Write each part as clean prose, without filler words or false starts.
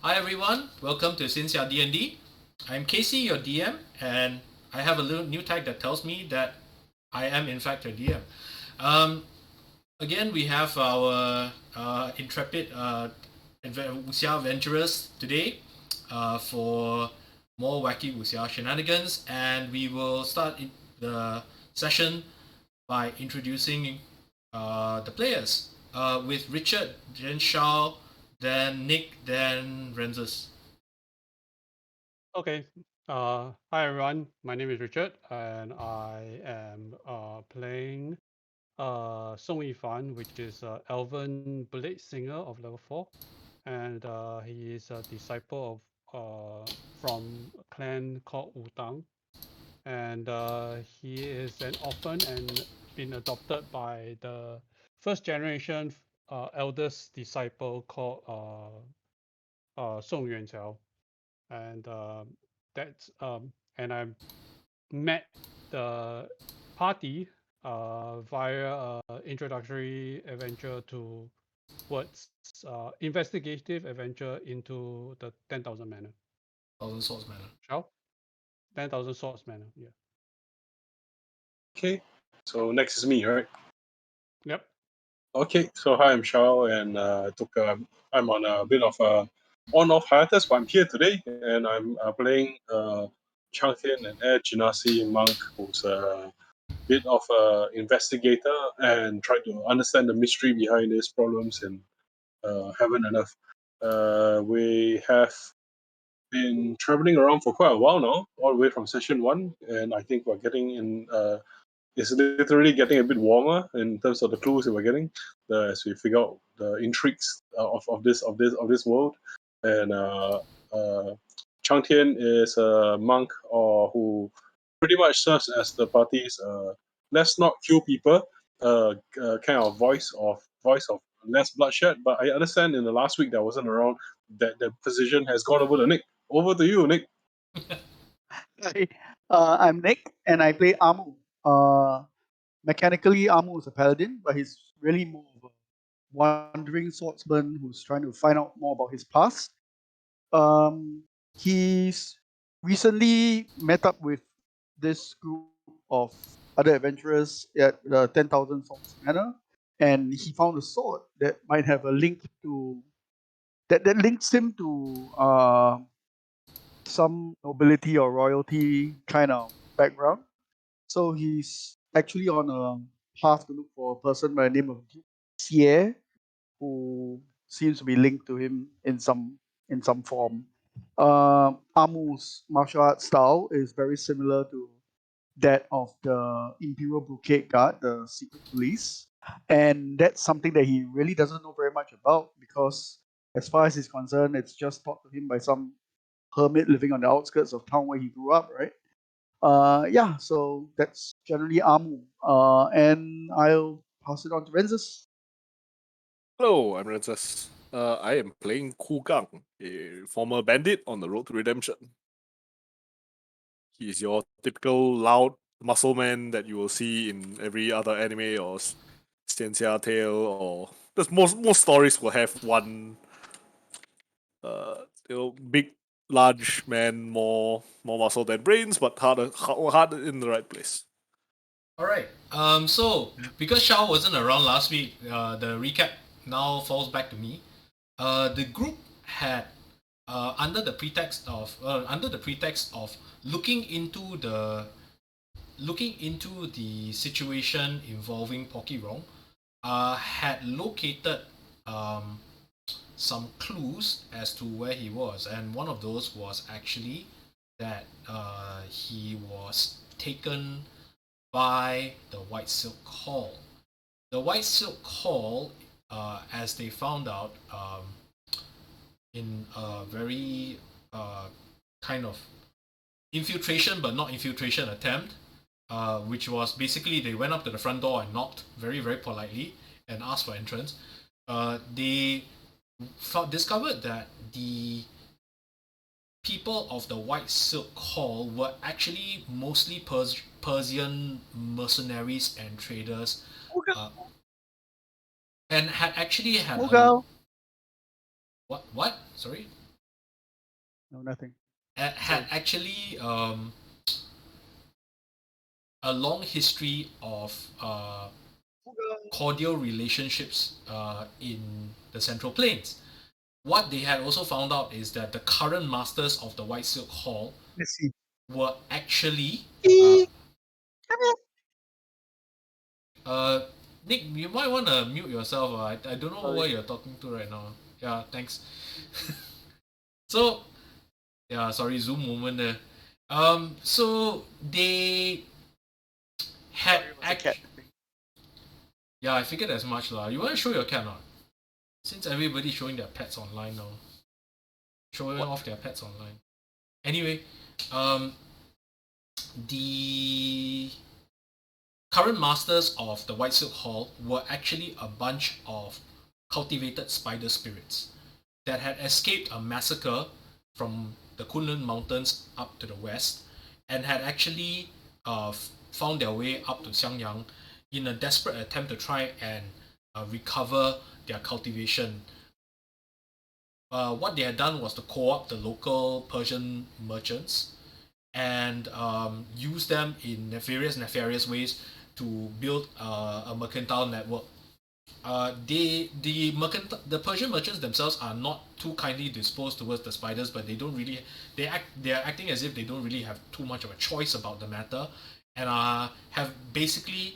Hi everyone, welcome to Xianxia DnD. I'm Casey, your DM, and I have a little new tag that tells me that I am in fact your DM. Again, we have our intrepid wuxia adventurers today for more wacky wuxia shenanigans, and we will start the session by introducing the players with Richard, then Shao, then Nic, then Renzus. Okay. Hi everyone. My name is Richard, and I am playing Song Yifan, which is Elven Bladesinger of level 4, and he is a disciple of from a clan called Wudang, and he is an orphan and been adopted by the first generation eldest disciple called Song Yuanqiao, and that's and I met the party via introductory adventure towards investigative adventure into the 10,000 Manor. 1000 Swords Manor. Shao? 10,000 Swords Manor, yeah. Okay, so next is me, right? Yep. Okay, so hi, I'm Shao, and I'm on a bit of a on-off hiatus, but I'm here today, and I'm playing Cang Tian, an Genasi Monk, who's a bit of a investigator and trying to understand the mystery behind these problems in heaven and earth. We have been traveling around for quite a while now, all the way from session 1, and I think we're getting in. It's literally getting a bit warmer in terms of the clues that we're getting as we figure out the intrigues of this world. And Chang Tian is a monk who pretty much serves as the party's let's not kill people kind of voice of less bloodshed. But I understand in the last week that I wasn't around that the position has gone over to Nick. Over to you, Nick. Hi, I'm Nick, and I play Amu. Mechanically, Amu is a paladin, but he's really more of a wandering swordsman who's trying to find out more about his past. He's recently met up with this group of other adventurers at the 10,000 Swords Manor, and he found a sword that might have a link to that links him to some nobility or royalty kind of background. So he's actually on a path to look for a person by the name of Xie, who seems to be linked to him in some form. Amu's martial arts style is very similar to that of the Imperial Brocade Guard, the secret police, and that's something that he really doesn't know very much about because, as far as he's concerned, it's just taught to him by some hermit living on the outskirts of town where he grew up, right? Yeah, so that's generally Amu. And I'll pass it on to Renzus. Hello, I'm Renzus. I am playing Wudang, a former bandit on the road to redemption. He is your typical loud muscle man that you will see in every other anime or Xianxia tale, or just most stories will have one big large man, more muscle than brains, but hard in the right place. All right. So because Shao wasn't around last week, the recap now falls back to me. The group had under the pretext of looking into the situation involving Pocky Rong, had located some clues as to where he was, and one of those was actually that he was taken by the White Silk Hall. The White Silk Hall, as they found out in a very kind of infiltration but not infiltration attempt, which was basically they went up to the front door and knocked very, very politely and asked for entrance. They discovered that the people of the White Silk Hall were actually mostly Persian mercenaries and traders, and had actually had Mughal. what? Sorry. No, nothing. had actually a long history of cordial relationships in the Central Plains. What they had also found out is that the current masters of the White Silk Hall Let's see. were actually Nick, you might want to mute yourself. I don't know what you're talking to right now. Yeah, thanks. So, yeah, sorry, Zoom moment there. So they had yeah, I figured as much lah. You want to show your cat not? Since everybody's showing their pets online now, showing off their pets online. Anyway, the current masters of the White Silk Hall were actually a bunch of cultivated spider spirits that had escaped a massacre from the Kunlun Mountains up to the west and had actually found their way up to Xiangyang in a desperate attempt to try and recover their cultivation. What they had done was to co-opt the local Persian merchants and use them in various nefarious ways to build a mercantile network. The Persian merchants themselves are not too kindly disposed towards the spiders, but they are acting as if they don't really have too much of a choice about the matter, and have basically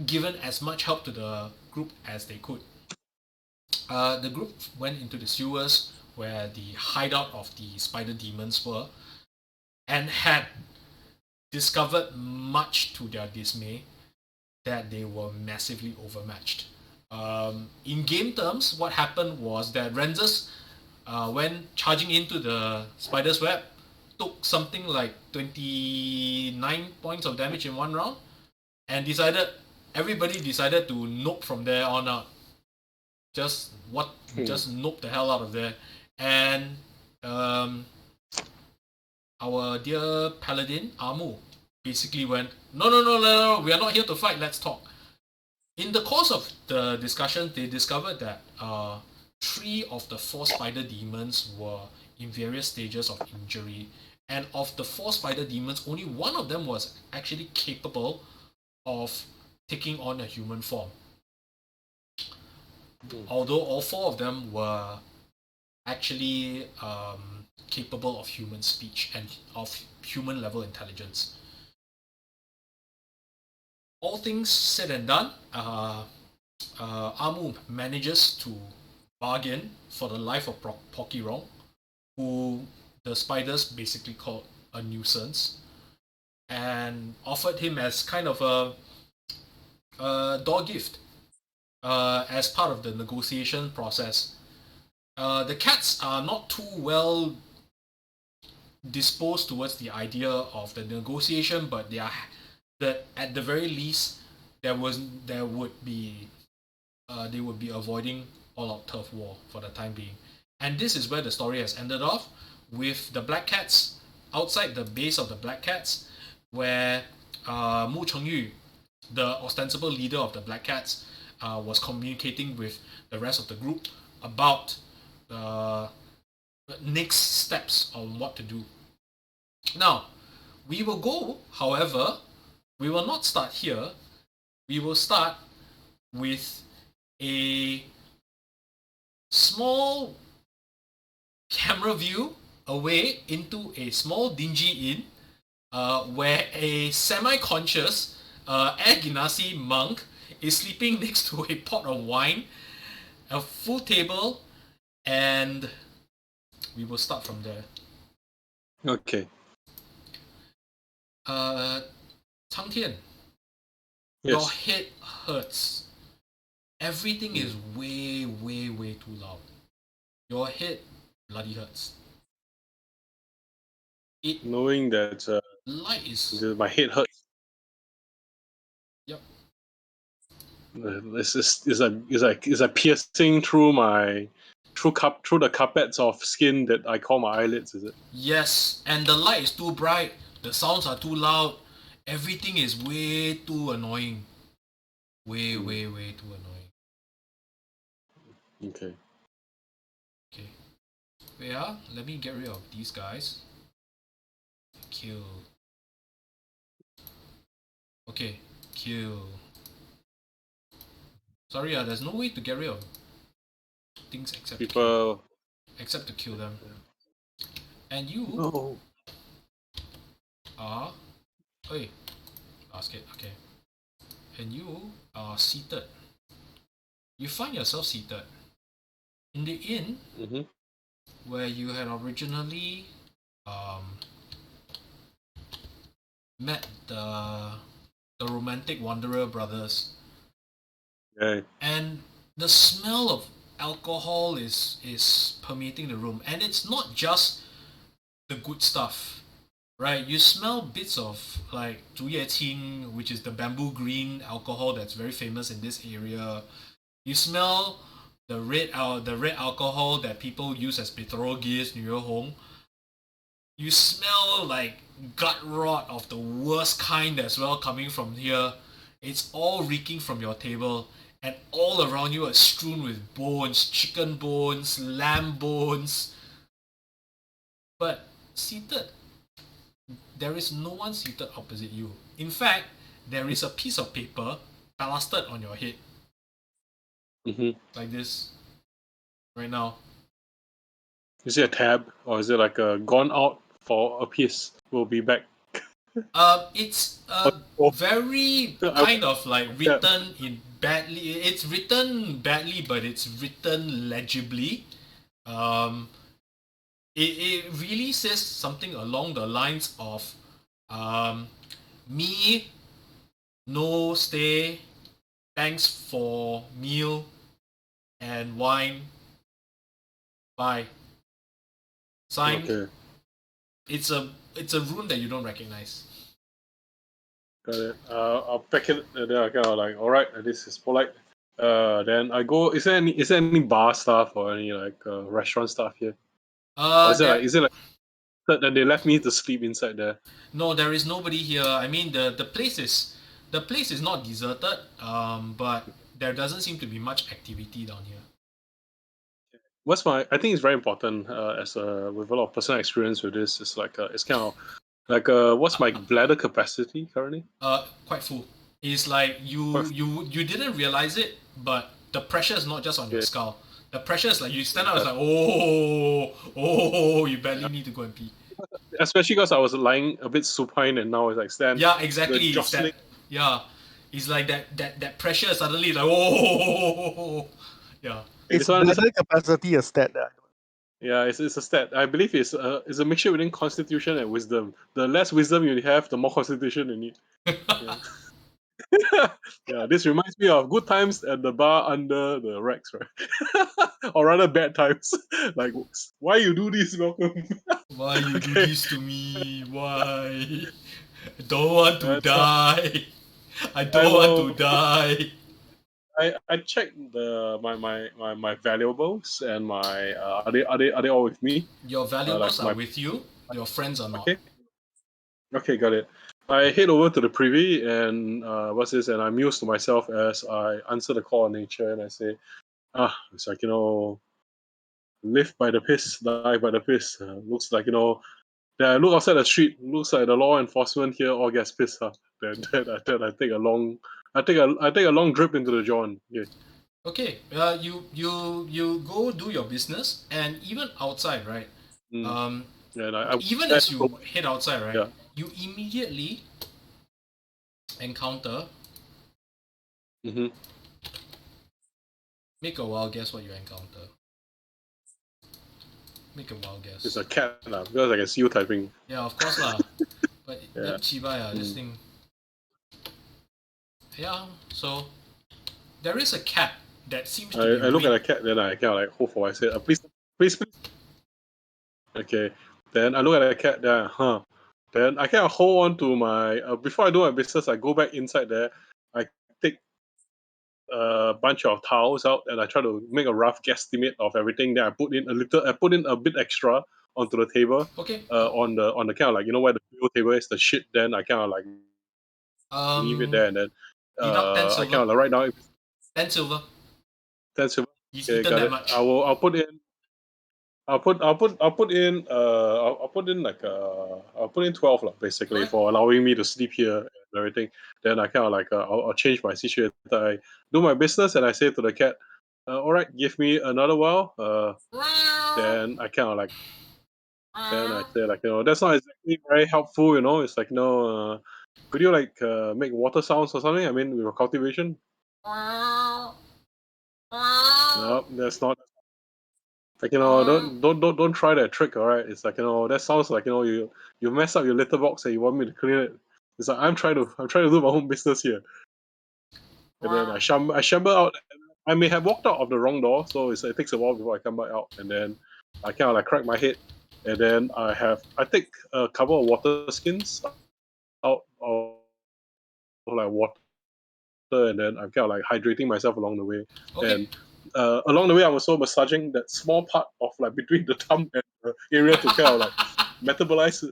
given as much help to the group as they could. The group went into the sewers where the hideout of the spider demons were, and had discovered, much to their dismay, that they were massively overmatched. In game terms, what happened was that Renzus, when charging into the spider's web, took something like 29 points of damage in one round, and everybody decided to nope from there on out. Just nope the hell out of there. And our dear Paladin, Amu, basically went, no, we are not here to fight, let's talk. In the course of the discussion, they discovered that 3 of the 4 spider demons were in various stages of injury, and of the 4 spider demons, only one of them was actually capable of taking on a human form. Although all 4 of them were actually capable of human speech and of human level intelligence. All things said and done, Amu manages to bargain for the life of Pokirong, who the spiders basically called a nuisance, and offered him as kind of a door gift as part of the negotiation process. The cats are not too well disposed towards the idea of the negotiation, but that at the very least they would be avoiding all-out turf war for the time being. And this is where the story has ended off, with the Black Cats outside the base of the Black Cats, where Mu Chengyu, the ostensible leader of the Black Cats, was communicating with the rest of the group about next steps on what to do. Now, we will go, however, we will not start here. We will start with a small camera view away into a small dingy inn where a semi-conscious Genasi monk is sleeping next to a pot of wine, a full table, and we will start from there. Okay. Cang Tian, Yes. your head hurts. Everything is way, way, way too loud. Your head bloody hurts. Knowing that Light is... my head hurts. Yep. It's like piercing through the carpets of skin that I call my eyelids, is it? Yes, and the light is too bright. The sounds are too loud. Everything is way too annoying. Way, way, way too annoying. Okay. Okay. Yeah, let me get rid of these guys. Kill. Okay, kill. Sorry, there's no way to get rid of things except People. to kill them. And you No. are... Hey, basket, okay. And you are seated. You find yourself seated in the inn where you had originally met the romantic wanderer brothers. Okay. And the smell of alcohol is permeating the room, and it's not just the good stuff, right? You smell bits of like 竹叶青, which is the bamboo green alcohol that's very famous in this area. You smell the red alcohol that people use as Betrogis, Hong. You smell like gut rot of the worst kind as well coming from here. It's all reeking from your table, and all around you are strewn with bones, chicken bones, lamb bones. But seated, there is no one seated opposite you. In fact, there is a piece of paper plastered on your head. Like this. Right now. Is it a tab or is it like a gone out for a piece? We'll be back. It's very kind of like written in badly. It's written badly, but it's written legibly. It really says something along the lines of, me, no stay, thanks for meal and wine, bye. Signed. Okay. It's a rune that you don't recognize. Got it. I'll pack it. And then I kind of like, all right, this is polite. Then I go. Is there any bar stuff or any like restaurant stuff here? Or is it like that they left me to sleep inside there? No, there is nobody here. I mean, the place is not deserted. But there doesn't seem to be much activity down here. I think it's very important with a lot of personal experience with this. It's like it's kind of like what's my bladder capacity currently? Quite full. It's like you didn't realize it, but the pressure is not just on your skull. The pressure is like you stand up, it's like you barely need to go and pee. Especially because I was lying a bit supine and now it's like stand. Yeah, exactly. Jostling. It's like that pressure suddenly like yeah. Is bladder capacity a stat that? Yeah, it's a stat. I believe it's a mixture between constitution and wisdom. The less wisdom you have, the more constitution you need. Yeah, this reminds me of good times at the bar under the Rex, right? Or rather, bad times. Like, why you do this, Malcolm? Why you do this to me? Why? I don't want to die. I don't want to die. I checked my valuables and my are they all with me? Your valuables are with you. Your friends are not. Okay, got it. I head over to the privy and and I muse to myself as I answer the call of nature and I say, it's like, live by the piss, die by the piss. Looks like, look outside the street, looks like the law enforcement here all gets pissed. Then I take a long drip into the John. Okay. You go do your business, and even outside, right? Even as you head outside, right? Yeah. You immediately encounter. Make a wild guess what you encounter. Make a wild guess. It's a cat because I can see you typing. Yeah, of course lah. But damn chibai this thing. Yeah, so there is a cat that seems to be. I look at the cat, then I kind of like hope for. I said, please. Okay. Then I look at the cat, then Then I kind of hold on to my. Before I do my business, I go back inside there. I take a bunch of towels out and I try to make a rough guesstimate of everything. Then I put in a bit extra onto the table. Okay. On the kind of like where the table is, the shit. Then I kind of like leave it there and then I kind of like write down 10 silver. 10 silver. He's eaten that much. I'll put in I'll put in I'll put in like I'll put in 12 basically Alright. for allowing me to sleep here and everything. Then I kind of like I'll change my situation. I do my business and I say to the cat, all right, give me another while. Then I kind of like then I say like that's not exactly very helpful. It's like could you like make water sounds or something? I mean with a cultivation. No, that's not. Like don't try that trick, all right? It's like that sounds like you mess up your litter box and you want me to clean it. It's like I'm trying to do my own business here, and then I shamble out. I may have walked out of the wrong door, so it takes a while before I come back out, and then I kind of like crack my head, and then I take a couple of water skins out of like water, and then I'm kind of like hydrating myself along the way, Okay. and. Along the way, I'm also massaging that small part of like between the thumb and the area to kind of like metabolize.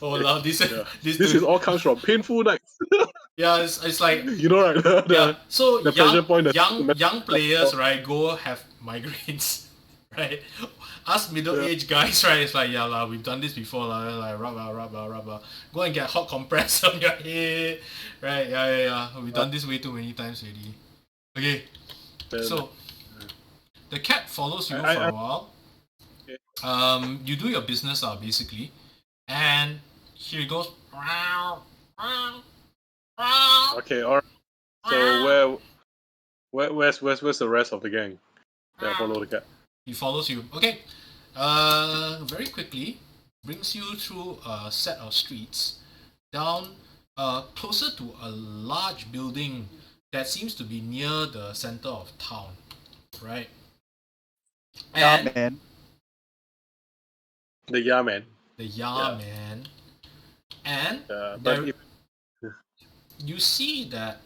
Oh, wow, this This all comes from painful nights. Yeah, it's like You know, right? yeah. So the pressure point. young players, right, go have migraines, right? Us middle-aged guys, right? It's like we've done this before, like rub. Go and get hot compress on your head, right? Yeah. We've done this way too many times already. Okay. So, the cat follows you for a while. You do your business, basically, and here it goes. Okay, all right. So where's the rest of the gang that follow the cat? He follows you. Okay. Very quickly brings you through a set of streets down closer to a large building that seems to be near the center of town, right? And man. The man. Man. And But you see that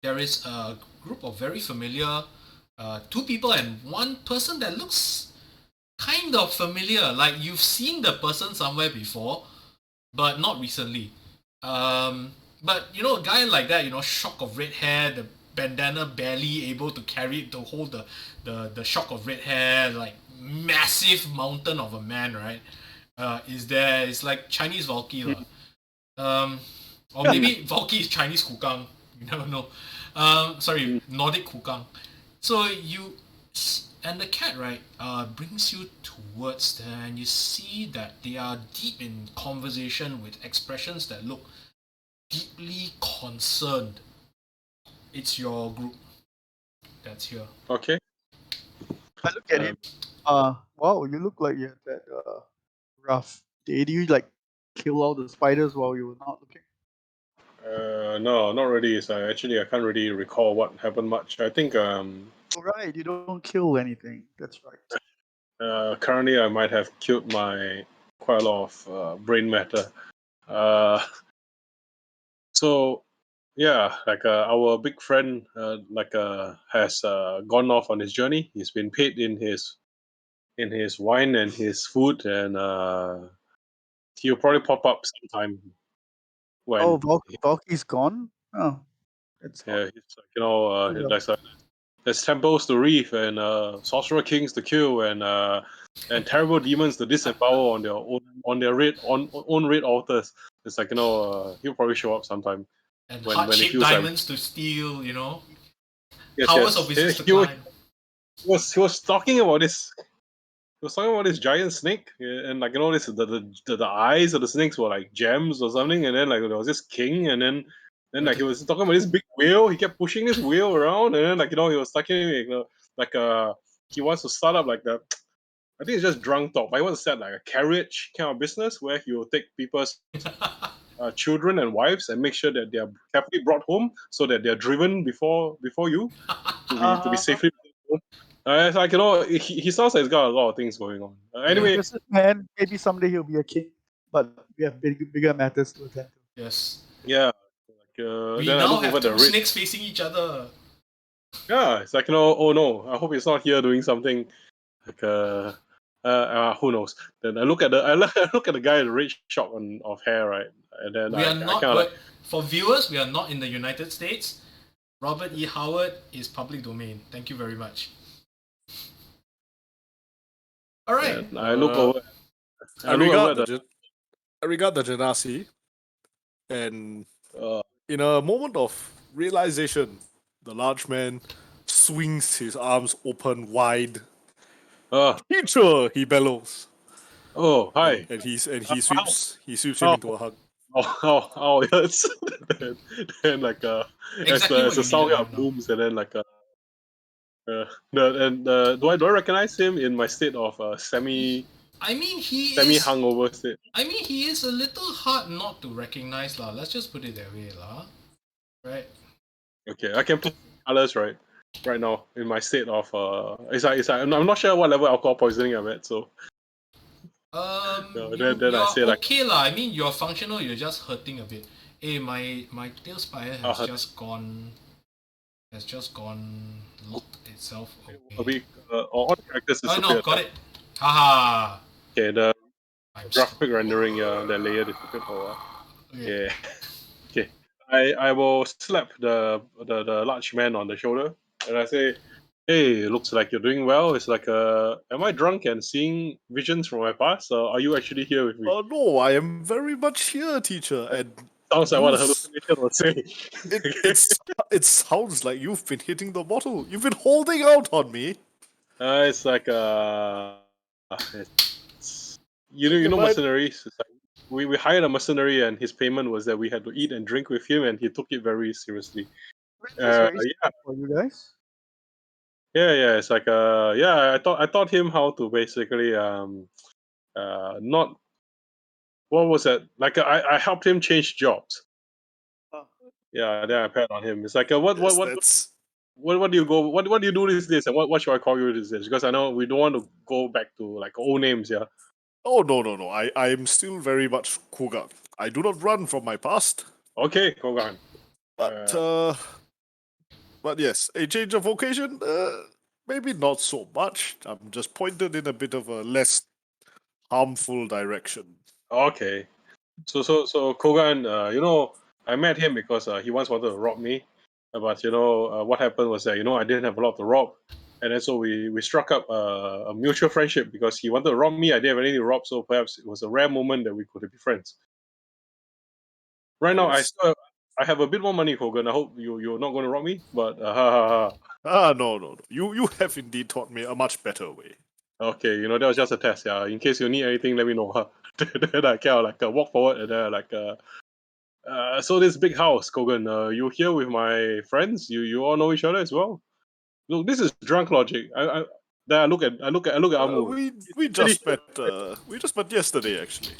there is a group of very familiar two people and one person that looks kind of familiar. Like you've seen the person somewhere before, but not recently. But a guy like that, shock of red hair, the bandana barely able to carry it to hold the shock of red hair, like massive mountain of a man, right? Is there? It's like Chinese Valky, or maybe Valky is Chinese Kukang. You never know. Sorry, Nordic Kukang. So and the cat, right, brings you towards them, and you see that they are deep in conversation with expressions that look deeply concerned. It's your group that's here. okay. I look at him. Wow, you look like you're that rough. Did you like kill all the spiders while you were not looking? No, not really. So actually, I can't really recall what happened much. I think Oh, right, you don't kill anything. That's right. currently I might have killed my quite a lot of brain matter. So yeah, like our big friend has gone off on his journey. He's been paid in his wine and his food, and he'll probably pop up sometime when Oh, Valky's gone? Oh, that's he's like Yeah. there's temples to reef and sorcerer kings to kill and terrible demons to disempower on their own red altars. It's like he'll probably show up sometime. And when heart-shaped it feels like- diamonds to steal, Yes, powers yes. of wishes to He was- climb. He was talking about this. He was talking about this giant snake, and like this the eyes of the snakes were like gems or something, and then like there was this king, and then like he was talking about this big whale. He kept pushing this whale around, and then like he was talking he wants to start up like the. I think it's just drunk talk. But he wants to start like a carriage kind of business where he will take people's children and wives and make sure that they are carefully brought home so that they are driven before you to be safely. It's like he sounds like he's got a lot of things going on. Anyway, Man, maybe someday he'll be a king, but we have bigger matters to attend to. Yes. yeah, like, We then I now look have over the two red. snakes facing each other. Yeah, it's like oh no, I hope he's not here doing something like who knows. Then I look at the guy with the red shock of hair, right, and then We are not, kinda but for viewers, we are not in the United States. Robert E. Howard is public domain. Thank you very much. All right. And I look over. I regard the Genasi, and in a moment of realization, the large man swings his arms open wide. Teacher, he bellows. Oh, hi. And he sweeps him Oh. into a hug. Oh, yes. then like Exactly as what the you sound needed right now. booms, and then like do I recognize him in my state of semi I mean, he hungover state? I mean, he is a little hard not to recognize, lah. Let's just put it that way, lah. Right? Okay, I can put colors right now in my state of it's like I'm not sure what level alcohol poisoning I'm at, so then you're I say like okay, lah. I mean, you're functional. You're just hurting a bit. Hey, my Talespire has just gone. Has just gone locked itself away. a bit all the characters Oh no, disappeared. got it. Haha. Okay, the I'm graphic rendering, the layer disappeared for a while. okay. Yeah. Okay. I will slap the large man on the shoulder and I say, "Hey, looks like you're doing well. It's like am I drunk and seeing visions from my past, or are you actually here with me?" No, I am very much here, teacher. And Sounds like what a hallucination would say. it sounds like you've been hitting the bottle. You've been holding out on me. It's like you know mercenaries. It's like we hired a mercenary and his payment was that we had to eat and drink with him, and he took it very seriously. That's very Yeah. for you guys. Yeah, it's like I taught him how to basically not what was that? Like I helped him change jobs. Oh. Yeah, then I pat on him. It's like what do you go what do you do these days, and what should I call you these days? Because I know we don't want to go back to like old names, yeah. Oh no. I am still very much Kogan. I do not run from my past. Okay, Kogan. But yes, a change of vocation, maybe not so much. I'm just pointed in a bit of a less harmful direction. Okay. So Kogan, I met him because he once wanted to rob me. But what happened was that I didn't have a lot to rob. And then so we struck up a mutual friendship because he wanted to rob me. I didn't have anything to rob, so perhaps it was a rare moment that we could be friends. Right now, Yes. I have a bit more money, Kogan. I hope you're not going to rob me, but No. You have indeed taught me a much better way. Okay, that was just a test, yeah. In case you need anything, let me know, huh? Then I kind of walk forward and then so this big house, Kogan, you here with my friends? You all know each other as well? Look, this is drunk logic. Then I look at Amu. We just met yesterday, actually.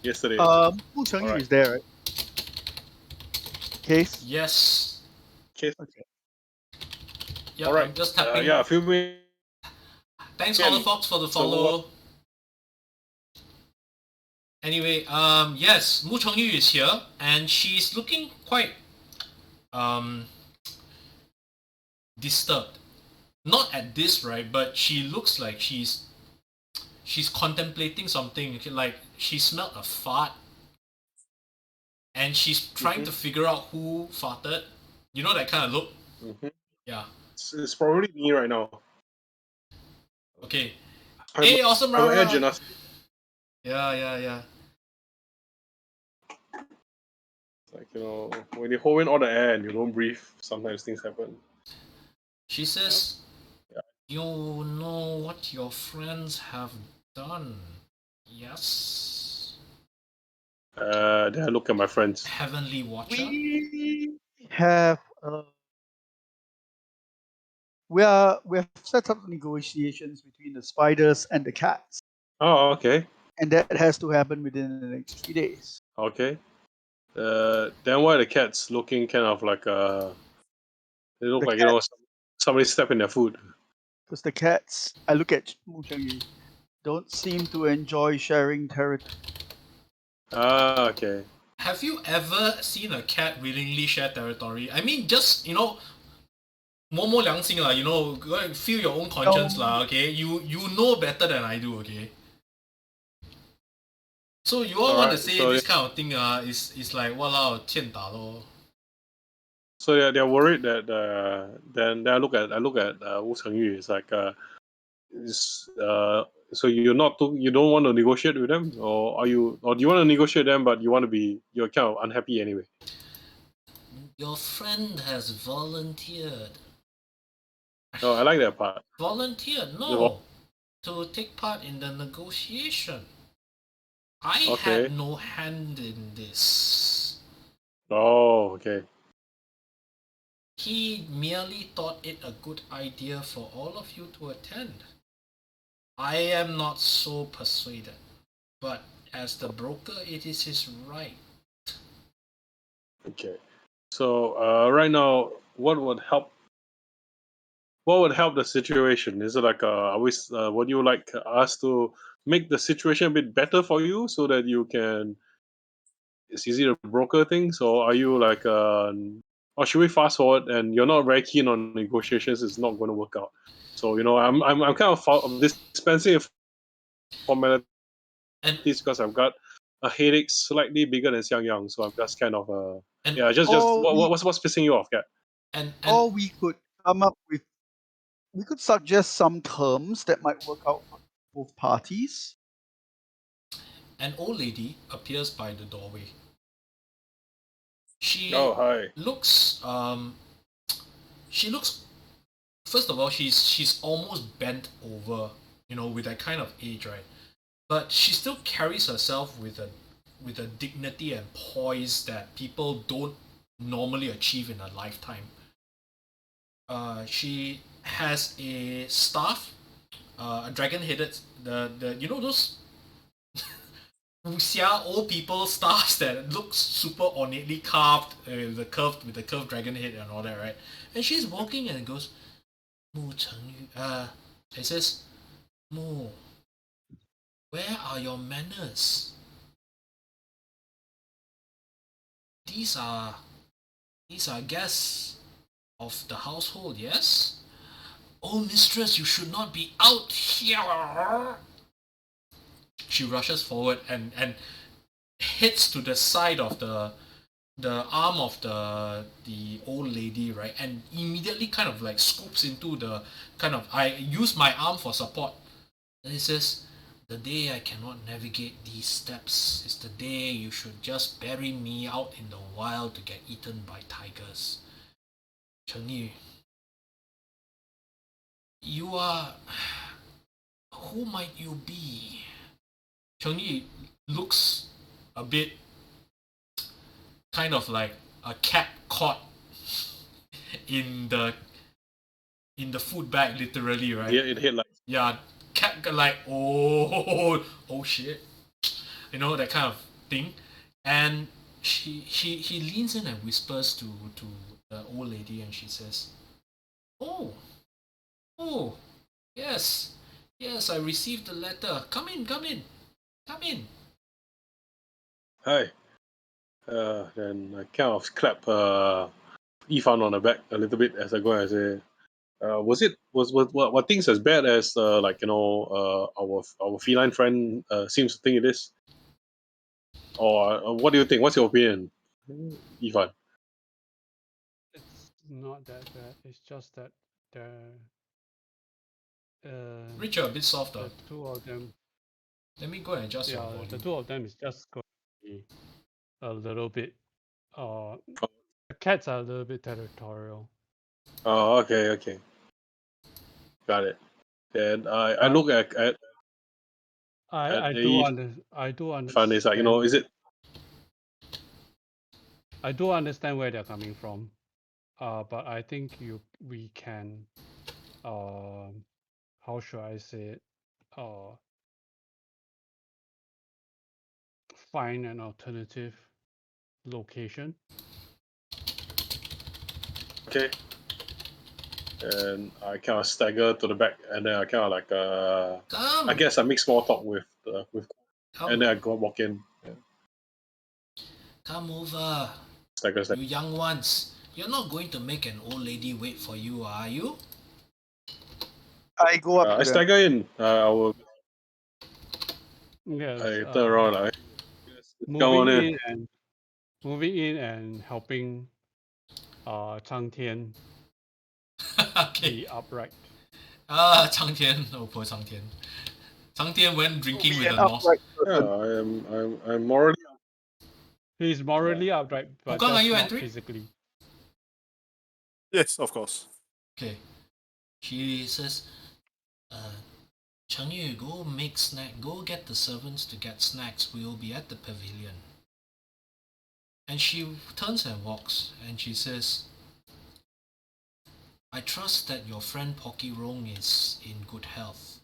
Yesterday. Wu Chengyu Alright. is there, right? Case. Yes. Okay. Yeah, Alright. I'm just tapping. Yeah, a few minutes. Thanks, Yeah, Hollow Fox, for the so follow. Anyway, yes, Mu Chengyu is here, and she's looking quite disturbed. Not at this, right? But she looks like she's contemplating something. Like she smelled a fart, and she's trying to figure out who farted. You know that kind of look. Mhm. Yeah. It's probably me right now. Okay. I'm- Hey, awesome, I'm Rara. at Genasi. Yeah. Like when you hold in all the air and you don't breathe, sometimes things happen. She says, "You know what your friends have done, yes? Then I look at my friends. Heavenly Watcher." We have we have set up negotiations between the spiders and the cats, Oh, okay. and that has to happen within the next 3 days. Okay. Then why are the cats looking kind of like they look The like somebody stepped in their food. Because the cats, I look at Mu Chengyu, don't seem to enjoy sharing territory. Ah, okay. Have you ever seen a cat willingly share territory? I mean, just, more良心lah, go and feel your own conscience lah, okay? You know better than I do, okay? So you all want to Alright, say so this kind of thing is like, walao, 欠打 lor. So they're worried that then I look at Wu Chengyu. It's like so you don't want to negotiate with them, or do you want to negotiate them, but you're kind of unhappy anyway? Your friend has volunteered. Oh, I like that part. Volunteered? No. To take part in the negotiation. I Okay. had no hand in this. Oh, okay. He merely thought it a good idea for all of you to attend. I am not so persuaded, but as the broker, it is his right. Okay. So right now, what would help? What would help the situation? Is it like would you like us to make the situation a bit better for you so that you can? It's easy to broker things, or are you like or should we fast forward and you're not very keen on negotiations? It's not going to work out. So I'm kind of dispensing formalities And because I've got a headache slightly bigger than Xiangyang, so I'm just kind of And- yeah. Just what's pissing you off, Kat? and Or we could come up with, we could suggest some terms that might work out for both parties. an old lady appears by the doorway. She Oh, hi. looks first of all she's almost bent over, with that kind of age, right? But she still carries herself with a dignity and poise that people don't normally achieve in a lifetime. She has a staff, a dragon-headed, the those wuxia old people staffs that looks super ornately carved, with the curved dragon head and all that, right? And she's walking and goes, Mu Chengyu, it says, Mu, where are your manners? These are guests of the household, yes? Oh, mistress, you should not be out here. She rushes forward and hits to the side of the arm of the old lady, right? And immediately kind of like scoops into the I use my arm for support. And he says, the day I cannot navigate these steps is the day you should just bury me out in the wild to get eaten by tigers. Cheng Yu, you are... who might you be? Cheng Yu looks a bit kind of like a cat caught in the food bag, literally, right? Yeah, it hit like Yeah, cat like, oh shit, that kind of thing. And he leans in and whispers to the old lady, and she says, oh, yes, I received the letter. Come in. hi. Then I kind of clap Yifan on the back a little bit as I go and say, what things as bad as our feline friend seems to think it is? Or what do you think? What's your opinion, Yifan? It's not that bad. It's just that Richard, a bit softer. the two of them, Let me go and adjust your yeah, volume. the two of them is just going to be a little bit. The cats are a little bit territorial. Oh, okay. Got it. Then I look at I the do Yifan. understand. Is like, is it? I do understand where they're coming from, but I think we can, how should I say it, find an alternative location. Okay. And I kind of stagger to the back, and then I kind of like Come. I guess I make small talk with Come. and then I go walk in. Yeah. Come over. Stagger. You young ones. You're not going to make an old lady wait for you, are you? I go up I to them. stagger in. I will. Yes. I turn around. Like, come on in. Moving in and helping Cang Tian Okay. be upright. Cang Tian, oh poor Cang Tian. Cang Tian went drinking Be with an the Norse. upright Yeah, person. I'm morally. He's morally upright, but Wukong, are just you not entering? physically. Yes, of course. Okay. She says, Cheng Yu, go make snack. Go get the servants to get snacks. We'll be at the pavilion. And she turns and walks, and she says, I trust that your friend Pocky Rong is in good health.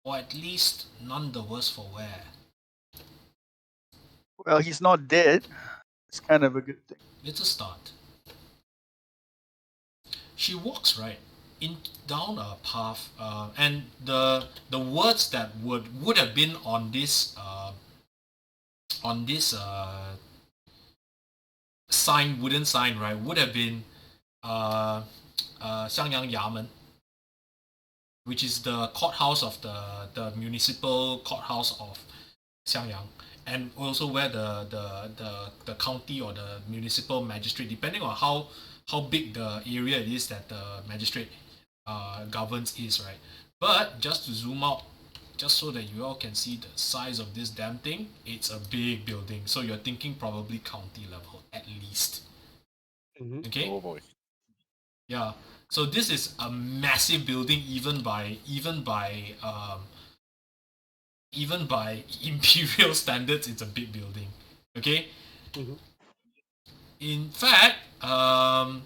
Or at least none the worse for wear. Well, he's not dead. It's kind of a good thing. It's a start. She walks right in down a path, and the words that would have been on this sign, wooden sign, right, would have been Xiangyang Yamen, which is the courthouse of the municipal courthouse of Xiangyang, and also where the county or the municipal magistrate, depending on how big the area it is that the magistrate governs is, right? But just to zoom out, just so that you all can see the size of this damn thing, it's a big building. So you're thinking probably county level at least. Mhm. Okay? Oh boy. Yeah. So this is a massive building, even by imperial standards. It's a big building. Okay. Mhm. In fact, Cang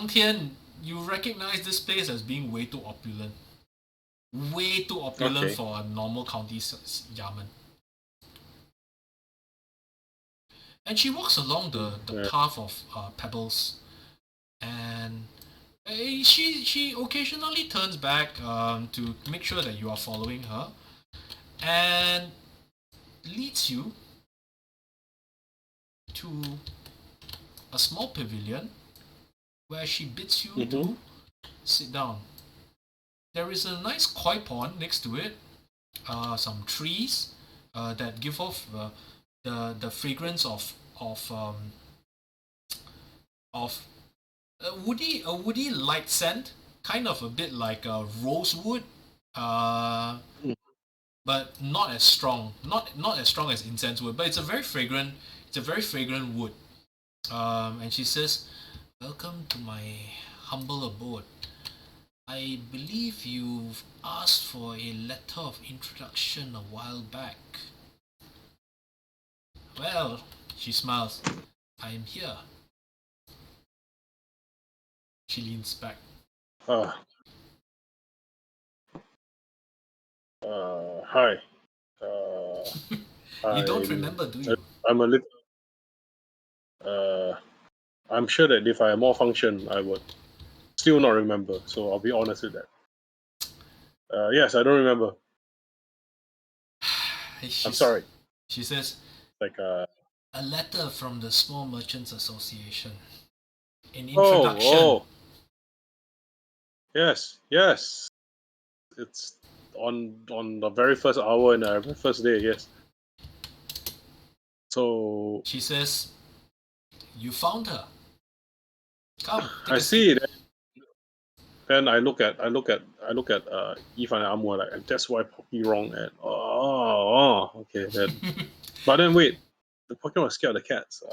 Tian, you recognize this place as being way too opulent. Way too opulent Okay. for a normal county yamen. And she walks along the Yeah. path of pebbles, and she occasionally turns back to make sure that you are following her, and leads you to a small pavilion where she bids you to sit down. There is a nice koi pond next to it, some trees that give off the fragrance of a woody light scent, kind of a bit like a rosewood, but not as strong, not as strong as incense wood, but it's a very fragrant wood. And she says, "Welcome to my humble abode. I believe you've asked for a letter of introduction a while back." Well, she smiles. "I am here." She leans back. Hi. You don't remember, do you? I'm a little. I'm sure that if I had more function, I would still not remember. So I'll be honest with that. Yes, I don't remember. I'm sorry. She says, Like "A letter from the Small Merchants Association. An oh, introduction." yes. It's on the very first hour and the very first day. Yes. So She says, "You found her. Come, take I a see seat." it. Then I look at Yifan and Amor, like, that's why Pocky wrong and okay then. But then wait, the Pokemon was scared of the cats.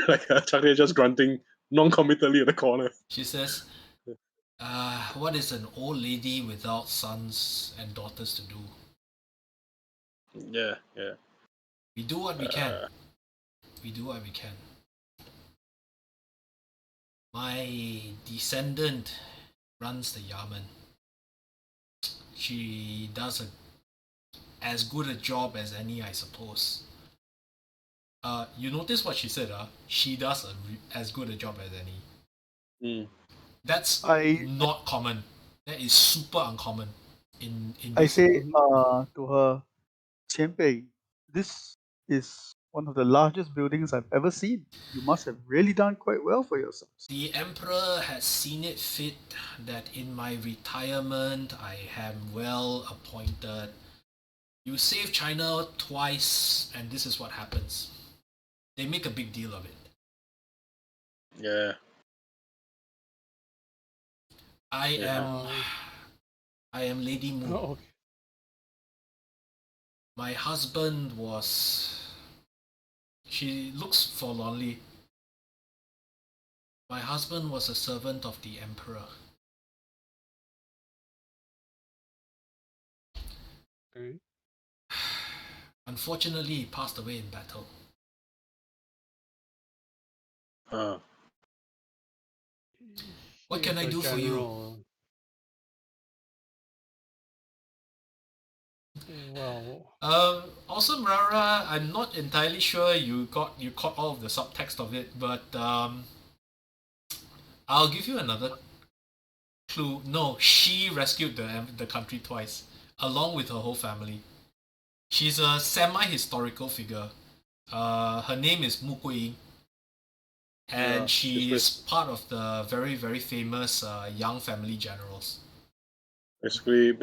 Like Charlie just grunting non-committally in the corner. She says, what is an old lady without sons and daughters to do? Yeah. We do what we can. We do what we can. My descendant runs the Yamen. She does as good a job as any, I suppose. You notice what she said, she does as good a job as any. That's not common. That is super uncommon. In I this. say to her, Qianbei, this is one of the largest buildings I've ever seen. You must have really done quite well for yourselves. The Emperor has seen it fit that in my retirement I am well appointed. You save China twice, and this is what happens. They make a big deal of it. Yeah. I Yeah. am Lady Moon. Oh, okay. My husband was. She looks forlornly. My husband was a servant of the Emperor. Okay. Unfortunately, he passed away in battle. What can I do for you? Well, Awesome Rara, I'm not entirely sure you caught all of the subtext of it, but I'll give you another clue. No, she rescued the country twice, along with her whole family. She's a semi-historical figure. Her name is Mu Guiying, and Yeah, she is part of the very, very famous Yang family generals. Basically,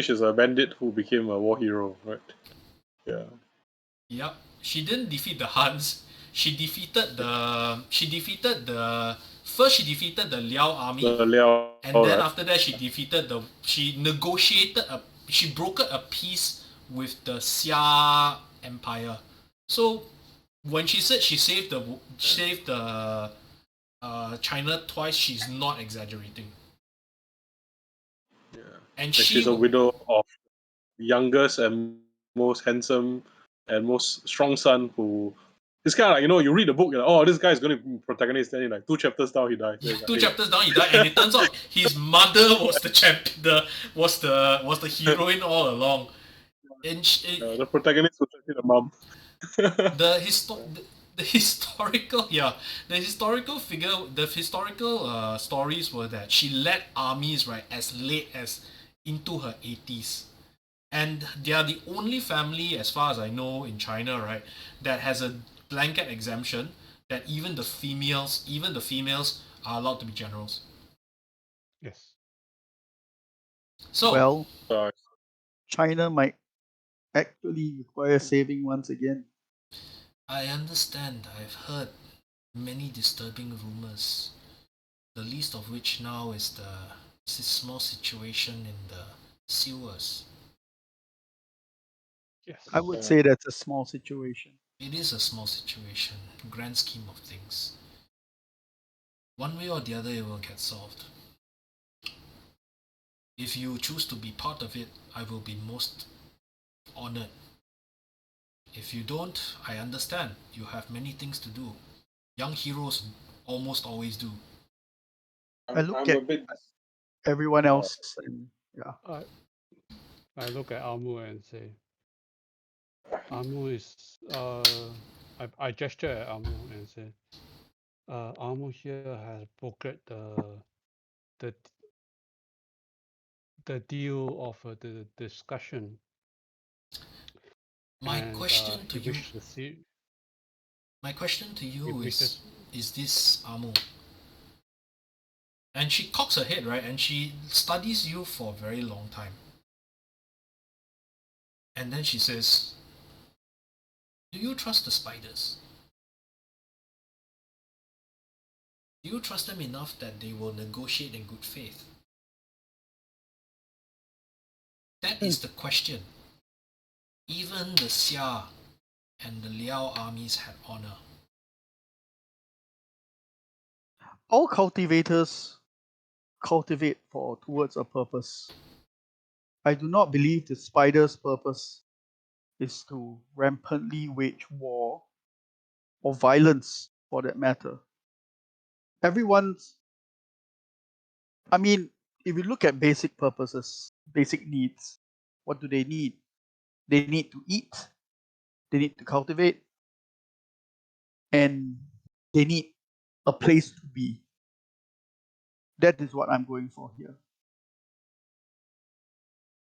she's a bandit who became a war hero, right? Yeah. Yep. She didn't defeat the Huns. She defeated the first she defeated the Liao army, The Liao, and then right? after that she negotiated she brokered a peace with the Xia Empire. So when she said she saved the China twice, she's not exaggerating. Yeah. And She's a widow of the youngest and most handsome and most strong son who. It's kind of like, you read the book, you're like, oh, this guy is going to be protagonist, then like 2 chapters down he dies. Then it's like, Two hey. chapters down, he died, and it turns out his mother was was the heroine all along. And The protagonist was actually the mom. the historical stories were that she led armies right as late as into her 80s, and they are the only family, as far as I know, in China, right, that has a blanket exemption that even the females are allowed to be generals. yes. So Well, Uh, China might actually require saving once again. I understand. I've heard many disturbing rumors, the least of which now is the small situation in the sewers. Yes. I would say that's a small situation. It is a small situation, grand scheme of things. One way or the other, it will get solved. If you choose to be part of it, I will be most honored. If you don't, I understand. You have many things to do. Young heroes almost always do. I look I'm at a bit. everyone else and yeah. I look at Amu and say, Amu is I gesture at Amu and say, Amu here has brokered the deal of the discussion. My And question to he you wished to see. My question to He you wishes. is this Amu? And she cocks her head, right? And she studies you for a very long time. And then she says, do you trust the spiders? Do you trust them enough that they will negotiate in good faith? That is the question. Even the Xia and the Liao armies had honor. All cultivators cultivate towards a purpose. I do not believe the spider's purpose is to rampantly wage war or violence for that matter. If you look at basic purposes, basic needs, what do they need? They need to eat, they need to cultivate, and they need a place to be. That is what I'm going for here.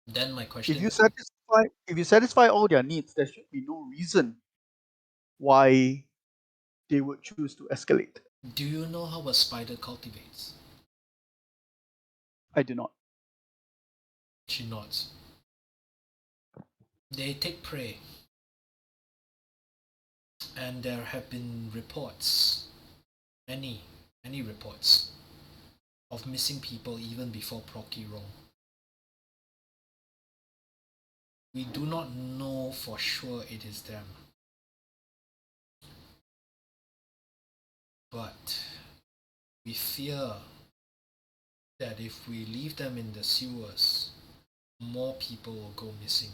Then my question... If you satisfy all their needs, there should be no reason why they would choose to escalate. Do you know how a spider cultivates? I do not. She nods. They take prey. And there have been reports, many reports, of missing people even before Procky roll. We do not know for sure it is them. But we fear that if we leave them in the sewers, more people will go missing,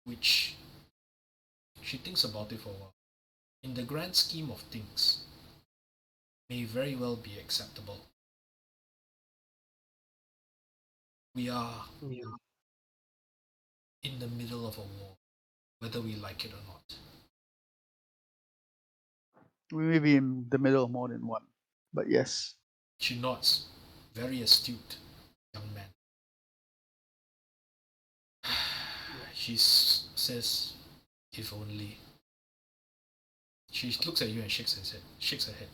which she thinks about it for a while. In the grand scheme of things, may very well be acceptable. We are in the middle of a war, whether we like it or not. We may be in the middle of more than one, but yes. She nods. Very astute, young man. She says, if only. She looks at you and shakes her head.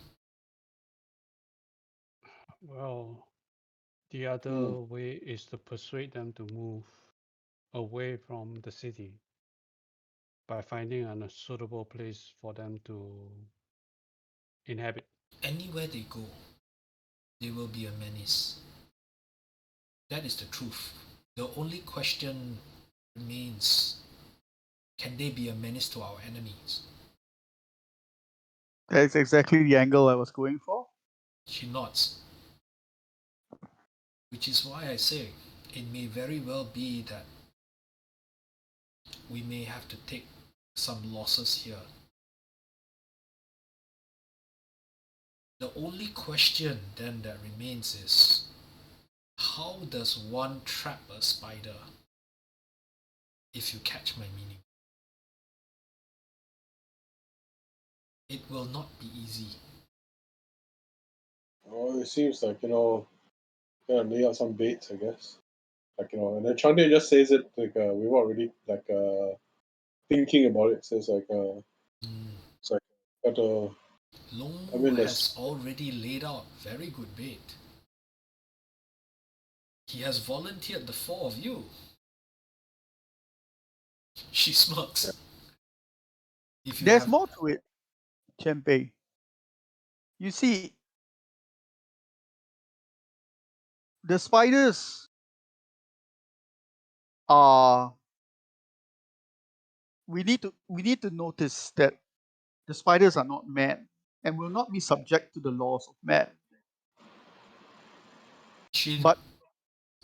Well, the other way is to persuade them to move away from the city by finding a suitable place for them to inhabit. Anywhere they go, they will be a menace. That is the truth. The only question remains, can they be a menace to our enemies? That's exactly the angle I was going for. She nods. Which is why I say, it may very well be that we may have to take some losses here. The only question then that remains is, how does one trap a spider? If you catch my meaning. It will not be easy. Oh, it seems like, gotta lay out some baits, I guess. And then Chang Tian just says it without really thinking about it. Says it's like gotta. Long I mean, has already laid out very good bait. He has volunteered the four of you. She smirks. Yeah. There's more to it, Chenpei. You see, the spiders are. We need to notice that the spiders are not man and will not be subject to the laws of man. But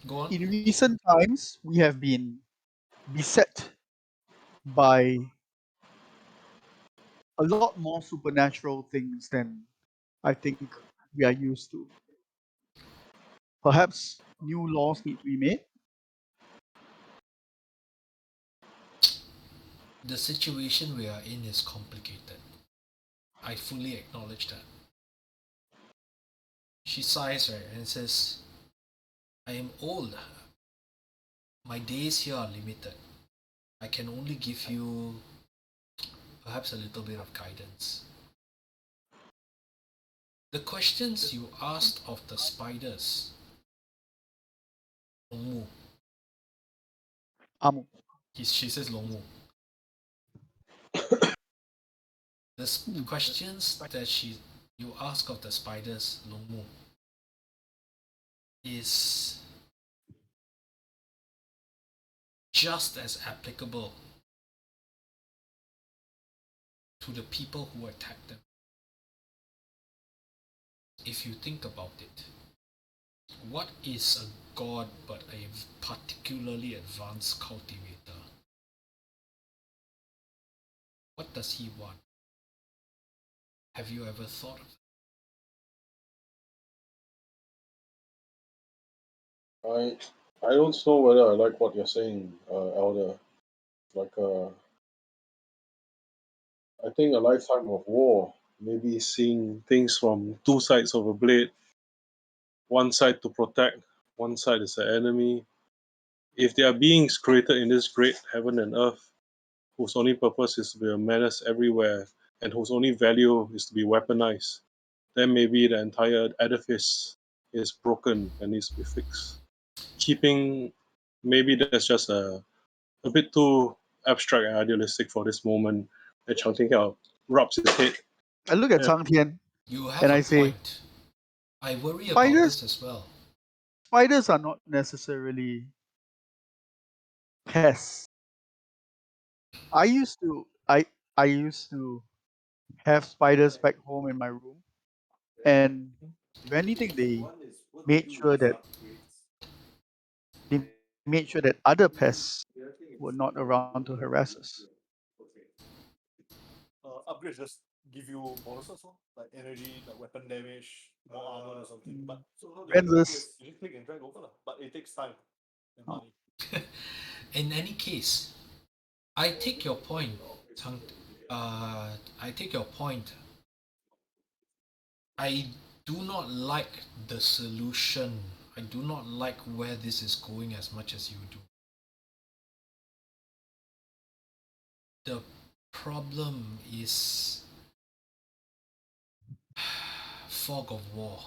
go on. In recent times, we have been beset by a lot more supernatural things than I think we are used to. Perhaps new laws need to be made. The situation we are in is complicated. I fully acknowledge that. She sighs, right, and says, I am old. My days here are limited. I can only give you perhaps a little bit of guidance. The questions you asked of the spiders, Longmu. Amu. She says Longmu. The questions that you ask of the spiders, Longmu, is just as applicable to the people who attack them. If you think about it, what is a god but a particularly advanced cultivator? What does he want? Have you ever thought of I don't know whether I like what you're saying, Elder. I think a lifetime of war, maybe seeing things from two sides of a blade, one side to protect, one side is the enemy. If there are beings created in this great heaven and earth, whose only purpose is to be a menace everywhere, and whose only value is to be weaponized, then maybe the entire edifice is broken and needs to be fixed. Maybe that's just a bit too abstract and idealistic for this moment. And Chang Tian rubs his head. I look at Cang Tian you have and a I say, point. I worry about spiders this as well. spiders are not necessarily pests. I used to have spiders back home in my room, and if anything, made sure that other pests were not around to harass us. Upgrades just give you bonuses, like energy, like weapon damage, more armor or something. But so how do you Renzus, you just click and drag over, but it takes time and Oh. money. In any case, I take your point, I take your point. I do not like the solution. I do not like where this is going as much as you do. The problem is fog of war.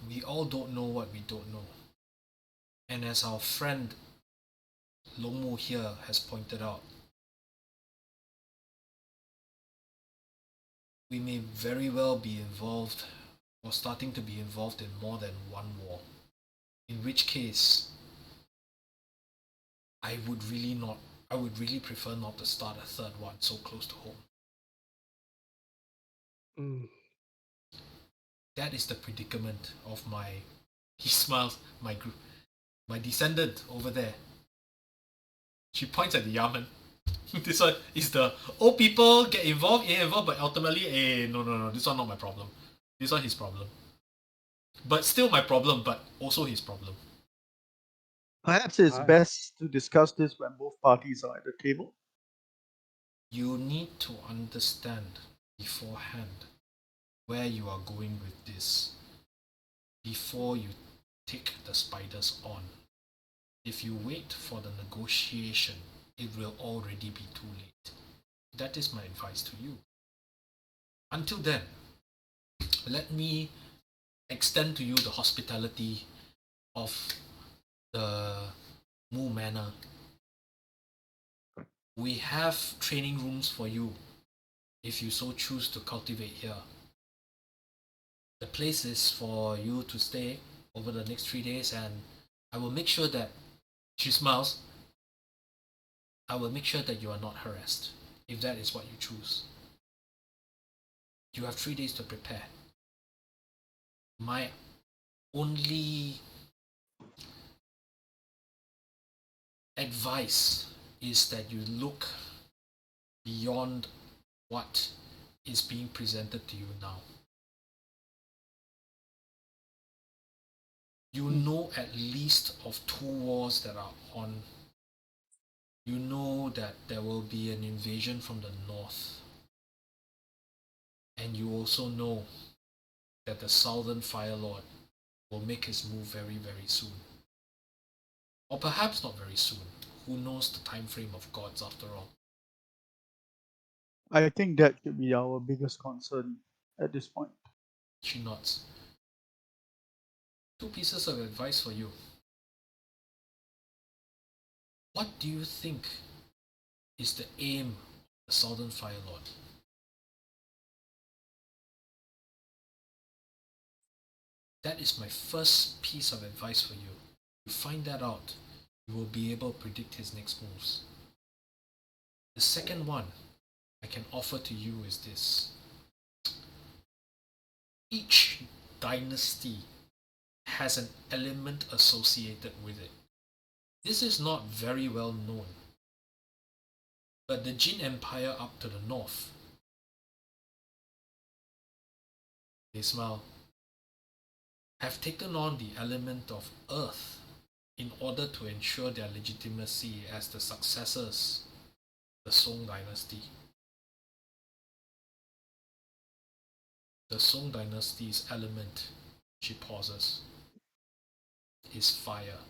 We all don't know what we don't know. And as our friend Lomu here has pointed out, we may very well be involved or starting to be involved in more than one war. In which case, I would really prefer not to start a third one so close to home. That is the predicament of he smiles, my descendant over there. She points at the Yaman. This one is the old people get involved, but ultimately, no, this one not my problem. This one his problem. But still my problem, but also his problem. Perhaps it's best to discuss this when both parties are at the table. You need to understand beforehand where you are going with this before you take the spiders on. If you wait for the negotiation, it will already be too late. That is my advice to you. Until then, let me extend to you the hospitality of the Mu Manor. We have training rooms for you if you so choose to cultivate here. The place is for you to stay over the next 3 days, and I will make sure that, she smiles, I will make sure that you are not harassed, if that is what you choose. You have 3 days to prepare. My only advice is that you look beyond what is being presented to you now. You know at least of 2 wars that are on. You know that there will be an invasion from the north. And you also know that the Southern Fire Lord will make his move very, very soon. Or perhaps not very soon. Who knows the time frame of gods after all? I think that should be our biggest concern at this point. She nods. 2 pieces of advice for you. What do you think is the aim of the Southern Fire Lord? That is my first piece of advice for you. You find that out, you will be able to predict his next moves. The second one I can offer to you is this. Each dynasty has an element associated with it. This is not very well known, but the Jin Empire up to the north, they smile, have taken on the element of earth in order to ensure their legitimacy as the successors of the Song dynasty. The Song dynasty's element, she pauses, is fire.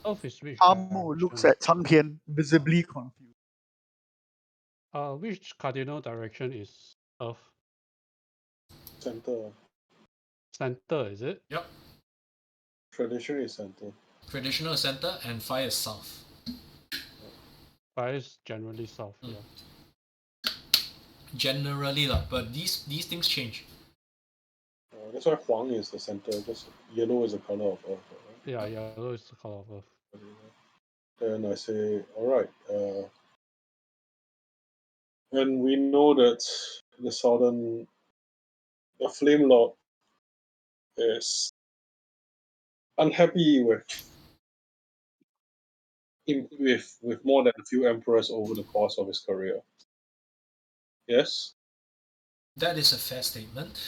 Earth is which Amu looks at Cang Tian, visibly confused. Which cardinal direction is Earth? Center. Center, is it? Yep. Tradition is center. Traditional center and fire is south. But it's generally south. Mm. Yeah. Generally lah, but these things change. That's why Huang is the center. Just yellow is the color of Earth. Right? Yeah, yellow is the color of Earth. Then I say, all right. When we know that the Flame Lord is unhappy with more than a few emperors over the course of his career. Yes. That is a fair statement.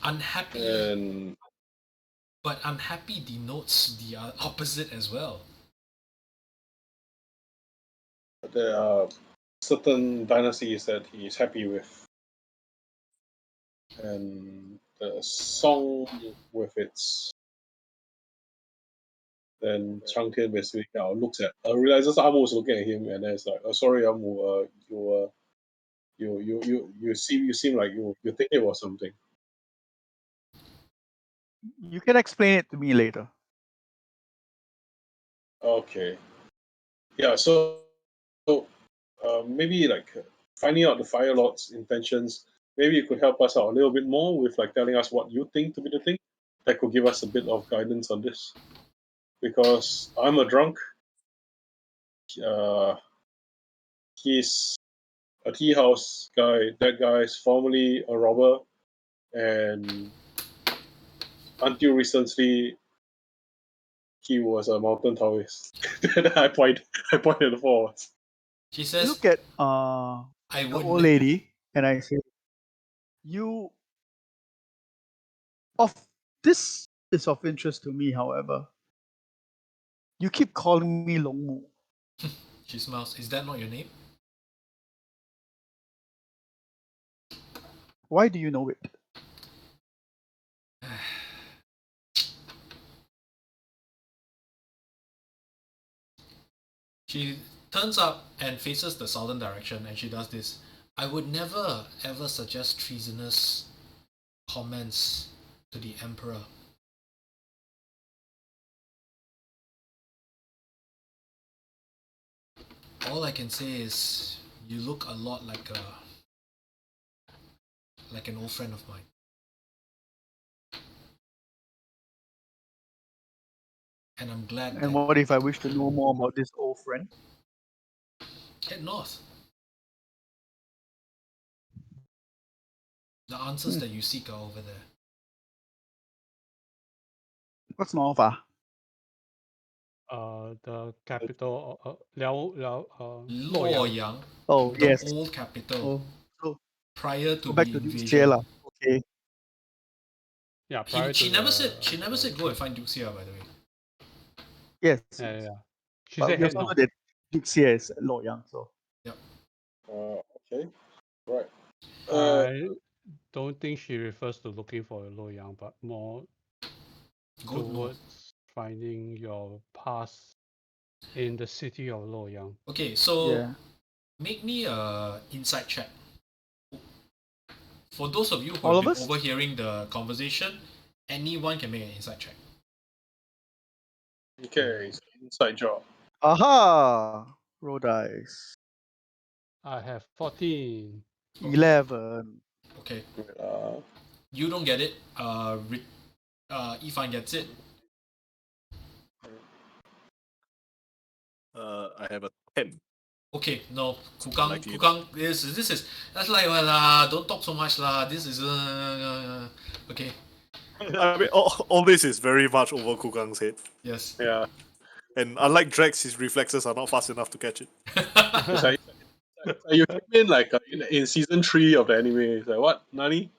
Unhappy, And but unhappy denotes the opposite as well. there are certain dynasties that he is happy with. And the Song with its then Cang Tian basically looks at realizes Amu is looking at him and then it's like, oh, sorry Amu, you seem like you think it was something. You can explain it to me later. Okay. Yeah, so maybe like finding out the Fire Lord's intentions, maybe you could help us out a little bit more with like telling us what you think to be the thing. That could give us a bit of guidance on this. Because I'm a drunk. He's a tea house guy. That guy is formerly a robber, and until recently, he was a mountain Taoist. I pointed the forwards. She I says, look at I the would old lady and I say, "You this is of interest to me. However, you keep calling me Long Mu. She smiles. Is that not your name? Why do you know it?" She turns up and faces the southern direction and she does this. I would never ever suggest treasonous comments to the Emperor. All I can say is you look a lot like an old friend of mine. And I'm glad And that what if I wish to know more about this old friend? head north. The answers that you seek are over there. What's north? The capital, Luoyang. Luoyang, Oh the yes. old capital, Oh, so prior to go back the to Duke's invasion. lah. Okay. Yeah, prior She to never the- said go and find Duxia, by the way. Yes. Yeah. She But said we head also know north. that Duke's is Luoyang, so Okay, right. I don't think she refers to looking for a Luoyang, but more Go north. towards finding your past in the city of Luoyang. Okay, so yeah. make me a insight check. For those of you who All have of been us? overhearing the conversation, anyone can make an insight check. Okay, so inside job. Aha! Roll dice. I have 14. 11. Okay, Uh, you don't get it. Yifan gets it. I have a 10. Okay, no, Kukang, Like it. Kukang, this is that's like don't talk so much lah. This is okay. I mean, all this is very much over Kukang's head. Yes. yeah, And unlike Drax, his reflexes are not fast enough to catch it. it's like you came in like in season 3 of the anime. It's like what, Nani?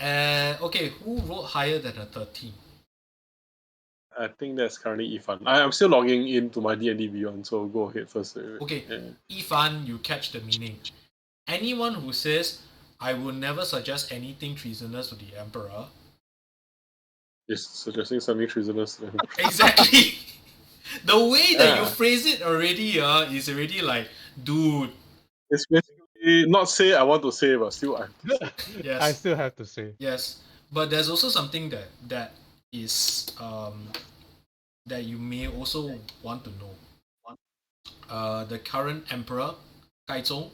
Okay, who rolled higher than a 13? I think that's currently Ifan. I'm still logging into my D&D Beyond, so go ahead first. Okay, Yeah. Yifan, you catch the meaning. Anyone who says, I will never suggest anything treasonous to the Emperor. Is suggesting something treasonous. Exactly! The way that you Yeah. phrase it already is already like, dude. It's basically not say I want to say, but still I. Yes. I still have to say. Yes, but there's also something that is that you may also want to know. the current emperor Gaizong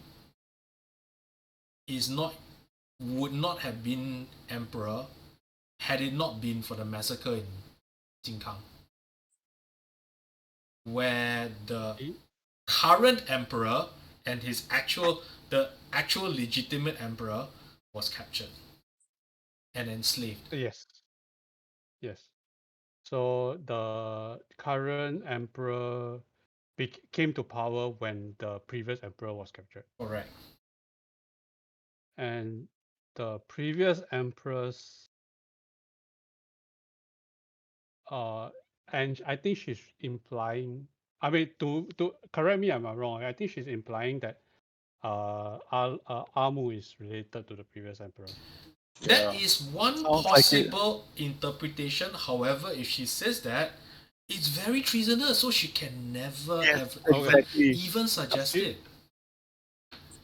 would not have been emperor had it not been for the massacre in Jinkang, where the current emperor and the actual legitimate emperor was captured and enslaved. Yes. Yes. So the current emperor came to power when the previous emperor was captured. Correct. And the previous empress, and I think she's implying, I mean, to correct me if I'm wrong, I think she's implying that Amu is related to the previous emperor. That is one Sounds like it. possible interpretation. However, if she says that, it's very treasonous, so she can never Yes, ever exactly. even suggest it.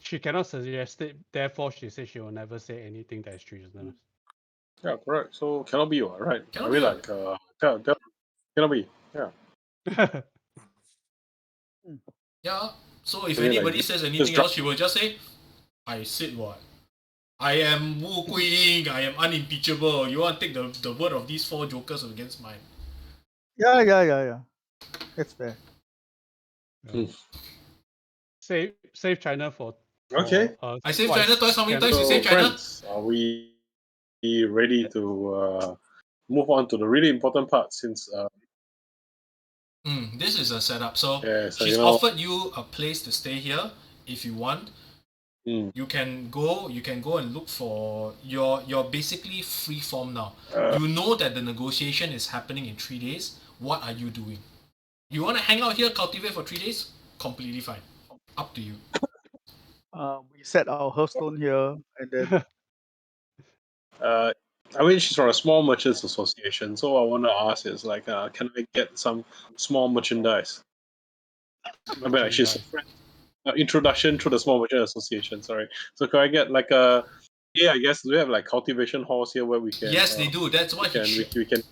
She cannot suggest it, therefore she says she will never say anything that is treasonous. Yeah, correct. So cannot be, right? Cannot I mean, be, like, cannot be. Yeah. Yeah. So if Really, like, anybody says anything drop- else, she will just say, "I said what? I am Wu Guiying. I am unimpeachable. You want to take the word of these 4 jokers against mine?" Yeah. That's fair. Save China for Okay. I saved twice. China twice. How many Can- times you So, saved China? friends, are we ready to move on to the really important part? Since This is a setup. So so she's offered you a place to stay here if you want. You can go and look for you're basically free form now. You know that the negotiation is happening in 3 days. What are you doing? You want to hang out here, cultivate for 3 days? Completely fine. Up to you. We set our hearthstone here, and then I mean, she's from a small merchants association, so I want to ask is like, can I get some small merchandise? I mean, like, she's a friend. Introduction to the small merchant association. Sorry. So can I get like a? Yeah, I guess we have like cultivation halls here where we can. Yes, they do. That's what we can.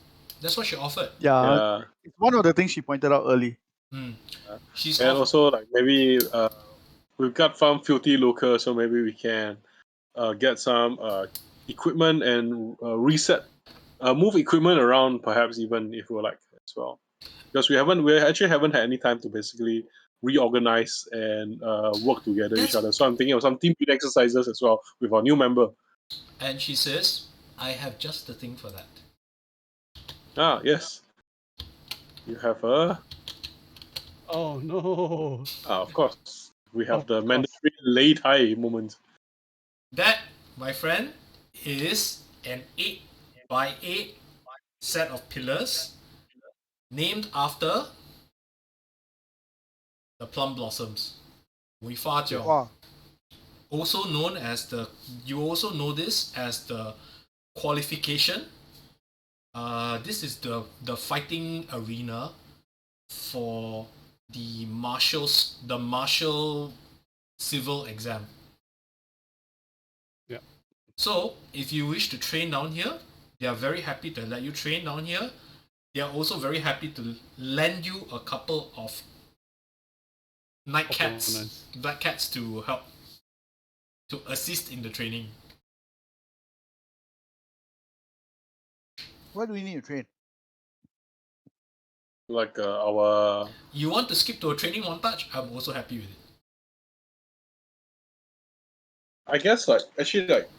That's what she offered. yeah, it's one of the things she pointed out early. She's And also like maybe we've got some filthy locals, so maybe we can get some equipment and move equipment around, perhaps even if we're like as well, because we actually haven't had any time to basically reorganize and work together each other. So I'm thinking of some team building exercises as well with our new member. And she says, "I have just the thing for that." Ah, yes. You have a. Oh no! Of course. We have Of the course. mandatory late high moment. That, my friend, is an 8x8 set of pillars named after the plum blossoms. Wei Fa Jiao. Wow. Also known as you also know this as the qualification. This is the fighting arena for the martial civil exam. Yeah. So if you wish to train down here, they are very happy to let you train down here. They are also very happy to lend you a couple of black cats to help to assist in the training. Why do we need to train? Like our. You want to skip to a training montage? I'm also happy with it. I guess like actually like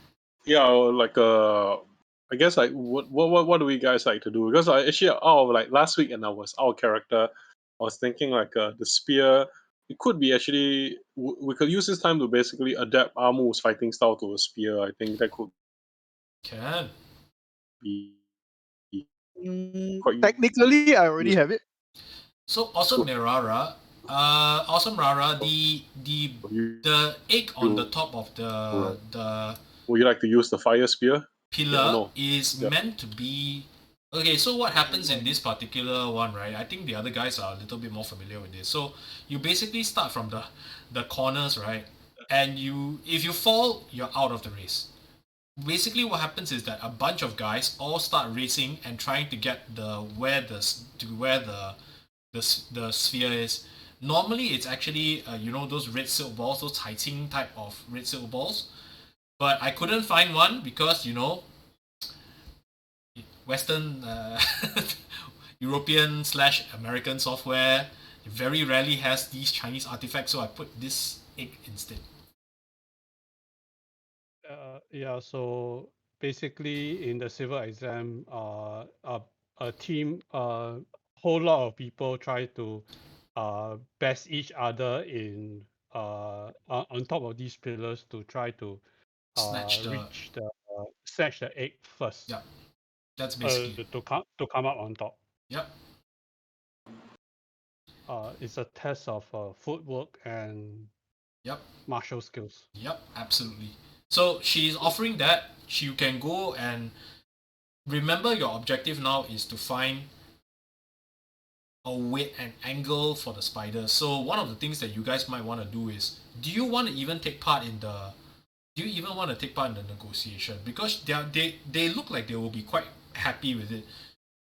I guess like what do we guys like to do? Because like last week and our character, I was thinking like the spear. It could be actually we could use this time to basically adapt Amu's fighting style to a spear. I think that could be quite Technically, I already have it. So Awesome Rara, the egg on the top of the Would you like to use the fire spear? pillar is meant to be. Okay, so what happens in this particular one, right? I think the other guys are a little bit more familiar with this. So you basically start from the corners, right? And if you fall, you're out of the race. Basically, what happens is that a bunch of guys all start racing and trying to get where the sphere is. Normally, it's actually those red silk balls, those Caicing type of red silk balls. But I couldn't find one because Western European / American software very rarely has these Chinese artifacts, so I put this egg instead. Yeah, so basically in the civil exam, a team, whole lot of people try to best each other in on top of these pillars to try to Snatch snatch the egg first. Yeah, that's basically to come up on top. Yep. It's a test of footwork and Yep. martial skills. Yep, absolutely. So she's offering that. You can go and remember your objective now is to find a weight and angle for the spider. So one of the things that you guys might want to do is, do you want to even take part in the negotiation? Because they look like they will be quite happy with it,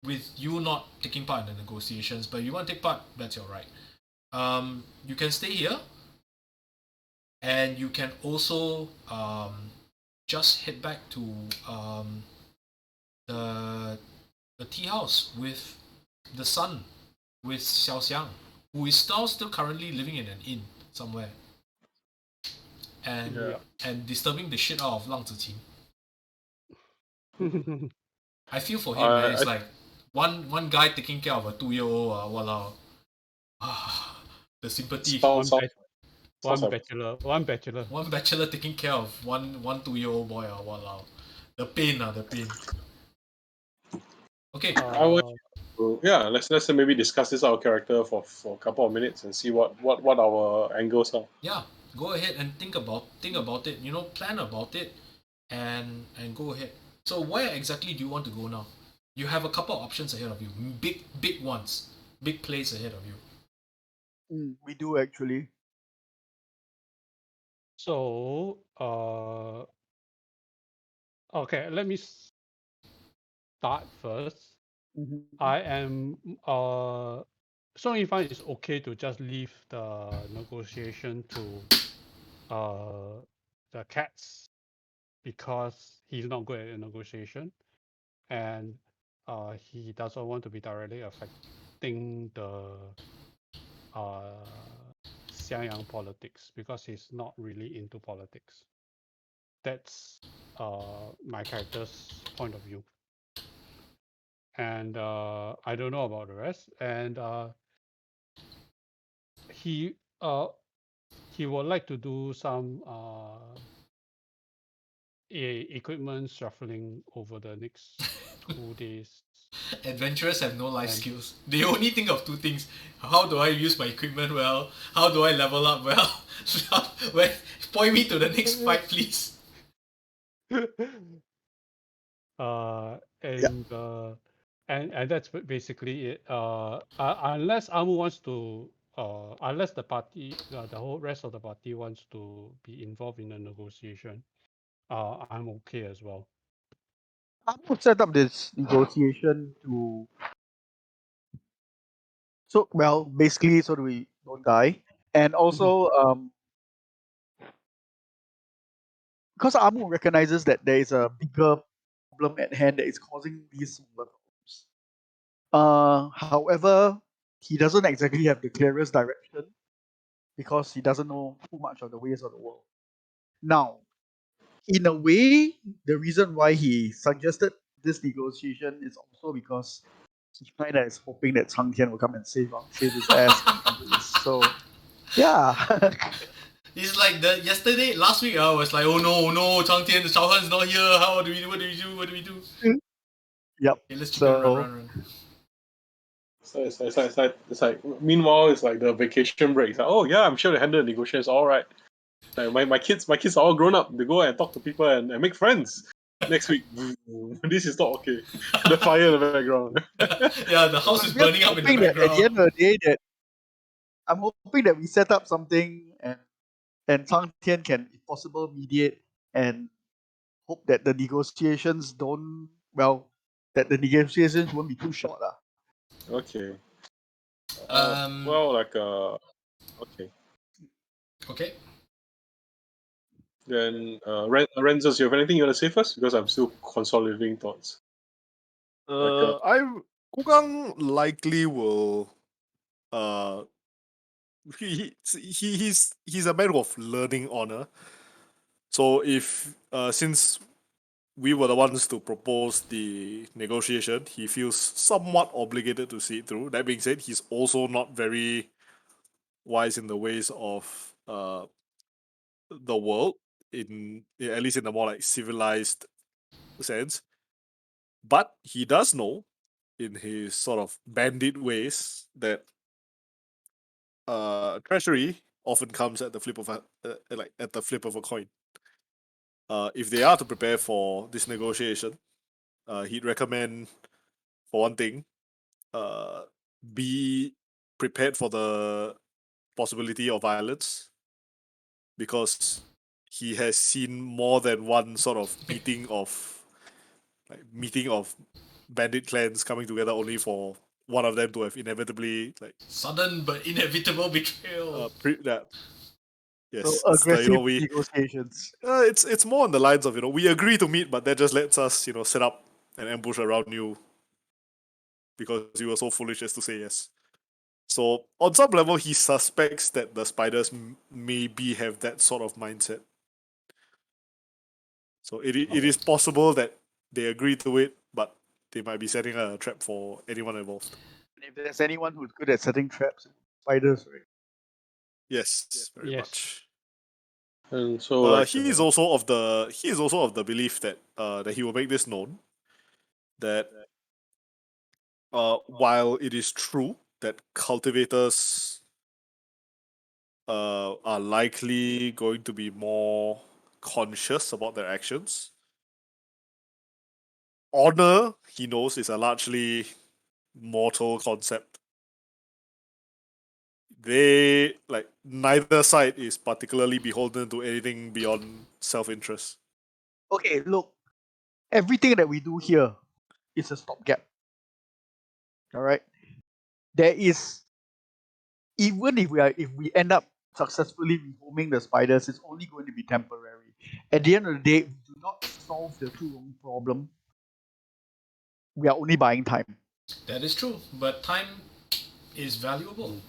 with you not taking part in the negotiations. But if you want to take part, that's your right. You can stay here, and you can also just head back to the tea house with the son, with Xianxia, who is now still currently living in an inn somewhere, and disturbing the shit out of Lang Ziqing. I feel for him, man. It's like one guy taking care of a 2-year-old. Walao. The sympathy. One bachelor taking care of one 2-year-old boy. Walao. The pain. Okay. Let's maybe discuss this our character for a couple of minutes and see what our angles are. Yeah, go ahead and think about it. Plan about it, and go ahead. So where exactly do you want to go now? You have a couple of options ahead of you. Big ones, big plays ahead of you. We do actually. So, okay, let me start first. I am Song Yifan is okay to just leave the negotiation to the cats because he's not good at a negotiation, and he doesn't want to be directly affecting the Xiangyang politics because he's not really into politics. That's my character's point of view. And I don't know about the rest. And he would like to do some equipment shuffling over the next 2 days. Adventurers have no life skills. They only think of 2 things. How do I use my equipment well? How do I level up well? Point me to the next fight, please. And that's basically it. Unless Amu wants to, unless the party, the whole rest of the party wants to be involved in the negotiation, I'm okay as well. Amu set up this negotiation basically so that we don't die, and also because Amu recognizes that there is a bigger problem at hand that is causing these smaller problems. However, he doesn't exactly have the clearest direction because he doesn't know too much of the ways of the world. Now, in a way, the reason why he suggested this negotiation is also because he kind of is hoping that Cang Tian will come and save his ass. So, yeah. It's like last week I was like, oh no, Cang Tian, Shao Han's not here. What do we do? Yep. Okay, let's run. So it's like meanwhile it's like the vacation break. It's like, oh yeah, I'm sure they handle the negotiations all right. Like my kids are all grown up. They go and talk to people and make friends. Next week, this is not okay. The fire in the background. Yeah, the house is burning up in the background. At the end of the day, I'm hoping that we set up something and Cang Tian can, if possible, mediate and hope that the negotiations won't be too short. Okay. Well, like okay. Okay. Then Renzus, you have anything you want to say first? Because I'm still consolidating thoughts. Wudang likely will he's a man of learning honor. So if since we were the ones to propose the negotiation, he feels somewhat obligated to see it through. That being said, he's also not very wise in the ways of the world, at least in the more like civilized sense. But he does know, in his sort of bandit ways, that treasury often comes at the flip of a coin. If they are to prepare for this negotiation, he'd recommend, for one thing, be prepared for the possibility of violence, because he has seen more than one sort of meeting of bandit clans coming together only for one of them to have inevitably Sudden but inevitable betrayal. yes, So it's the, aggressive we negotiations. it's more on the lines of we agree to meet, but that just lets us set up an ambush around you because you were so foolish as to say yes. So on some level, he suspects that the spiders maybe have that sort of mindset. So it is possible that they agree to it, but they might be setting a trap for anyone involved. And if there's anyone who's good at setting traps, spiders, right? Yes, very Yes. much. And so he is also of the belief that that he will make this known, that while it is true that cultivators are likely going to be more conscious about their actions, honor, he knows, is a largely mortal concept. They neither side is particularly beholden to anything beyond self-interest. Okay, look, everything that we do here is a stopgap. All right, there is, even if we end up successfully rehoming the spiders, it's only going to be temporary. At the end of the day, if we do not solve the Wudang problem, we are only buying time. That is true, but time is valuable.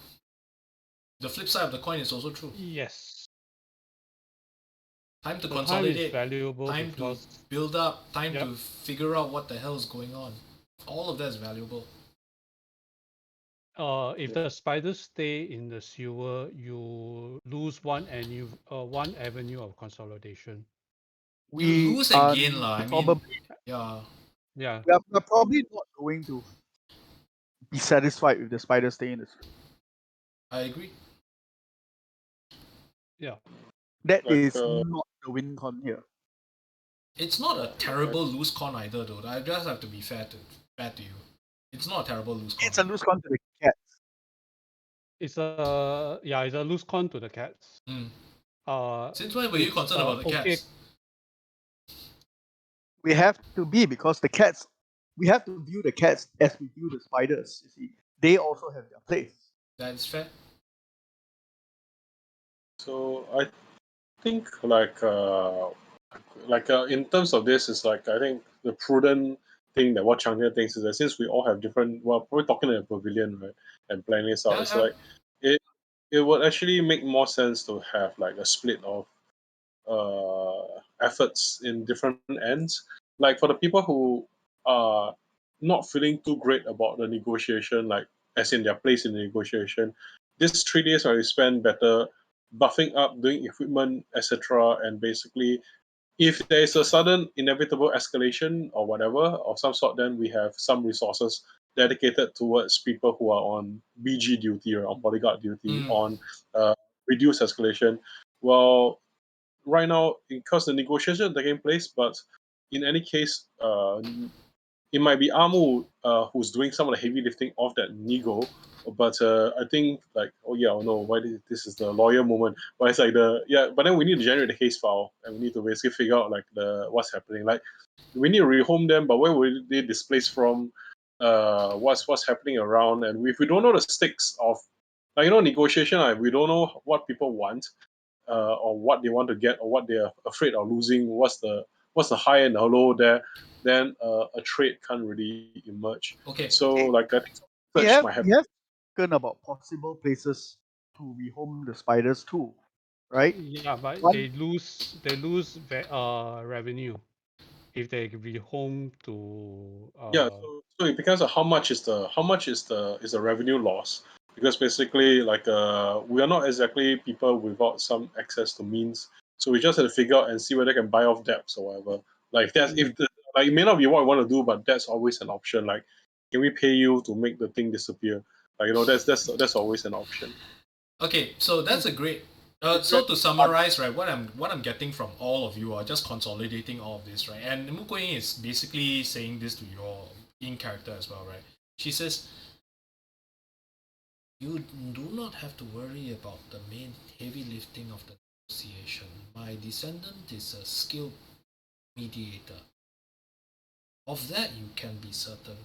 The flip side of the coin is also true. Yes. Time to The consolidate, time is valuable time to because build up, time Yep. to figure out what the hell is going on. All of that is valuable. if the spiders stay in the sewer, you lose one avenue of consolidation. You We lose are and gain, I mean, probably yeah. Yeah. we're probably not going to be satisfied with the spiders staying in the sewer. I agree. Yeah. That Like, is not the win con here. It's not a terrible loose con either, though. I just have to be fair to you. It's not a terrible loose con. It's a loose con to the cats. It's a loose con to the cats. Mm. Since when were you it's, concerned about the okay. cats? We have to be, because the cats, we have to view the cats as we view the spiders. You see, they also have their place. That is fair. So I think in terms of this, is I think the prudent thing that what Chang Tian thinks is that since we all have different, well, we're talking in a pavilion, right, and planning this out, Yeah, it's yeah. it would actually make more sense to have a split of efforts in different ends. Like for the people who are not feeling too great about the negotiation, as in their place in the negotiation, this 3 days are spent better buffing up, doing equipment, etc. And basically, if there is a sudden inevitable escalation or whatever of some sort, then we have some resources dedicated towards people who are on BG duty or on bodyguard duty, on reduced escalation. Well, right now, because the negotiation is taking place, but in any case, it might be Amu who's doing some of the heavy lifting of that nego. But I think why this is the lawyer moment. But it's but then we need to generate the case file and we need to basically figure out what's happening. We need to rehome them, but where will they displace from? what's happening around, and if we don't know the stakes of negotiation, we don't know what people want, or what they want to get, or what they're afraid of losing. What's the high and the low there? Then a trade can't really emerge. Okay. So like I think We search have might we happen. have spoken about possible places to rehome the spiders too, right? Yeah, but One- they lose revenue if they rehome to Yeah, so it depends on how much is the revenue loss, because basically like we are not exactly people without some access to means, so we just have to figure out and see whether they can buy off debts or whatever. Like that's if the, like it may not be what I want to do, but that's always an option. Like, can we pay you to make the thing disappear? Like that's always an option. Okay, so that's a great. So to summarize, right, what I'm getting from all of you are just consolidating all of this, right? And Mukoyin is basically saying this to your in character as well, right? She says, "You do not have to worry about the main heavy lifting of the negotiation. My descendant is a skilled mediator. Of that you can be certain.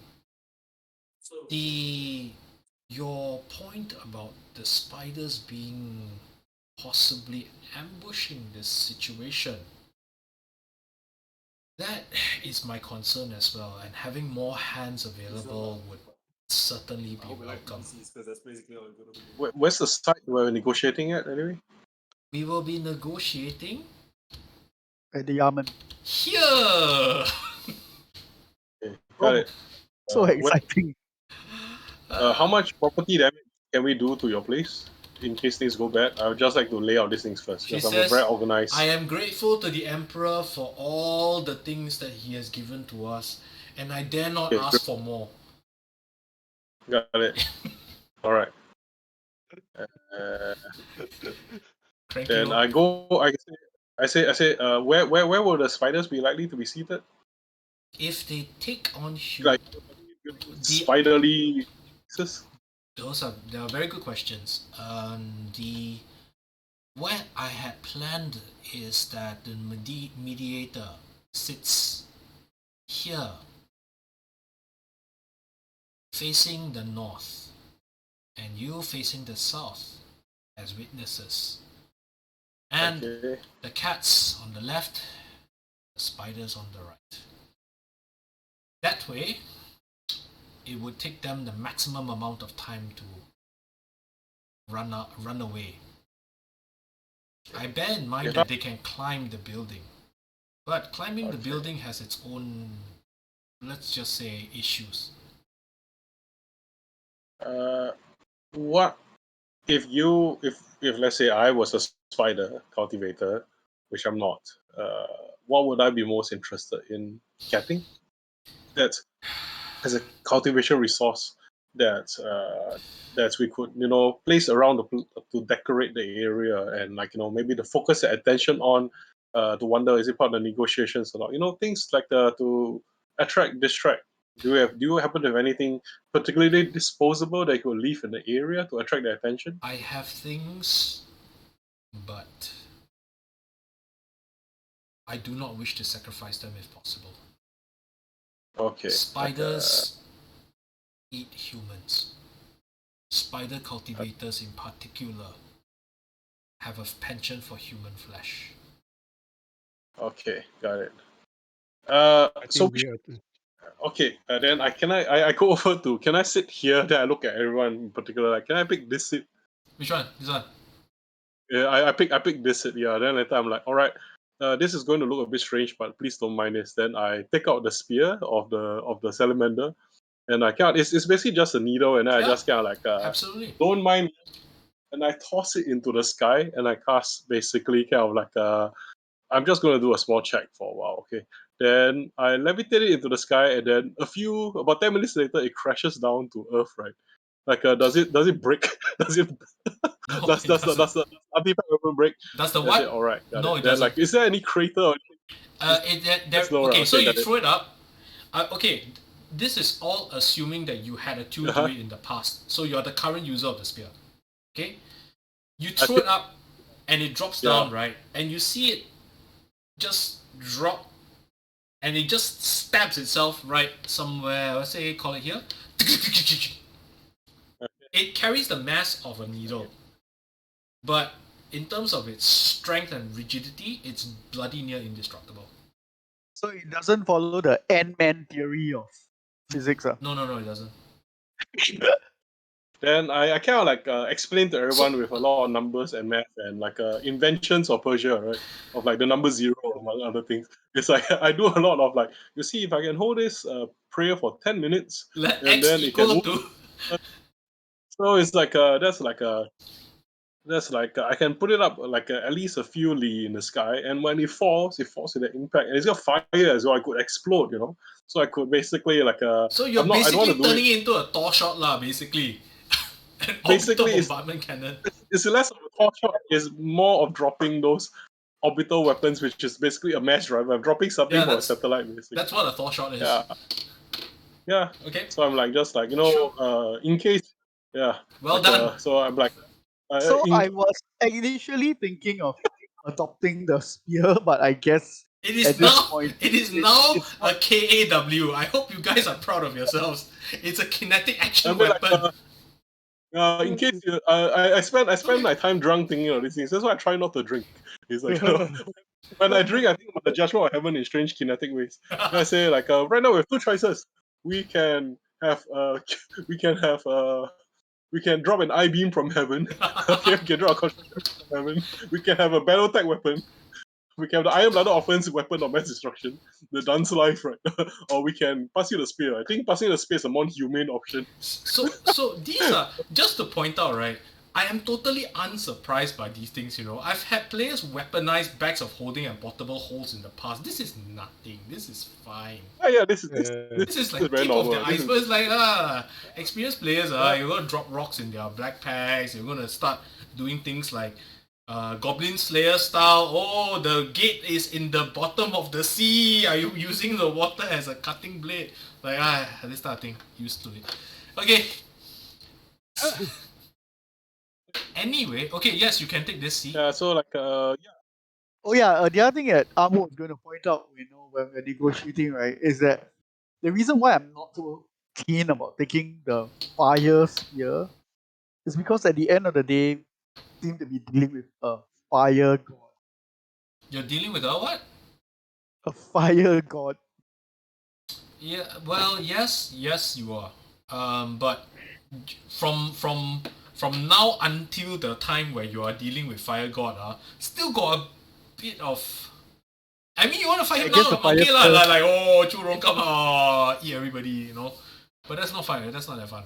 Your point about the spiders being possibly ambushing this situation, that is my concern as well, and having more hands available would certainly be welcome. Where's the site we're negotiating at anyway? We will be negotiating at the Yamen. here. Okay, got it. So where- exciting. How much property damage can we do to your place in case things go bad? I would just like to lay out these things first, She because I'm says, very organized. I am grateful to the Emperor for all the things that he has given to us, and I dare not Okay, ask for more. Got it. All right. Cranky Then no? I go. I say. Where will the spiders be likely to be seated? If they take on Like the spiderly pieces? they are very good questions. What I had planned is that the mediator sits here, facing the north, and you facing the south as witnesses. And Okay. the cats on the left, the spiders on the right. That way, it would take them the maximum amount of time to run away. I bear in mind that they can climb the building, but climbing the building has its own, let's just say, issues. What if let's say I was a spider cultivator, which I'm not? What would I be most interested in getting? That as a cultivation resource that we could place around to decorate the area, and maybe to focus the attention on, to wonder, is it part of the negotiations or not, things like to distract. Do you happen to have anything particularly disposable that you could leave in the area to attract their attention? I have things, but I do not wish to sacrifice them if possible. Okay. Spiders eat humans. Spider cultivators in particular have a penchant for human flesh. Okay, got it. I So think we are okay, then I go over to, can I sit here? Then I look at everyone in particular. Like, can I pick this seat? Which one? This one? Yeah, I pick this seat. Yeah. Then later I'm like, all right, this is going to look a bit strange, but please don't mind this. Then I take out the spear of the salamander, and I can't. It's basically just a needle, and then I Yeah, just kind of like Absolutely. don't mind, and I toss it into the sky, and I cast basically kind of like I'm just going to do a small check for a while, okay? Then I levitate it into the sky, and then about 10 minutes later, it crashes down to Earth, right? Like, does it break? does it No, does it the doesn't. artifact ever break? Does the I what? say, all right, got No, it. it Then doesn't. like, is there any crater? Or Okay, so you got it. throw it up. Okay, this is all assuming that you had attuned to it in the past. So you're the current user of the spear. Okay? You throw it up and it drops down, right? And you see it just drop and it just stabs itself right somewhere. Let's say call it here. It carries the mass of a needle, but in terms of its strength and rigidity, it's bloody near indestructible. So it doesn't follow the Ant-Man theory of physics. No, it doesn't. Then I kind of like explain to everyone with a lot of numbers and math and like inventions of Persia, right? Of like the number 0 among other things. It's like I do a lot of like, you see, if I can hold this prayer for 10 minutes, Let and X then it can equal move. to. So it's like that's like I can put it up like at least a few li in the sky, and when it falls with the impact, and it's got fire as well. I could explode, you know. So I could basically like So you're I don't basically wanna do turning it into a Thor shot lah, basically. An Basically, orbital it's- bombardment cannon. It's less of a Thor shot. It's more of dropping those orbital weapons, which is basically a mass driver. I'm dropping something Yeah, for a that's- satellite, basically. That's what a Thor shot is. Yeah. Okay. So I'm like just like in case. Yeah. Well like, done. So I'm like. So I was initially thinking of adopting the spear, but I guess It is at this now. point, It is now it's a KAW. I hope you guys are proud of yourselves. It's a kinetic action I mean, like, weapon. in case you, I spend my time drunk thinking of these things. That's why I try not to drink. It's like when I drink, I think about the judgment of heaven in strange kinetic ways. And I say like right now we have two choices. We can have we can drop an I-beam from heaven. Okay, we can drop a construction from heaven. We can have a battle tech weapon. We can have the Iron Bladder offensive weapon of mass destruction, the Dance Life, right? Or we can pass you the spear. I think passing the spear is a more humane option. So these are just to point out, right? I am totally unsurprised by these things, you know. I've had players weaponize bags of holding and portable holes in the past. This is nothing. This is fine. Yeah, this is Like very tip of normal. the iceberg. It's like experienced players you're gonna drop rocks in their black packs. You're gonna start doing things like Goblin Slayer style. Oh, the gate is in the bottom of the sea. Are you using the water as a cutting blade? Like this type of thing. Used to it. Okay. Anyway, okay, yes, you can take this seat. Yeah, so like Oh yeah, the other thing that Amo was going to point out, you know, when we're negotiating, right, is that the reason why I'm not so keen about taking the fire spear is because at the end of the day, seem to be dealing with a fire god. You're dealing with a what? A fire god. Yeah, well, yes, you are. But from now until the time where you are dealing with Fire God, still got a bit of. I mean, you want to fight him I guess now, the fire okay lah, spell- like oh, Churong come eat everybody, you know. But that's not fun. That's not that fun,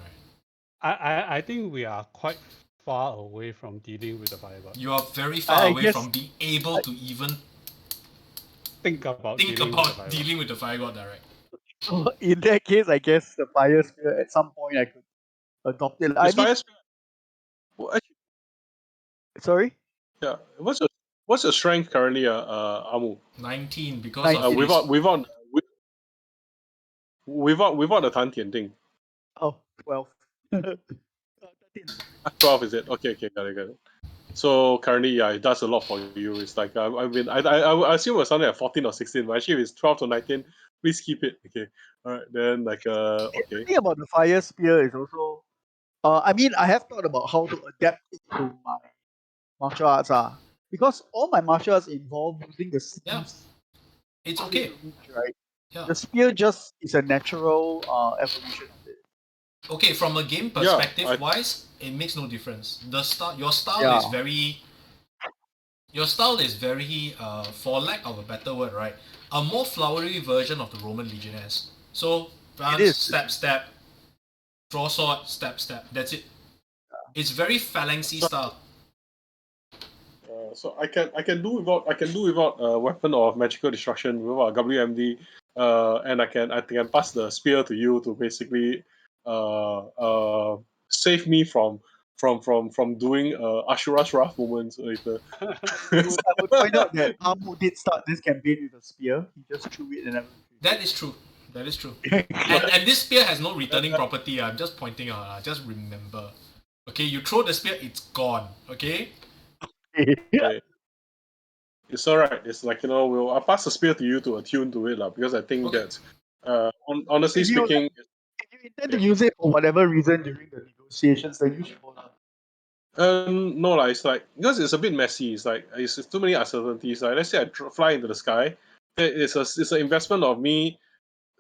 right? I think we are quite far away from dealing with the fire god. You are very far I away guess- from being able to even Think about think dealing with the about fire god. dealing with the Fire God direct. So in that case, I guess the fire spear at some point I could adopt it. I this mean, fire spear. Well, actually, sorry? yeah. What's your strength currently, Amu? 19 because 19. of Without the Tan Tian thing. Oh, 12. 12 is it? Okay, got it. So currently, yeah, it does a lot for you. It's like I assume it was something like 14 or 16, but actually if it's 12 to 19, please keep it. Okay, all right, then like The okay. thing about the fire spear is also, I mean, I have thought about how to adapt it to my martial arts, because all my martial arts involve using the Yeah. sleeves, It's okay. right? Yeah. The spear just is a natural evolution of it. Okay, from a game Yeah, perspective wise, it makes no difference. Your style Yeah. is very for lack of a better word, right? A more flowery version of the Roman legionnaires. So It is. stab, draw sword, stab. That's it. It's very phalanxy style. So I can do without weapon of magical destruction without WMD, and I can pass the spear to you to basically save me from doing Ashura's Wrath moments later. I would point out that Amu did start this campaign with a spear. He just threw it and never That is true. retrieved. And this spear has no returning property. I'm just pointing out. Just remember. Okay, you throw the spear, it's gone. Okay? Okay. It's alright. It's like, I'll pass the spear to you to attune to it, because I think Okay. that, honestly If you, speaking, if you intend to use it for whatever reason during the negotiations, then you should hold on. no, like, it's like, because it's a bit messy. It's like, it's too many uncertainties. Like, let's say I fly into the sky, it's an investment of me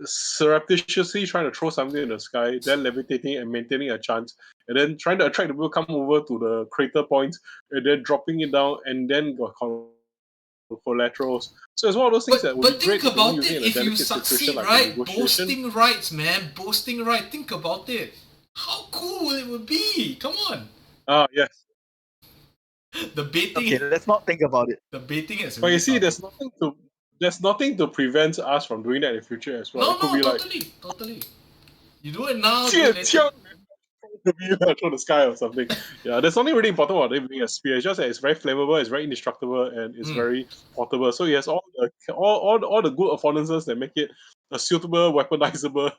surreptitiously trying to throw something in the sky, then levitating and maintaining a chance, and then trying to attract the people come over to the crater point, and then dropping it down, and then got collaterals. So it's one of those things that would But be great think if you're only about using it, it in a if you delicate situation succeed, like a right? negotiation. Boasting rights, man. Boasting right. Think about it. How cool it would be. Come on. Yes. The baiting. Okay, let's not think about it. The baiting is But really you see, started. there's nothing to prevent us from doing that in the future as well. It could be Totally. You do it now, do like, it later. throw the sky or something. Yeah, there's something really important about it being a spear. It's just that it's very flammable, it's very indestructible, and it's very portable. So it has all the good affordances that make it a suitable, weaponizable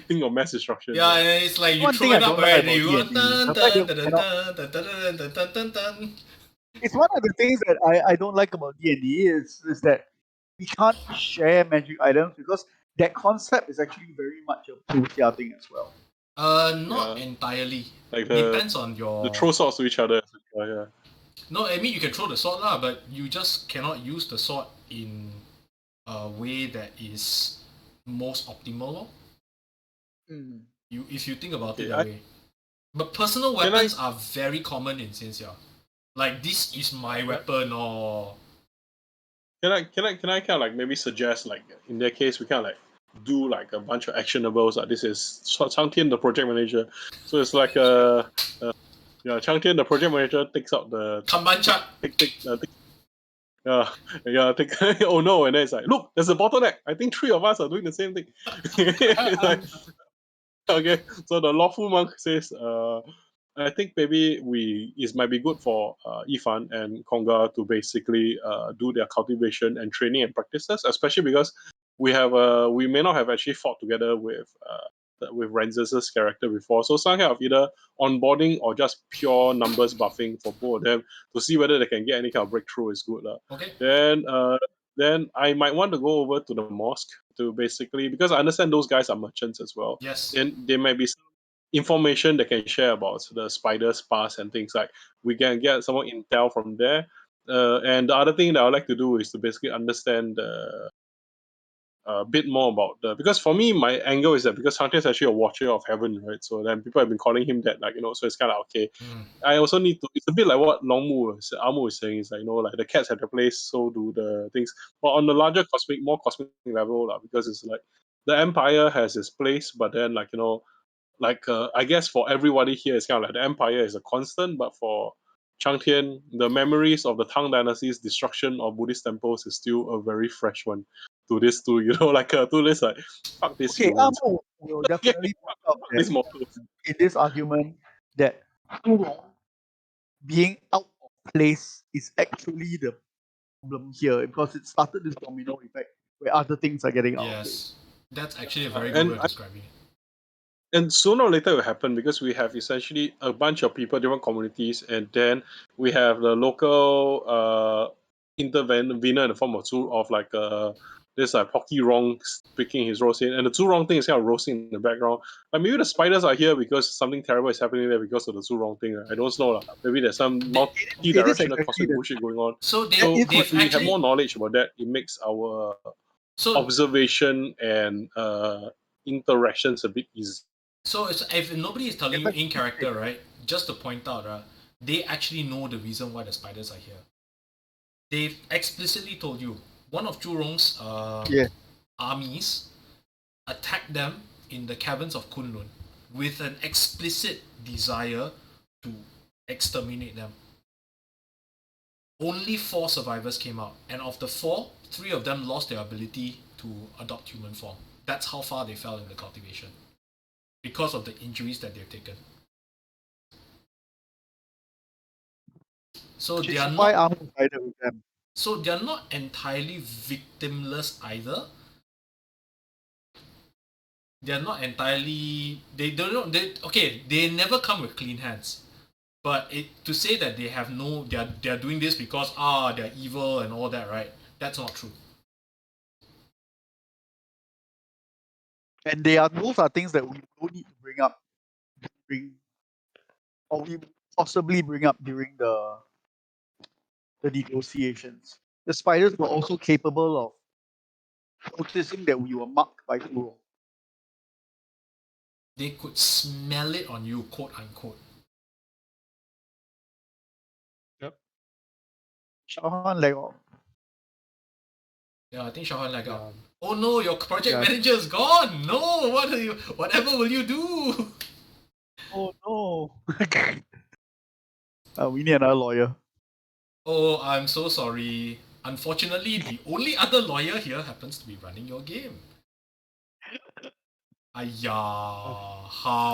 thing of mass destruction. Yeah, and it's like you One throw thing it I up don't like and you about go dun D&D, the dun fact dun that we dun cannot- dun dun dun dun dun dun. it's one of the things that I don't like about D&D is that we can't share magic items because that concept is actually very much a Prusia thing as well. Not entirely. Like Depends on your. the throw swords to each other. Yeah. No, I mean you can throw the sword lah, but you just cannot use the sword in a way that is most optimal. Lor. If you think about it that way. But personal weapons are very common in Xianxia. Like this is my weapon or. Can I kind of like maybe suggest, like, in that case we kind of like do like a bunch of actionables. This is Cang Tian, the project manager. So it's like Cang Tian, the project manager, takes out the Kanban chart. oh no, and then it's like, look, there's a bottleneck. I think 3 of us are doing the same thing. It's like, okay, so the lawful monk says, I think maybe it might be good for Yifan and Konga to basically do their cultivation and training and practices, especially because we may not have actually fought together with Renzus' character before. So some kind of either onboarding or just pure numbers buffing for both of them to see whether they can get any kind of breakthrough is good. Okay. Then I might want to go over to the mosque to basically, because I understand those guys are merchants as well. Yes. And there might be some information they can share about the spiders past and things like we can get some more intel from there. And the other thing that I would like to do is to basically understand a bit more about because for me my angle is that because Hunter is actually a watcher of heaven, right? So then people have been calling him that, like, so it's kind of okay. I also need to. It's a bit like what Amu is saying. Is like, like the cats have their place, so do the things. But on the larger more cosmic level, because it's like the Empire has its place, but then I guess for everybody here, it's kind of like the Empire is a constant, but for Chang Tian, the memories of the Tang Dynasty's destruction of Buddhist temples is still a very fresh one to this fuck this Okay, humans. Amo will definitely point out This that mortals. in this argument that being out of place is actually the problem here because it started this domino effect where other things are getting out of place. Yes. That's actually a very good way of describing it. And sooner or later it will happen because we have essentially a bunch of people, different communities, and then we have the local intervener in the form of like this Pocky Wrong speaking his roast in, and the Zhu Wrong thing is kind of roasting in the background. Like maybe the spiders are here because something terrible is happening there because of the Zhu Wrong thing. Right? I don't know. Maybe there's some multi-directional cosmic bullshit going on. So If we have more knowledge about that, it makes our observation and interactions a bit easier. So if nobody is telling you in character, right? Just to point out, right? They actually know the reason why the spiders are here. They've explicitly told you one of Zhurong's armies attacked them in the caverns of Kunlun with an explicit desire to exterminate them. Only 4 survivors came out, and of the 4, 3 of them lost their ability to adopt human form. That's how far they fell in the cultivation because of the injuries that they've taken. So they are not. So they are not entirely victimless either. They are not entirely. They don't. They never come with clean hands, But to say that they have they're doing this because they're evil and all that, right? That's not true. And those are things that we don't need to bring up, or we possibly bring up during the negotiations. The spiders were also capable of noticing that we were marked by Furo. They could smell it on you, quote unquote. Shao Han leg off. Yeah, I think Shao Han leg out. Yeah. Oh no, your project Yeah. manager is gone. No, whatever will you do? Oh no. We need another lawyer. Oh, I'm so sorry. Unfortunately, the only other lawyer here happens to be running your game. How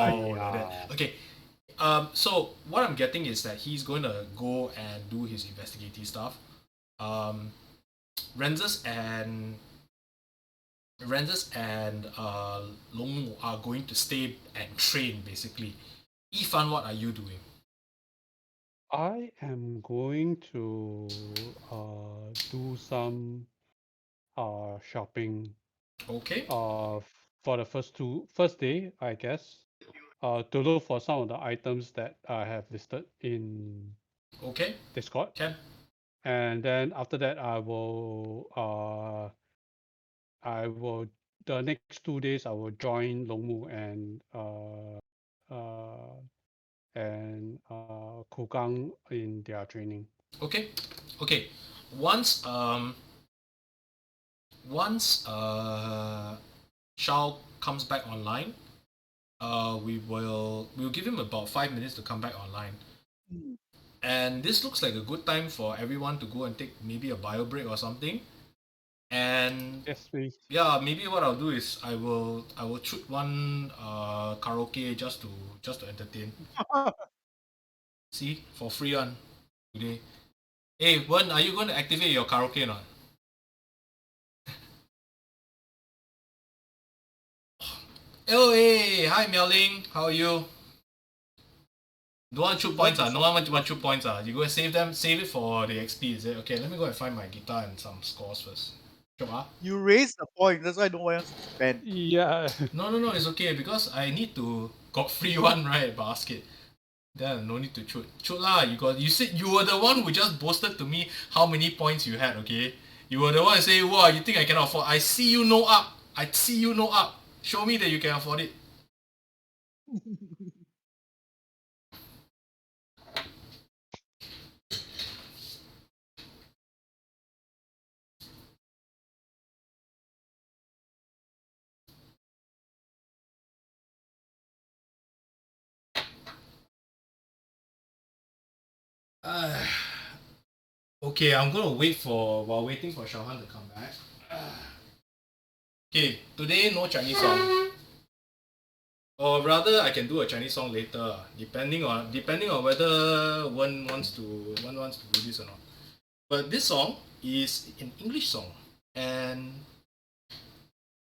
like that? Okay. So what I'm getting is that he's going to go and do his investigative stuff. Renzus and Long are going to stay and train basically. Yifan, what are you doing? I am going to do some shopping Okay. for the first day, I guess. To look for some of the items that I have listed in Okay. Discord. Can. And then after that I will the next 2 days I will join Longmu and Kogang in their training. Okay. Okay. Once Shao comes back online, we'll give him about 5 minutes to come back online. And this looks like a good time for everyone to go and take maybe a bio break or something. And Yes, please. yeah, maybe what I'll do is I will shoot one karaoke just to entertain. See, for free one today. Hey, Wen, are you going to activate your karaoke or not? Oh, hey, hi Meowling, how are you? Don't want 2 points, no one want 2 points. You go and save it for the XP, is it? Okay, let me go and find my guitar and some scores first. Sure, You raised the point, that's why no one else to spend. Yeah. No, it's okay because I need to got free one, right, basket. Then no need to shoot. Shoot lah, you said you were the one who just boasted to me how many points you had, okay? You were the one who say, wow, you think I cannot afford? I see you no up. Show me that you can afford it. Okay, I'm gonna while waiting for Shao Han to come back. Okay, today no Chinese song. Or rather, I can do a Chinese song later, depending on whether one wants to do this or not. But this song is an English song, and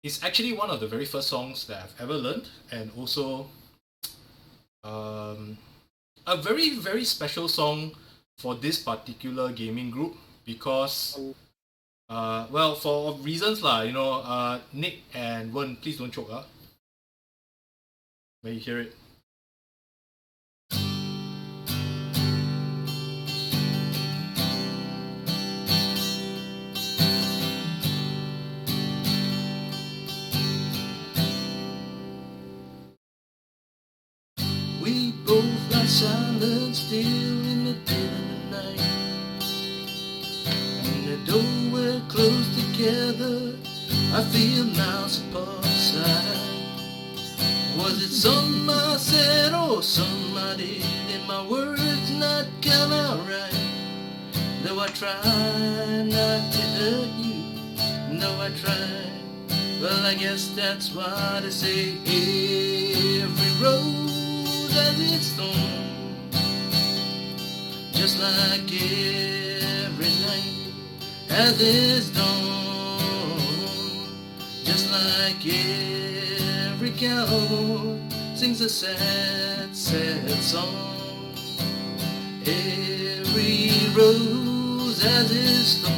it's actually one of the very first songs that I've ever learned, and also a very, very special song for this particular gaming group because well, for reasons lah, Nic and Wen, please don't choke when you hear it. We both lie silent still in the dead of the night, and the door we're close together, I feel miles apart side. Was it something I said or something I did? Did my words not come out right? Though I try not to hurt you, though I try, well I guess that's why they say every road has its thorn, just like every night has its dawn, just like every cowboy sings a sad, sad song. Every rose has its thorn.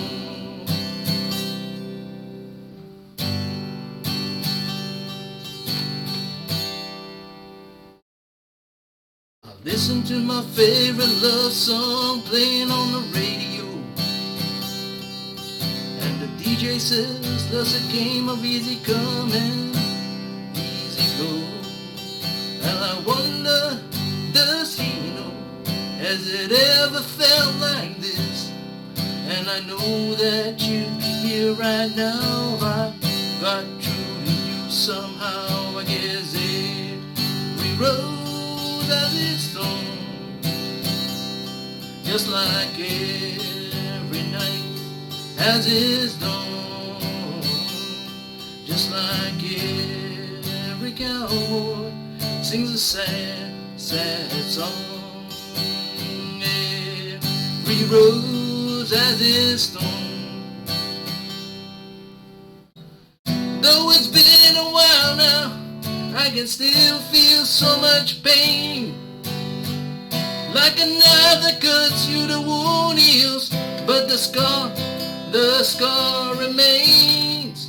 I listen to my favorite love song playing on the radio, and the DJ says there's a game of easy come and easy go. And I wonder, does he know, has it ever felt like this? And I know that you'd be here right now. I got through to you somehow. I guess every rose has its thorn, just like every night has its dawn, just like every cowboy sings a sad, sad song. Every rose has its thorn. Though it's been a while now, I can still feel so much pain, like a knife that cuts you, the wound heals, but the scar remains.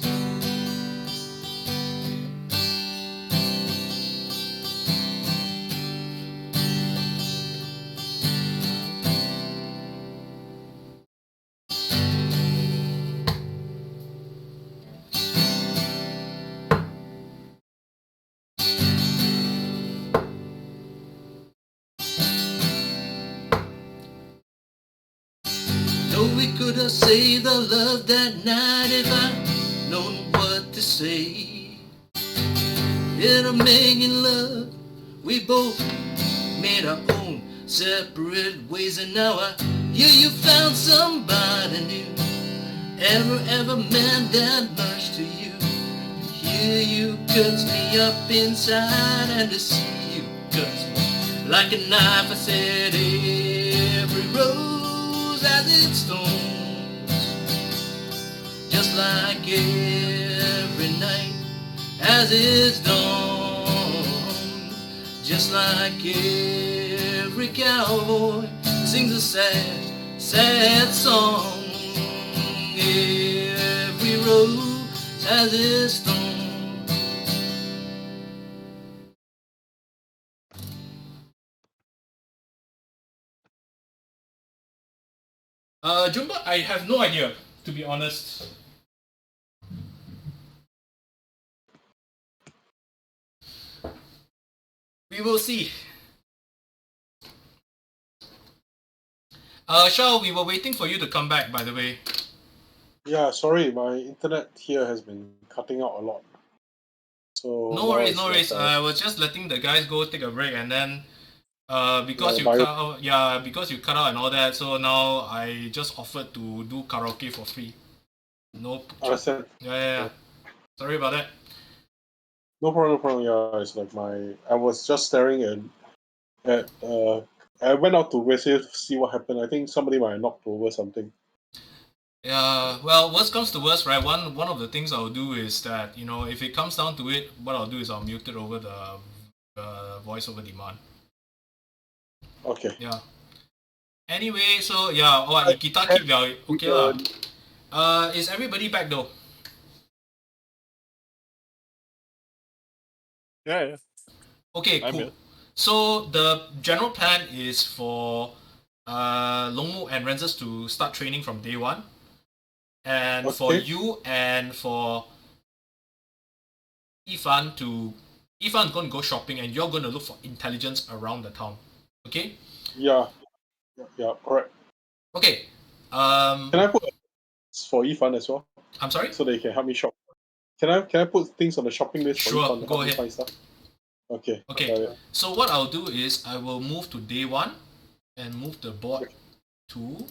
We could have saved our love that night if I'd known what to say. In a making love, we both made our own separate ways, and now I hear you found somebody new. Ever meant that much to you? To hear you cuts me up inside, and to see you cuts me like a knife. I said every rose has its thorns, just like every night has its dawn, just like every cowboy sings a sad, sad song. Every rose has its thorn. Jumba, I have no idea, to be honest. We will see. Shao, we were waiting for you to come back, by the way. Yeah, sorry, my internet here has been cutting out a lot. So No worries, no worries. I was just letting the guys go take a break, and then because because you cut out and all that, so now I just offered to do karaoke for free. No. Understand. Yeah. Sorry about that. No problem. Yeah, it's like I was just staring at I went out to basically see what happened. I think somebody might have knocked over something. Yeah, well, worst comes to worst, right? One of the things I'll do is that, if it comes down to it, what I'll do is I'll mute it over the voice over demand. Okay. Yeah. Anyway, so yeah, kita keep your okay lah. Is everybody back though? Yeah. Okay, I'm cool. here. So the general plan is for Longmu and Renzus to start training from day one. And for you and for Yifan Yifan's going to go shopping, and you're going to look for intelligence around the town. Okay? Yeah, correct. Okay. Can I put for Yifan as well? I'm sorry? So they can help me shop. Can I put things on the shopping list for Sure, Yifan to go help me ahead. find stuff? Okay. So what I'll do is I will move to day one and move the board to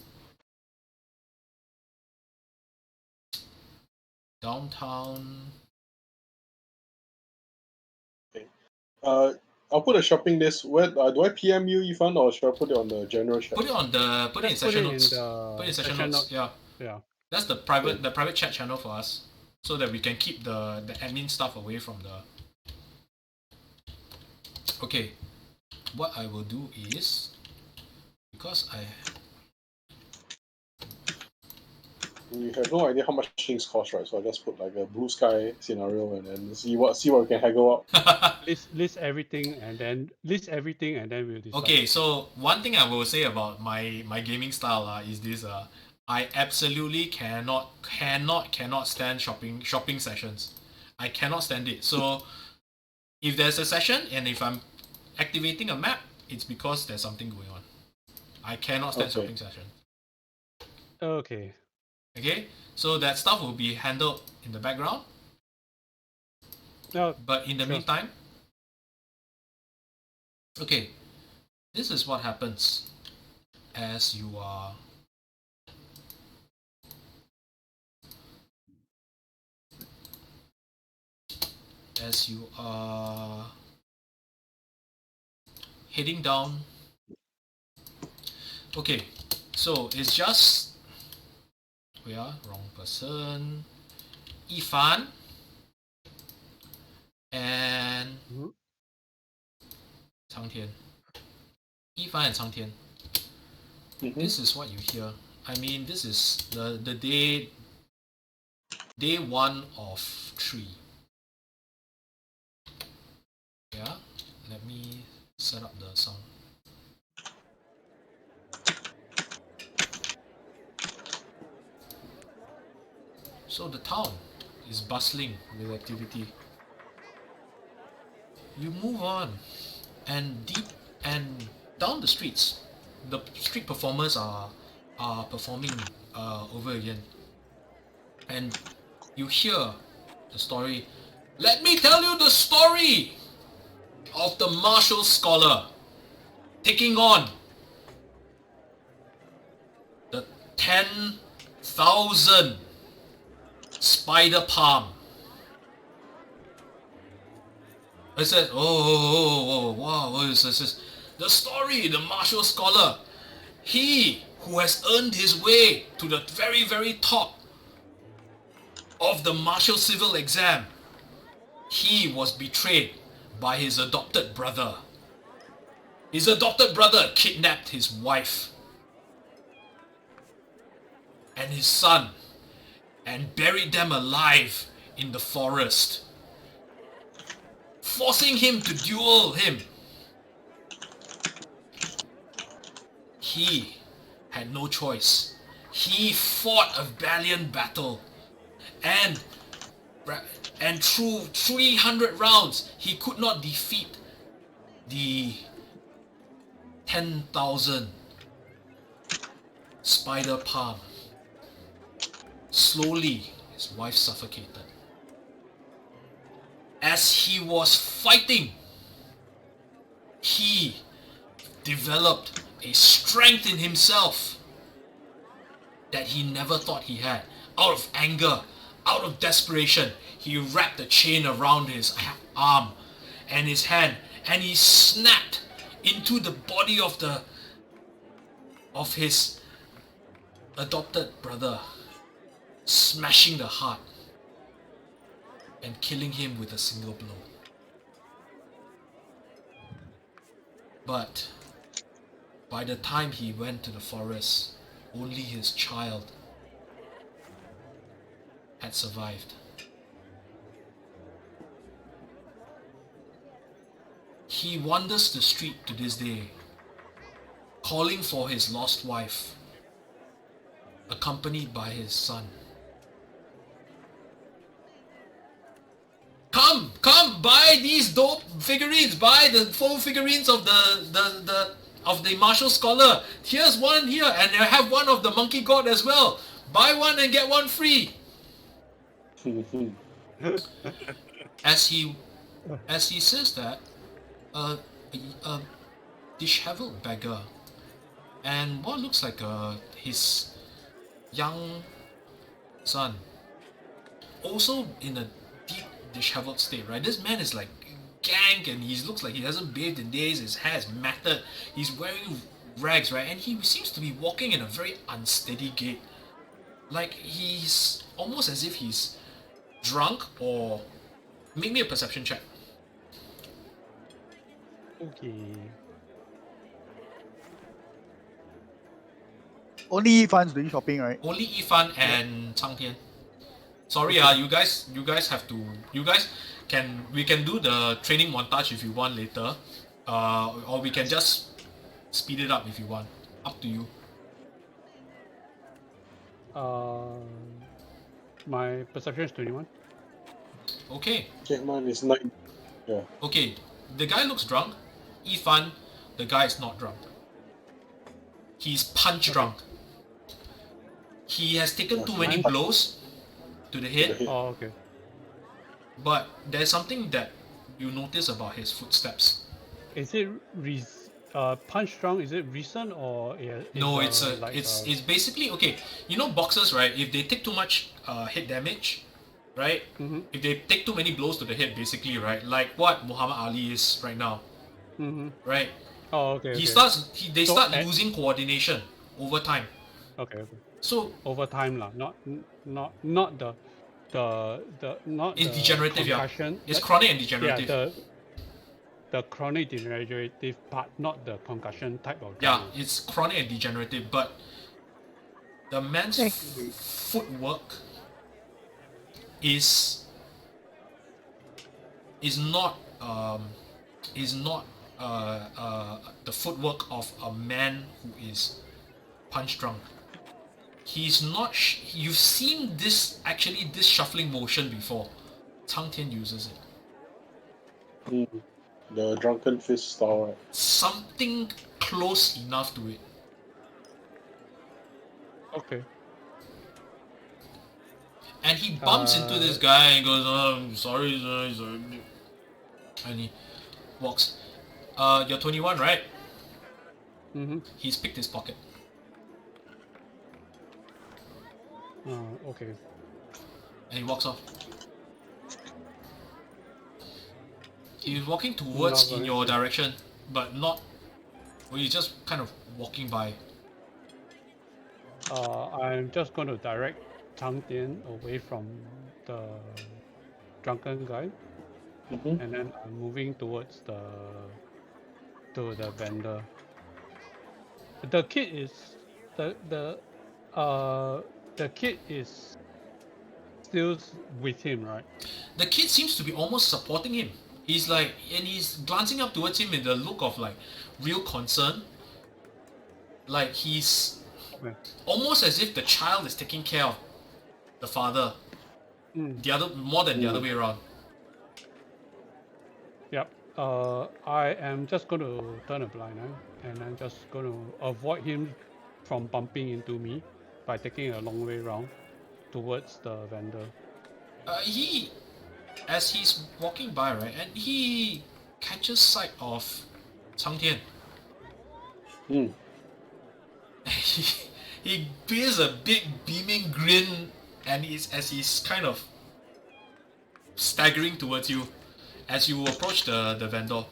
downtown. Okay. I'll put a shopping list. Where do I PM you, Yifan, or should I put it on the general chat? Put it in session notes. Put it in session notes. Yeah. That's the private chat channel for us, so that we can keep the admin stuff away from the. Okay, what I will do is, because because I We have no idea how much things cost, right? So I just put like a blue sky scenario and then see what we can haggle up. List everything and then we'll decide. Okay, so one thing I will say about my gaming style is this I absolutely cannot stand shopping sessions. I cannot stand it. So if there's a session and if I'm activating a map, it's because there's something going on. I cannot stand Okay. shopping session. Okay. Okay, so that stuff will be handled in the background. No, But in the Sure. meantime, okay, this is what happens as you are heading down. Okay, so it's just wrong person. Yifan and Mhm. Cang Tian. Yifan and Cang Tian. This is what you hear. I mean, this is the day 1 of 3. Yeah, let me set up the sound. So the town is bustling with activity. You move on, and deep and down the streets, the street performers are performing over again, and you hear the story. Let me tell you the story of the martial scholar taking on the 10,000 spider palm. I said, wow, what is this? The story, the martial scholar. He who has earned his way to the very, very top of the martial civil exam. He was betrayed by his adopted brother. His adopted brother kidnapped his wife and his son and buried them alive in the forest, forcing him to duel him. He had no choice. He fought a valiant battle, and through 300 rounds, he could not defeat the 10,000 spider palm. Slowly, his wife suffocated. As he was fighting, he developed a strength in himself that he never thought he had. Out of anger, out of desperation, he wrapped a chain around his arm and his hand, and he snapped into the body of his adopted brother, smashing the heart and killing him with a single blow. But by the time he went to the forest, only his child had survived. He wanders the street to this day, calling for his lost wife, accompanied by his son. Come, buy these dope figurines, buy the full figurines of the martial scholar. Here's one here, and I have one of the monkey god as well. Buy one and get one free. As he says that, a disheveled beggar and what looks like his young son, also in a deep disheveled state, right? This man is like gank and he looks like he hasn't bathed in days. His hair is matted. He's wearing rags, right? And he seems to be walking in a very unsteady gait. Like he's almost as if he's drunk, or make me a perception check. Okay. Only Yifan's doing shopping, right? Only Yifan and Cang Tian. Sorry, you guys have to. We can do the training montage if you want later, or we can just speed it up if you want. Up to you. My perception is 21. Okay. Okay, mine is 9. Yeah. Okay. The guy looks drunk. Yifan, the guy is not drunk. He's punch drunk. He has taken too many blows to the head, Oh, okay. but there's something that you notice about his footsteps. Is it punch drunk? Is it recent or No, it's basically okay. You know boxers, right? If they take too much head damage, right? Mm-hmm. If they take too many blows to the head, basically, right? Like what Muhammad Ali is right now, Mm-hmm. right? Oh, okay. They So start losing coordination over time. Okay. So Over time, lah. Not the it's degenerative, yeah. concussion. It's chronic and Yeah, degenerative. the chronic degenerative part, not the concussion type of. Yeah, damage. it's chronic and degenerative, but the man's footwork is not the footwork of a man who is punch drunk. He's not. You've seen this shuffling motion before. Cang Tian uses it. The drunken fist style, right? Something close enough to it. Okay. And he bumps into this guy and goes, "Oh, sorry. And he walks. You're 21, right? Mm-hmm. He's picked his pocket. Okay. And he walks off. He's walking towards in your direction, but not. Well, he's just kind of walking by. I'm just going to direct Cang Tian away from the drunken guy, Mm-hmm. and then I'm moving towards the vendor. The kid is the kid is still with him, right? The kid seems to be almost supporting him. He's like, and he's glancing up towards him with the look of like real concern. Like he's Okay. almost as if the child is taking care of the father. More than the other way around. Yep. I am just going to turn a blind eye, and I'm just going to avoid him from bumping into me by taking a long way round towards the vendor. As he's walking by, right, and he catches sight of Cang Tian. He bears a big beaming grin, and as he's kind of staggering towards you as you approach the vendor.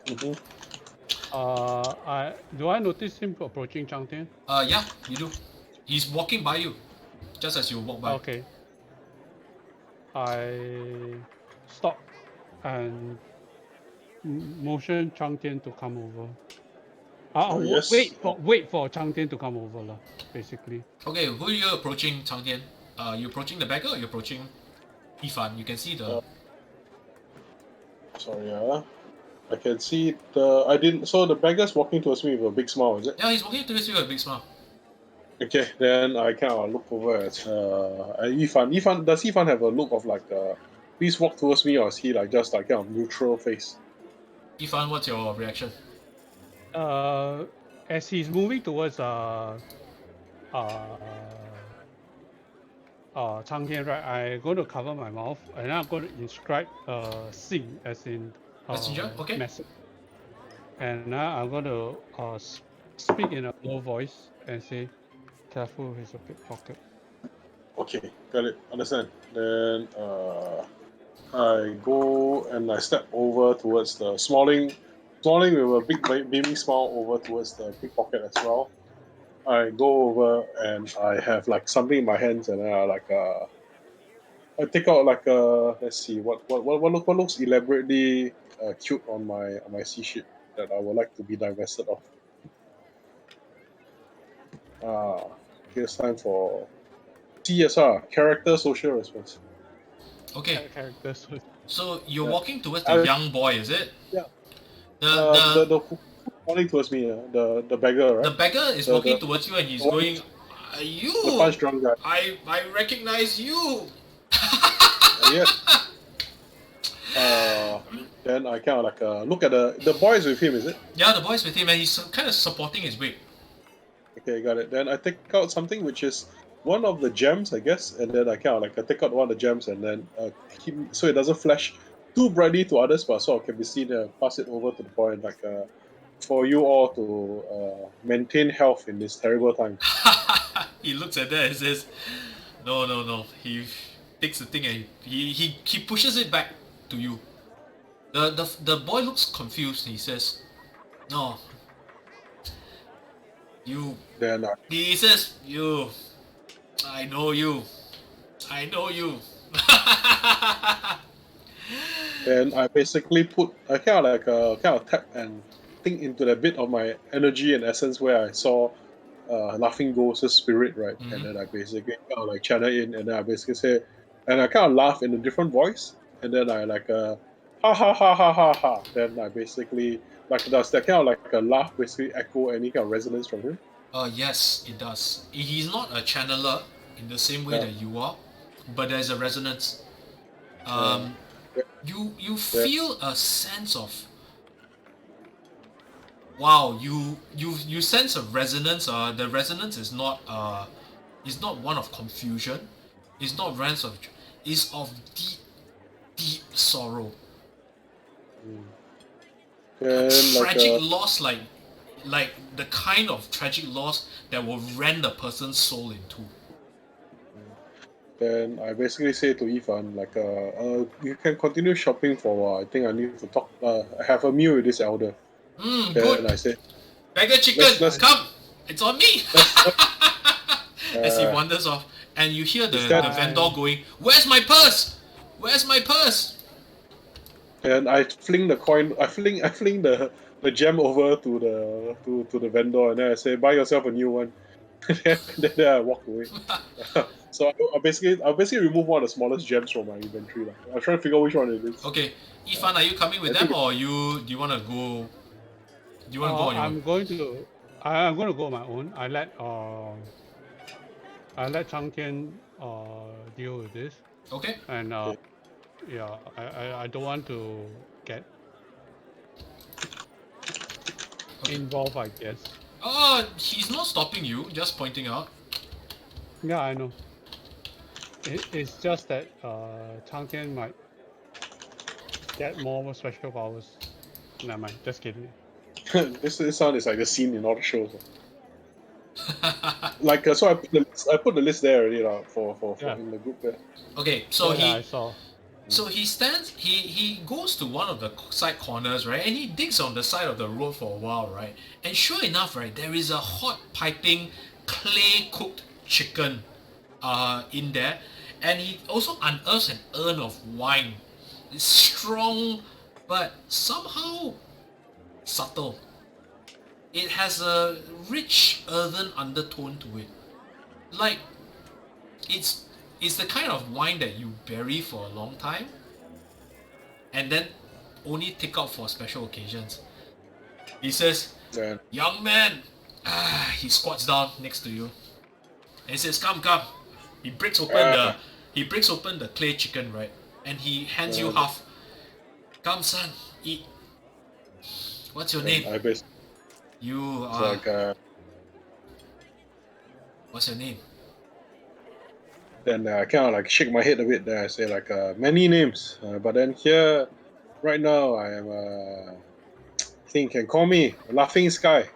Mm-hmm. Do I notice him approaching Cang Tian? Yeah, you do. He's walking by you, just as you walk by. Okay. I stop and motion Cang Tian to come over. Yes. Wait for Cang Tian to come over, lah. Basically. Okay, who are you approaching, Cang Tian? You approaching the beggar or you approaching Yifan? You can see the. Sorry, I can see the. I didn't. So the beggar's walking towards me with a big smile, is it? Yeah, he's walking towards you with a big smile. Okay, then I kind of look over at Yifan. Yifan, does Yifan have a look of like, please walk towards me, or is he like just like kind of neutral face? Yifan, what's your reaction? As he's moving towards Cang Tian, right, I'm going to cover my mouth and I'm going to inscribe Sing as in Messenger, okay. Message. And now I'm going to speak in a low voice and say, "Careful, he's a pickpocket." Okay, got it. Understand. Then I go and I step over towards the smiling with a big beaming smile over towards the pickpocket as well. I go over and I have like something in my hands, and I take out like a, let's see what looks elaborately cute on my sea sheet that I would like to be divested of. Here's time for CSR, character social response. Okay, Characters. so you're Yeah. walking towards the young boy, is it? Yeah. The who's walking towards me, the beggar, right? the beggar is the- walking the- towards you and he's the one- going, The you! punch drunk guy. I recognize you! Yes. Then I kind of like look at the boys with him, is it? Yeah, the boy's with him and he's kind of supporting his weight. Okay, got it. Then I take out something which is one of the gems, I guess, and then I kind of like I take out one of the gems and then keep, so it doesn't flash too brightly to others, but so it can be seen. Pass it over to the boy and like for you all to maintain health in this terrible time. He looks at that and says, no. He takes the thing and he pushes it back to you. The boy looks confused. He says, no. You. Then He says, you. I know you. I know you. then I basically I kind of tap and think into that bit of my energy and essence where I saw laughing ghost's spirit, right? Mhm. And then I basically kind of like channel in, and then I basically say, and I kind of laugh in a different voice, and then I like ha ha ha ha ha ha. Then I basically like does that kind of like a laugh basically echo any kind of resonance from him? Yes, it does. He's not a channeler in the same way Yeah. that you are, but there's a resonance. Yeah. You feel a sense of wow. You sense a resonance. The resonance is not one of confusion. It's not rants of. It's of deep sorrow. Then Tragic loss, like the kind of tragic loss that will rend a person's soul in two. then I basically say to Yifan like you can continue shopping for a while. I think I need to talk have a meal with this elder. Then Good. I say Beggar chicken, let's- come! It's on me! As he uh, wanders off, and you hear the is that- vendor going, "Where's my purse? Where's my purse?" and I fling the coin. I fling the gem over to the vendor, and then I say, "Buy yourself a new one." then I walk away. So I basically remove one of the smallest gems from my inventory. Like. I'm trying to figure out which one it is. Okay, Ifan, are you coming with I them, think- or do you want to go? Do you want to go on your own? I'm going to. I'm going to go on my own. I let Cang Tian deal with this, Okay. and Okay. yeah, I don't want to get Okay. involved, I guess. He's not stopping you. Just pointing out. Yeah, I know. It's just that Cang Tian might get more special powers. Never mind, just kidding. this sound is like the scene in all the shows. Like so, I put the list there already for Yeah. in the group there. Okay, so Yeah, I saw. So he stands, he goes to one of the side corners, right, and he digs on the side of the road for a while, right, and sure enough, right, there is a hot piping clay cooked chicken in there, and he also unearths an urn of wine. It's strong, but somehow subtle. It has a rich earthen undertone to it. Like, it's the kind of wine that you bury for a long time and then only take out for special occasions. He says, Then "Young man," he squats down next to you and he says, "Come. He breaks open the clay chicken, right, and he hands you half. "Come, son, eat. What's your name?" I basically You it's are. like What's your name? then I kind of like shake my head a bit. Then I say like many names, but then here right now I am I think you can call me Laughing Sky.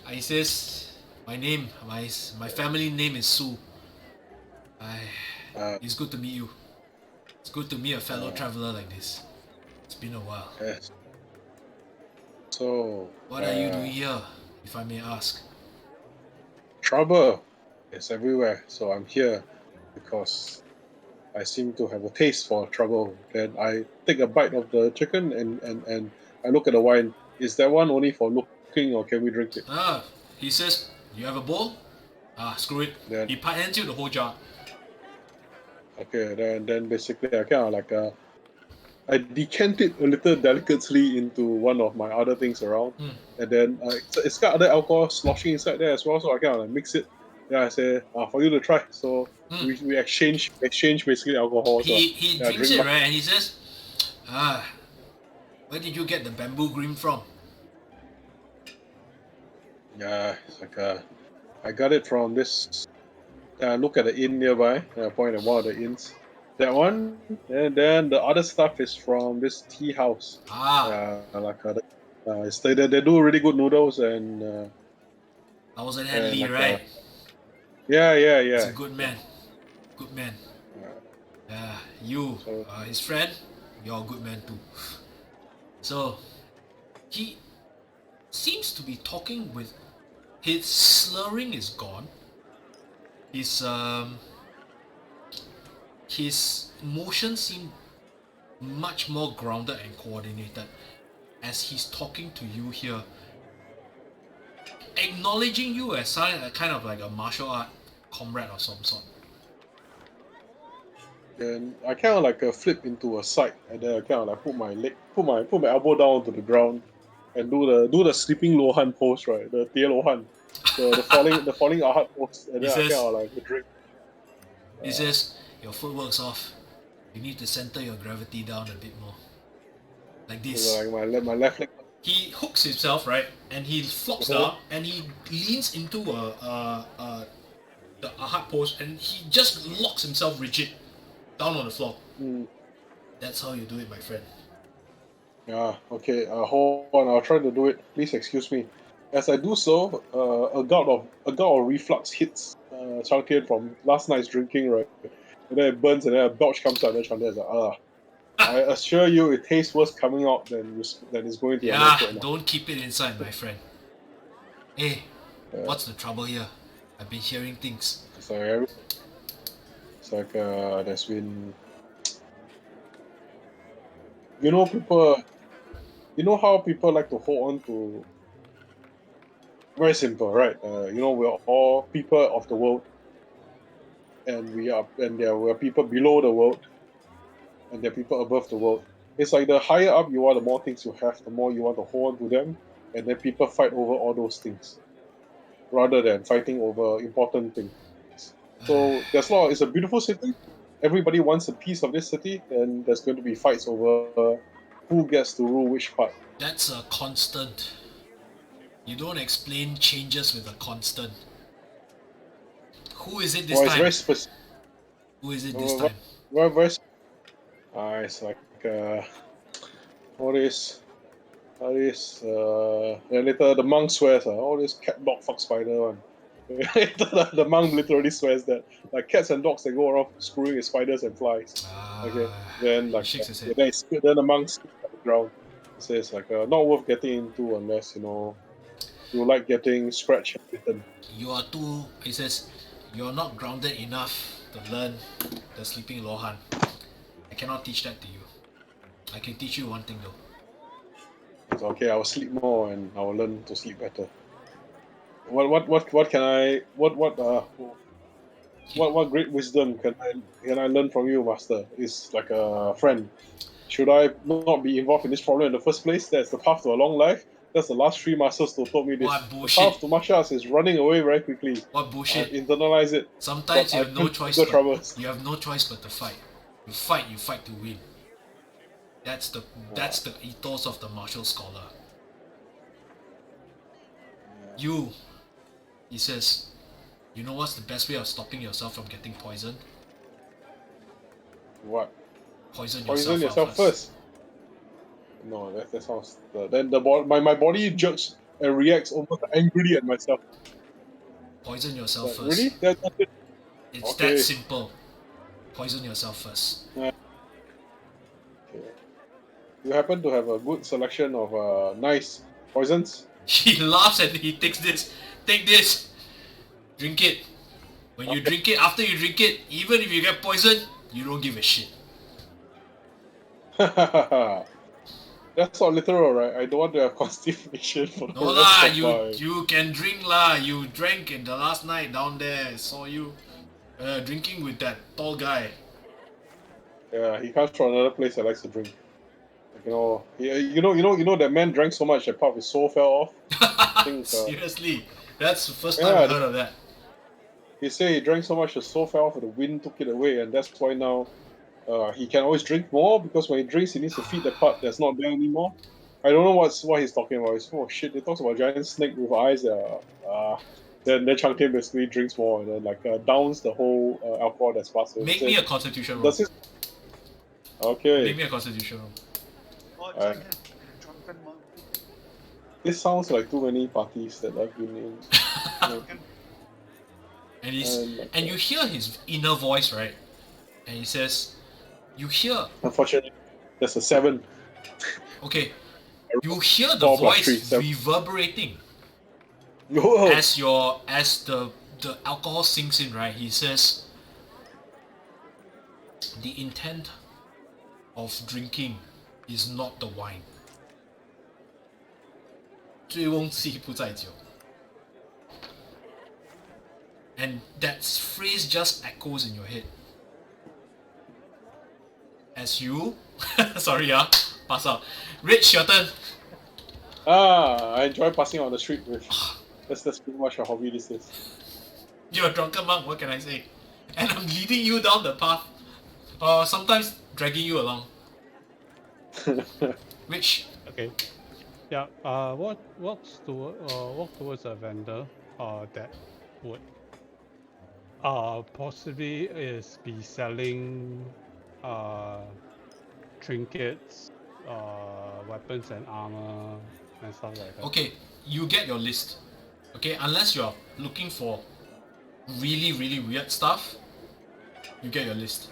He says, my family name is Su. It's good to meet you. It's good to meet a fellow traveler like this. It's been a while. Yes. So What are you doing here, if I may ask? Trouble is everywhere, so I'm here because I seem to have a taste for trouble. Then I take a bite of the chicken and I look at the wine. Is that one only for look drinking or can we drink it? He says, you have a bowl? Screw it. Then- He hands you the whole jar. Okay, then basically I kind of like I decant it a little delicately into one of my other things around, and then it's got other alcohol sloshing inside there as well, so I kind of like mix it. Then I say, for you to try. So we exchange basically alcohol. He so, drinks drink it, right? And he says, where did you get the bamboo green from? Yeah, it's like I got it from this. Look at the inn nearby. I point at one of the inns. That one, and then the other stuff is from this tea house. They do really good noodles and. I was an Lee, right? Yeah. He's a good man. Good man. His friend, you're a good man too. So, he seems to be talking with. His slurring is gone. His motions seem much more grounded and coordinated as he's talking to you here, acknowledging you as kind of like a martial art comrade of some sort. Then I kind of like flip into a side, and then I kind of like put my elbow down onto the ground, and do the sleeping Lohan pose, right? The Tia Lohan, the falling Ahad pose, and then I kind of like drink. He says, your footwork's off. You need to center your gravity down a bit more. Like this. So like my left leg. He hooks himself, right? And he flops down and he leans into the Ahad pose and he just locks himself rigid down on the floor. That's how you do it, my friend. Yeah, okay, hold on, I'll try to do it. Please excuse me. As I do so, a gout of reflux hits Cang Tian from last night's drinking, right? And then it burns and then a belch comes out and then Cang Tian's like, I assure you it tastes worse coming out than it's going to your mouth right now. Don't keep it inside, my friend. Hey, what's the trouble here? I've been hearing things. It's like there's been... You know how people like to hold on to... Very simple, right? We're all people of the world, and there are people below the world, and there are people above the world. It's like the higher up you are, the more things you have, the more you want to hold on to them, and then people fight over all those things, rather than fighting over important things. So it's a beautiful city. Everybody wants a piece of this city, and there's going to be fights over who gets to rule which part. That's a constant. You don't explain changes with a constant. Who is it this time? It's very specific. Who is it this time? It's like all this later the monk swears all this cat dog fuck spider one. The monk literally swears that like cats and dogs they go around screwing with spiders and flies. Okay, then like then the monk spits at the ground. It says like not worth getting into unless you like getting scratched and bitten. He says, you're not grounded enough to learn the sleeping Lohan. I cannot teach that to you. I can teach you one thing though. It's okay, I will sleep more and I will learn to sleep better. What great wisdom can I learn from you, Master? It's like a friend. Should I not be involved in this problem in the first place? That's the path to a long life. That's the last 3 masters who told me this. What bullshit. The path to martial arts is running away very quickly. What bullshit. Internalize it. Sometimes you have no choice. You have no choice but to fight. You fight to win. That's the ethos of the martial scholar. He says, you know what's the best way of stopping yourself from getting poisoned? What? Poison yourself first. No, that sounds... Then my body jerks and reacts almost angrily at myself. Poison yourself first. Really? That's it? It's that simple. Poison yourself first. Okay. You happen to have a good selection of nice poisons? He laughs and he takes this. Take this. Drink it. When you drink it, after you drink it, even if you get poisoned, you don't give a shit. That's not literal, right? I don't want to have constipation for the No rest lah, of my... you can drink lah. You drank in the last night down there. I saw you drinking with that tall guy. Yeah, he comes from another place that likes to drink. Like, you know that man drank so much that part of his soul fell off. I think, Seriously, that's the first time yeah, I heard of that. he said he drank so much his soul fell off and the wind took it away, and that's why now he can always drink more, because when he drinks, he needs to feed the part that's not there anymore. I don't know what he's talking about. He's full of shit. He talks about a giant snake with eyes. Then Chang Tian basically drinks more and then downs the whole alcohol that's passed. Make me a constitution roll. Does this? Okay. Make me a constitution roll. Drunken monk. This sounds like too many parties that I've been in. And you hear his inner voice, right? And he says, you hear. Unfortunately, there's a 7. Okay. You hear the 4 plus voice 3, 7. reverberating Whoa. as the alcohol sinks in, right? He says, the intent of drinking is not the wine. 醉翁之意不在酒. And that phrase just echoes in your head. As you... Sorry, pass out. Rich, your turn. I enjoy passing on the street with. That's pretty much a hobby these days. You're a drunken monk, what can I say? And I'm leading you down the path. Sometimes dragging you along. Rich. Okay. Yeah. Walk towards a vendor. That would possibly be selling trinkets, weapons and armor and stuff like that. Okay, you get your list. Okay, unless you're looking for really, really weird stuff, you get your list.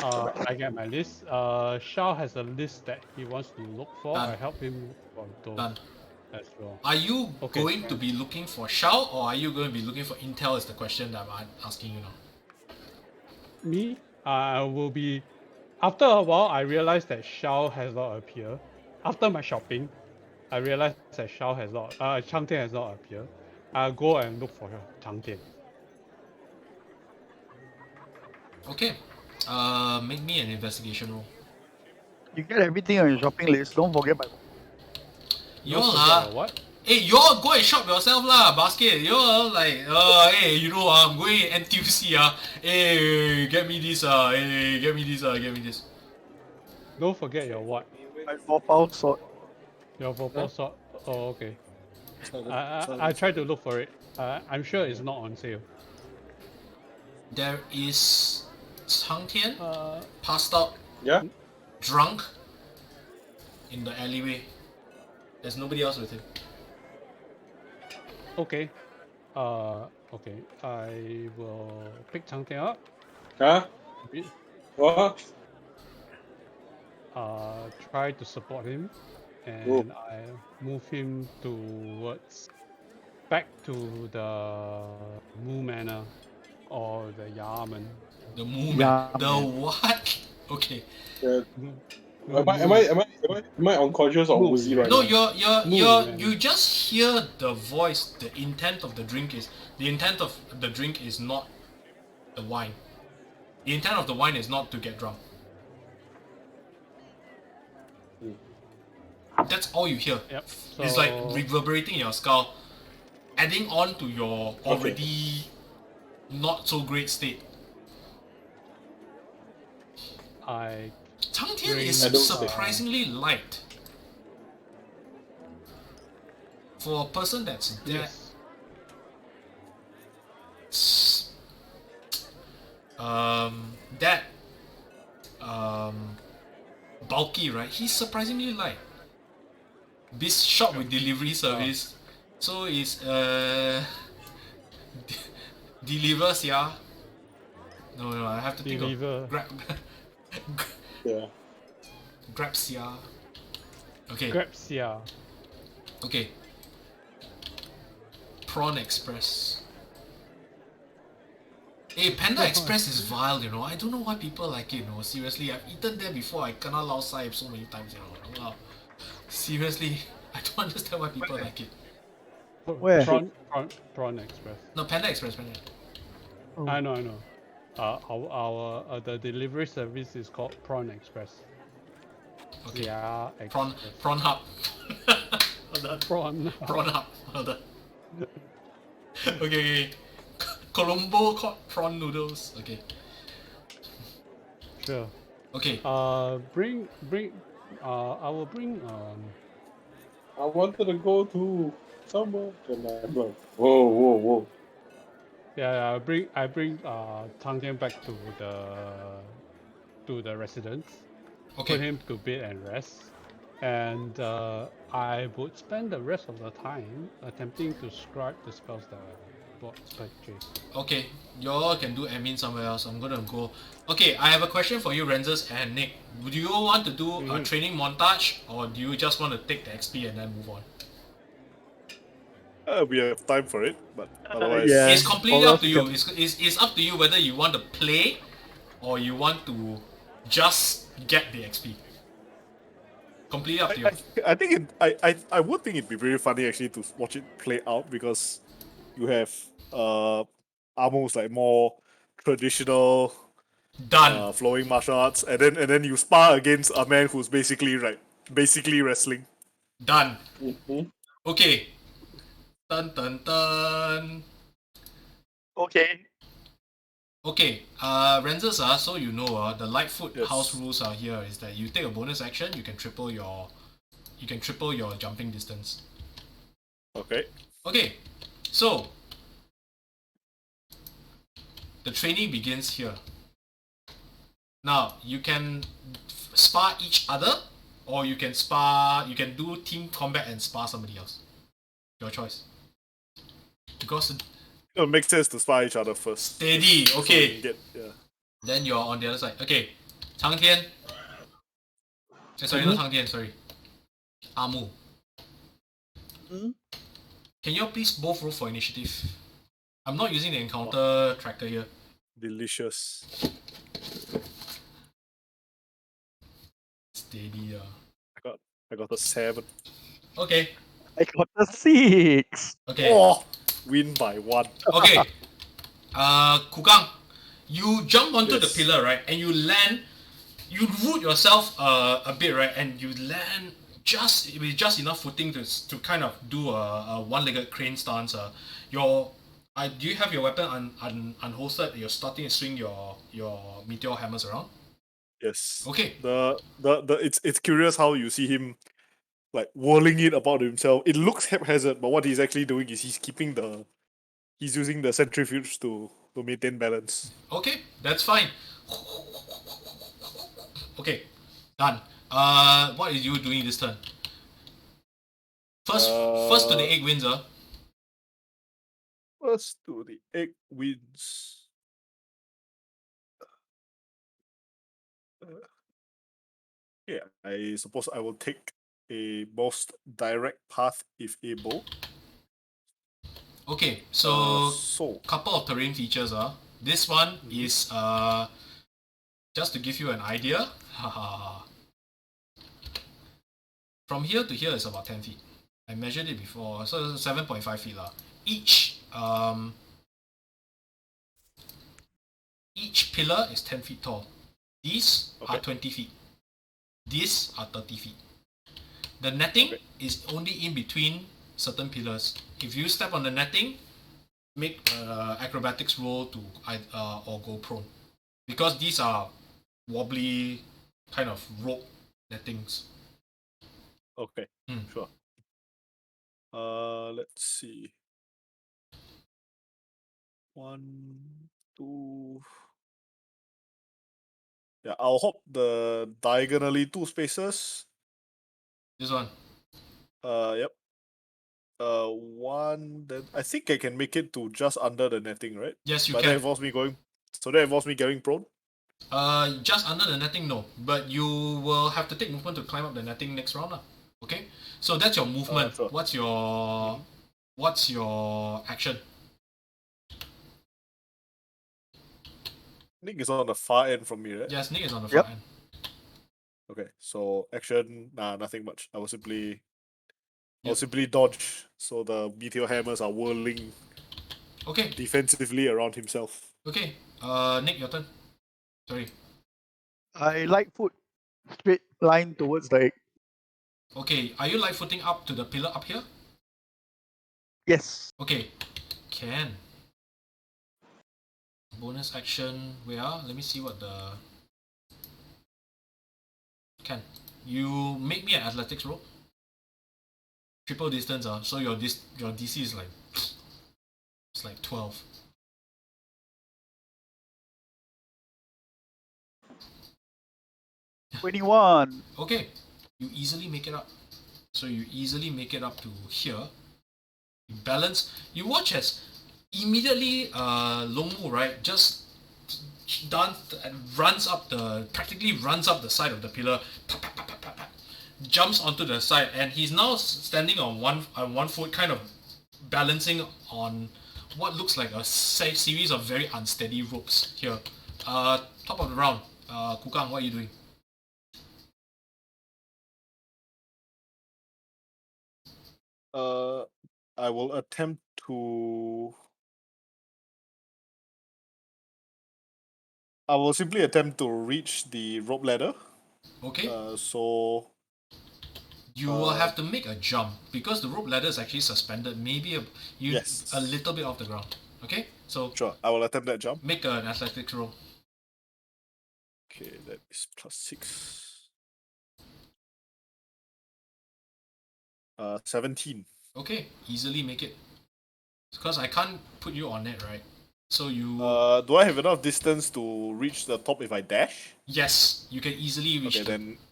I get my list. Shao has a list that he wants to look for. Done. I help him for those Done. as well. Are you Okay. going to be looking for Shao, or are you going to be looking for intel is the question that I'm asking you now. Me, I will be. After a while, I realized that Shao has not appeared. After my shopping, I realized that Shao has not. Chang Tian has not appeared. I'll go and look for Chang Tian. Okay. Make me an investigation roll. You get everything on your shopping list. Don't forget my. You Don't all forget what? hey, you all go and shop yourself lah, basket. You all like, hey, you know, I'm going NTUC hey, get me this hey, get me this get me this. Don't forget your what? My 4-pound sword. Your purple sword. Oh, okay. I tried to look for it. I'm sure it's not on sale. There is Chang Tian Uh, passed out, Yeah? drunk, in the alleyway. There's nobody else with him. okay. Okay. I will pick Chang Tian up. Huh? What? Try to support him, and Cool. I move him towards back to the Mu Manor or the Yamen. The movement. Yeah, The man. what? Okay. Yeah. No, Am I unconscious or Move. woozy right No, now? you just hear the voice. The intent of the drink is not the wine. The intent of the wine is not to get drunk. That's all you hear. Yep. It's like so- reverberating in your skull, adding on to your already not so great state. I Chang Tian Bring- is I don't surprisingly light. For a person that's that yes. that bulky, right? He's surprisingly light. This shop with delivery service, so it's delivers, yeah. No, I have to think Deliver. of grab, Yeah. grabs, yeah. Okay, Grabs, yeah. okay. Prawn Express. Hey, Panda Express is vile, you know. I don't know why people like it, you know. Seriously, I've eaten there before. I kena lao sai so many times, you know. Wow. Seriously, I don't understand why people like it. Where? Prawn Express. No, Panda Express, Panda. Oh. I know. Our the delivery service is called Prawn Express. Okay. Yeah, Prawn Hub. Hold on. Prawn Hub. Hold on. Okay. Colombo called prawn noodles. Okay. Sure. Okay. Bring. I will bring. I wanted to go to somewhere. Whoa. Yeah. I bring Cang Tian back to the residence. Put Okay. him to bed and rest. And I would spend the rest of the time attempting to scribe the spells that I bought purchased. Okay. Y'all can do admin somewhere else. I'm gonna go. Okay, I have a question for you, Renzus and Nick. Would you want to do a training montage, or do you just want to take the XP and then move on? We have time for it, but otherwise... yeah. It's completely Or up to else you. can- It's up to you whether you want to play, or you want to just get the XP. Completely up to you. I think I would think it'd be very funny actually to watch it play out, because you have almost like more traditional Done. flowing martial arts, and then you spar against a man who's basically wrestling. Done. Mm-hmm. Okay. Dun dun dun. Okay. Okay, Renzus, so you know, the Lightfoot Yes. house rules are here is that you take a bonus action, you can triple your jumping distance. Okay. Okay, so the training begins here. Now you can spar each other, or you can do team combat and spar somebody else. Your choice. Because It makes sense to spar each other first. steady, So okay. you get, yeah. Then you're on the other side. Okay, Cang Tian. Sorry, not Cang Tian, sorry. Amu. Mhm. Can you please both roll for initiative? I'm not using the encounter tracker here. Delicious. Steady. I got a 7. Okay. I got a 6. Okay. Oh, win by 1. Okay. Kukang, you jump onto the Yes. pillar, right? And you land. You root yourself a bit, right? And you land with just enough footing to kind of do a one-legged crane stance. Do you have your weapon unholstered? You're starting to swing your meteor hammers around. Yes. Okay. It's curious how you see him like whirling it about himself. It looks haphazard, but what he's actually doing is he's using the centrifuge to maintain balance. Okay, that's fine. Okay, done. What are you doing this turn? First to the egg wins, First to the egg wins. Yeah, I suppose I will take a most direct path if able. Okay, so So couple of terrain features. This one is just to give you an idea. From here to here is about 10 feet. I measured it before, so 7.5 feet lah. Each pillar is 10 feet tall. These are 20 feet. These are 30 feet. The netting is only in between certain pillars. If you step on the netting, make acrobatics roll to or go prone, because these are wobbly kind of rope nettings. okay, sure. Let's see. 1, 2. Yeah, I'll hop the diagonally 2 spaces. This one. Yep. 1. Then I think I can make it to just under the netting, right? Yes, you But that can. involves me going. So that involves me getting prone. Just under the netting, no. But you will have to take movement to climb up the netting next round, lah. Okay. So that's your movement. Sure. What's your action? Nick is on the far end from me, right? Yes, Nick is on the Yep. far end. Okay, so action, nothing much. I will simply dodge. So the meteor hammers are whirling Okay, defensively around himself. okay. Nick, your turn. Sorry. I light foot straight line towards the egg. Okay, are you light footing up to the pillar up here? Yes. Okay, can. Bonus action, where? Let me see what the... Can. You make me an athletics roll. Triple distance, so your DC is like... It's like 12. $21. Okay, you easily make it up. So you easily make it up to here. You balance. You watch as immediately Longmu, right, just practically runs up the side of the pillar, jumps onto the side, and he's now standing on one foot, kind of balancing on what looks like a series of very unsteady ropes here. Top of the round, Kukang, what are you doing? I will attempt to. I will simply attempt to reach the rope ladder. Okay. So you will have to make a jump because the rope ladder is actually suspended. Maybe Yes. a little bit off the ground. Okay, so sure, I will attempt that jump. make an athletics roll. Okay, that is +6. 17. Okay, easily make it. Because I can't put you on it, right? So you... Do I have enough distance to reach the top if I dash? Yes, you can easily reach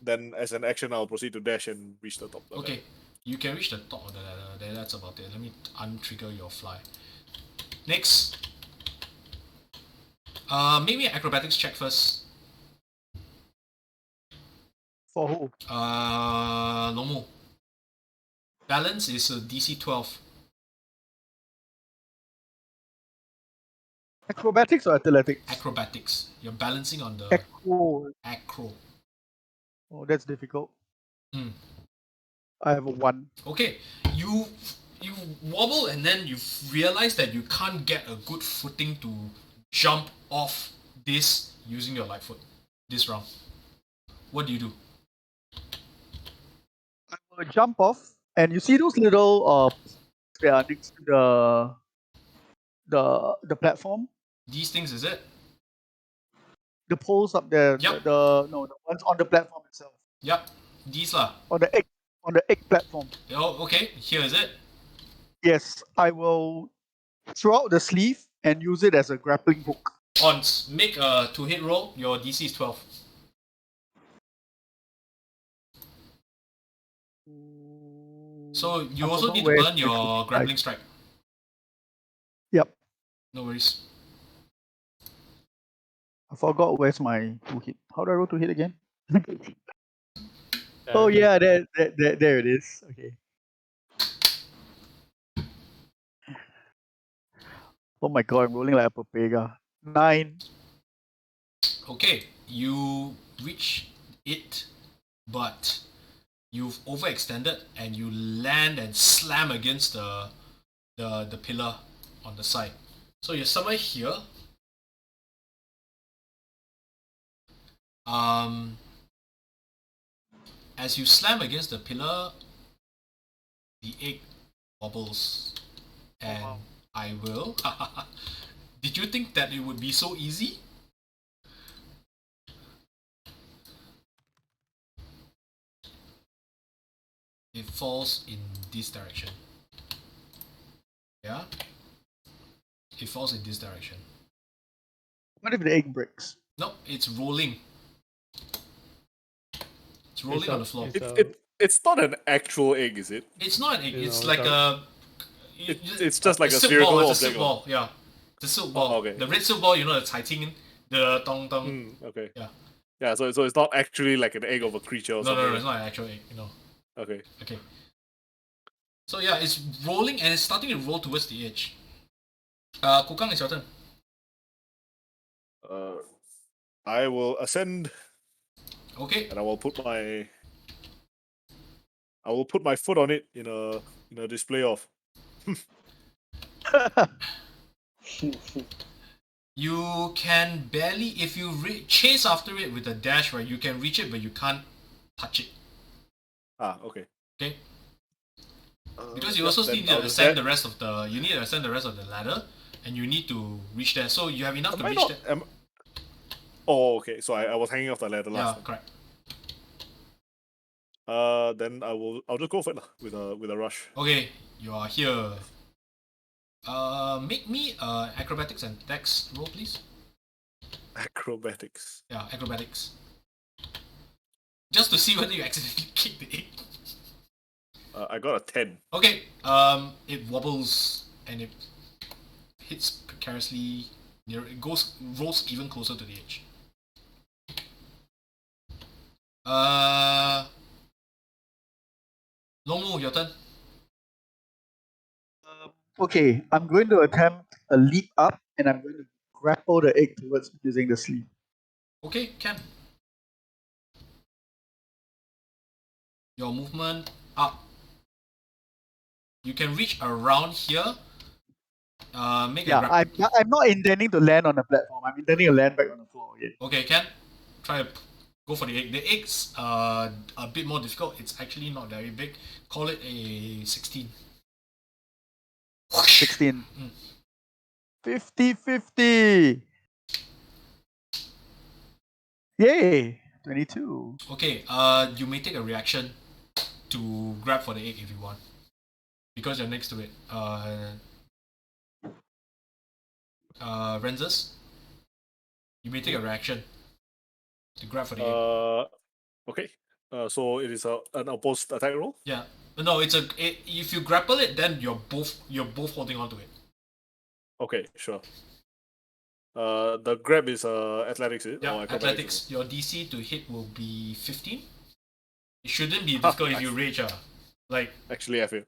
then as an action, I'll proceed to dash and reach the top. Okay, you can reach the top of the ladder. That's about it. Let me untrigger your fly. Next. Make me an acrobatics check first. For who? Lomo. Balance is DC 12. Acrobatics or athletics? Acrobatics. You're balancing on the acro. Oh, that's difficult. Hmm. I have a 1. Okay, you wobble and then you realize that you can't get a good footing to jump off this using your light foot this round. What do you do? I will jump off, and you see those little they are next to the platform. These things, is it? The poles up there. Yep. The ones on the platform itself. Yep. These lah. On the egg platform. Oh, okay. Here is it. Yes, I will throw out the sleeve and use it as a grappling hook. Ons, make a 2-hit roll. Your DC is 12. So you also need to burn your grappling strike. Yep. No worries. I forgot where's my 2-hit. How do I roll 2-hit again? Oh yeah, there it is. Okay. Oh my god, I'm rolling like a papega. 9. Okay, you reach it, but you've overextended and you land and slam against the pillar on the side. So you're somewhere here. As you slam against the pillar, the egg wobbles, and wow. I will. Did you think that it would be so easy? It falls in this direction. Yeah? It falls in this direction. What if the egg breaks? No, it's rolling. It's rolling on the floor. It's not an actual egg, is it? It's not an egg. It's know, like it's It's just like a silk spherical ball. It's a object. silk ball. Yeah, the silk ball. Oh, okay. The red silk ball. You know the 彩青, the tong tong. Okay. Yeah. Yeah. So it's not actually like an egg of a creature or something. No, it's not an actual egg. You know. Okay. Okay. So yeah, it's rolling and it's starting to roll towards the edge. Kukang, it's your turn. I will ascend Okay. and I will put my foot on it in a display of. You can barely, if you chase after it with a dash, right? You can reach it, but you can't touch it. Okay. Okay. Because you Yep, also then need to I'll just ascend da- the rest of the. You need to ascend the rest of the ladder, and you need to reach there. So you have enough Am to I reach not? there. Oh, okay. So I was hanging off the ladder Yeah, last time. correct. Then I'll just go for it lah, with a rush. Okay, you are here. Make me acrobatics and dex roll, please. Acrobatics. Yeah, acrobatics. Just to see whether you accidentally kick the egg. I got a 10. Okay, it wobbles and it hits precariously near. It rolls even closer to the edge. Longmu, your turn. Okay, I'm going to attempt a leap up, and I'm going to grapple the egg towards me using the sleeve. Okay, can. Your movement up. You can reach around here. Make Yeah, a I'm not intending to land on the platform. I'm intending to land back on the floor again. Okay, Ken. Try to go for the egg. The egg's a bit more difficult. It's actually not very big. Call it a 16. 16. Mm. 50-50. Yay! 22. Okay, you may take a reaction to grab for the egg if you want. Because you're next to it. Renzus, you may take a reaction to grab for the egg. Okay. So it is an opposed attack roll. Yeah. No, if you grapple it, then you're both holding on to it. Okay, sure. The grab is athletics, is it? Yeah, Or acrobatics? athletics. Your DC to hit will be 15. It shouldn't be difficult if you rage. Like, Actually, I feel.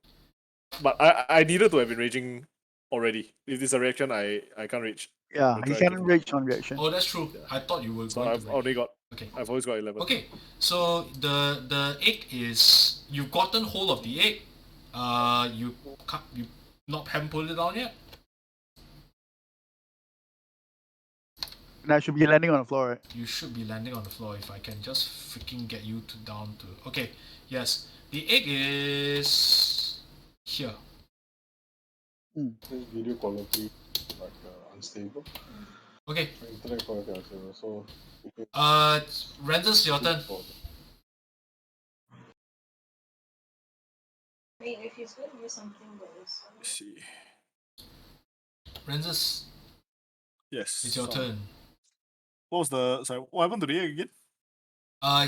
But I needed to have been raging already. If this is a reaction, I can't reach. Yeah, I'll he try can again. reach on reaction. oh, that's true. I thought you were So going I've to rage. only got. Okay. I've always got 11. Okay, so the egg is, you've gotten hold of the egg. You haven't pulled it down yet. And I should be landing on the floor, right? You should be landing on the floor if I can just freaking get you down to. Okay, yes, the egg is here. This video quality like unstable. Okay, Internet quality unstable. So Renzus, your turn. Wait, if he's going to do something that is. Let's see. Renzus, Yes. it's your turn. What was the? Sorry, what happened to the egg again?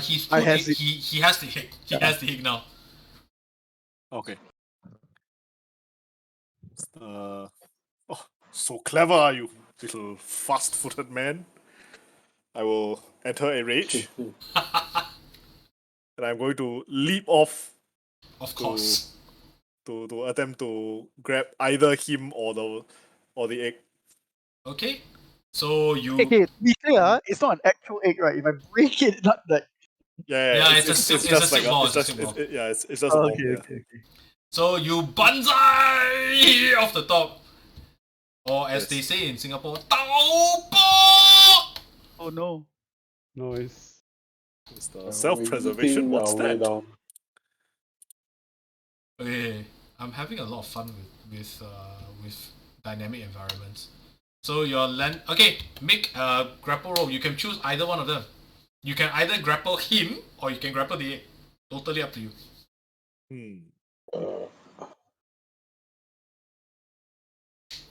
He's I put has it, it. he has the egg. He has the egg now. Okay. Oh, so clever are you, little fast-footed man. I will enter a rage, and I'm going to leap off Of course. to attempt to grab either him or the egg. Okay, so you. Okay, to be clear, it's not an actual egg, right? If I break it, not like. Yeah, it's just a like ball, it's it's a just symbol. it's just a ball. Okay, Yeah. okay. So you banzai off the top, or as Yes. they say in Singapore, Tao Po! Oh no. Noise. It's the self-preservation. What's that? Okay, I'm having a lot of fun with dynamic environments. So your land. Okay, make a grapple roll. You can choose either one of them. You can either grapple him or you can grapple the egg. Totally up to you.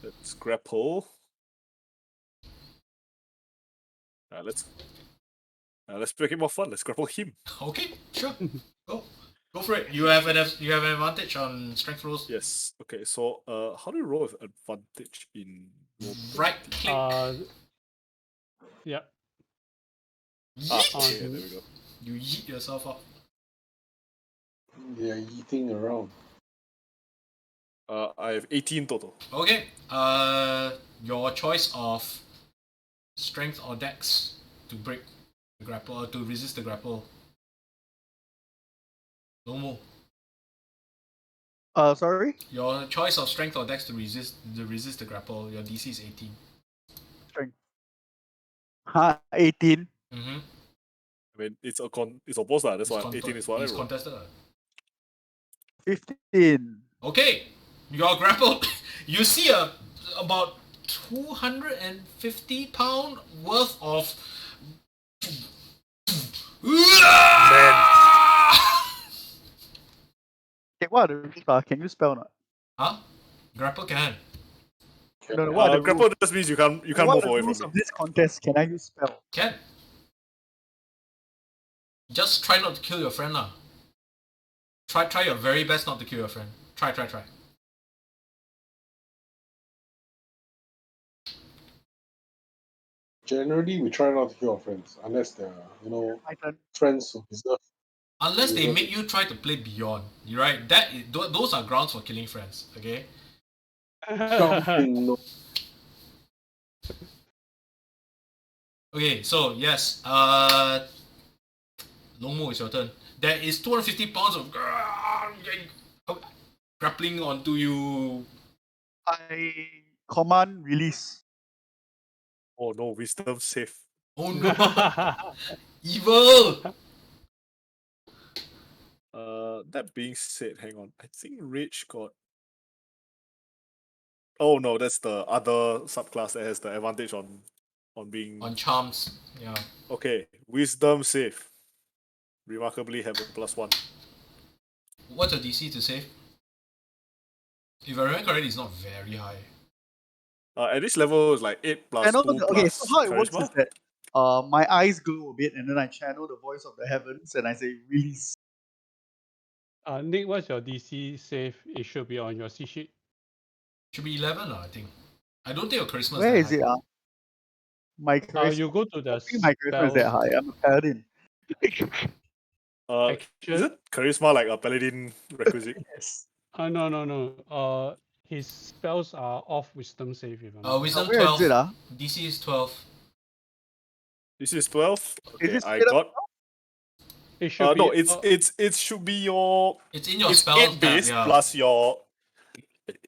Let's grapple. Let's make it more fun. Let's grapple him. Okay, sure. Go for it. You have an advantage on strength rolls. Yes. Okay. So how do you roll with advantage in? Right click. Yeah. Yeet! Okay, there we go. You yeet yourself up. They are eating around. I have 18 total. Okay. Your choice of strength or dex. to break the grapple or to resist the grapple. Longmu, Sorry? your choice of strength or dex to resist the grapple. Your DC is 18. Strength. 18. Mm-hmm. I mean, it's opposed lah. That's why 18 is what I It's roll. contested. 15. Okay, you're grappled. You see about 250 pound worth of. Okay, what are the rules? Can you spell or not? Huh? Grapple can. No, what are the Grapple rules? just means you can't What move are the away rules from of me. this contest? Can I use spell? Can. Just try not to kill your friend lah. Try your very best not to kill your friend. Try. Generally, we try not to kill our friends unless they're, My turn. friends who deserve. Unless they make you try to play beyond, right? Those are grounds for killing friends. Okay. Something, no. Okay. So yes. Longmu, it's your turn. There is 250 pounds of grappling onto you. I command release. Oh no, wisdom save. Oh no! Evil! That being said, hang on. I think Rage got. Oh no, that's the other subclass that has the advantage on being. On charms, yeah. Okay, wisdom save. Remarkably have a +1. What's your DC to save? If I remember correctly, it's not very high. At this level, it's like 8 plus 2 Okay, plus so how it works charisma. is that my eyes glow a bit, and then I channel the voice of the heavens, and I say release. Nick, what's your DC save? It should be on your C sheet. Should be 11, I think. I don't think your charisma Where is is that it? high. My charisma. You go to I the think my charisma is that spells high. I'm a paladin. Is action. it charisma like a paladin requisite? Yes. No. His spells are off wisdom save. If I'm not Wisdom Where 12. is it? DC is 12. This is 12. Okay, it I straight up got. It should be. No, it should be your. It's in your It's spells 8 base tab, yeah. plus your.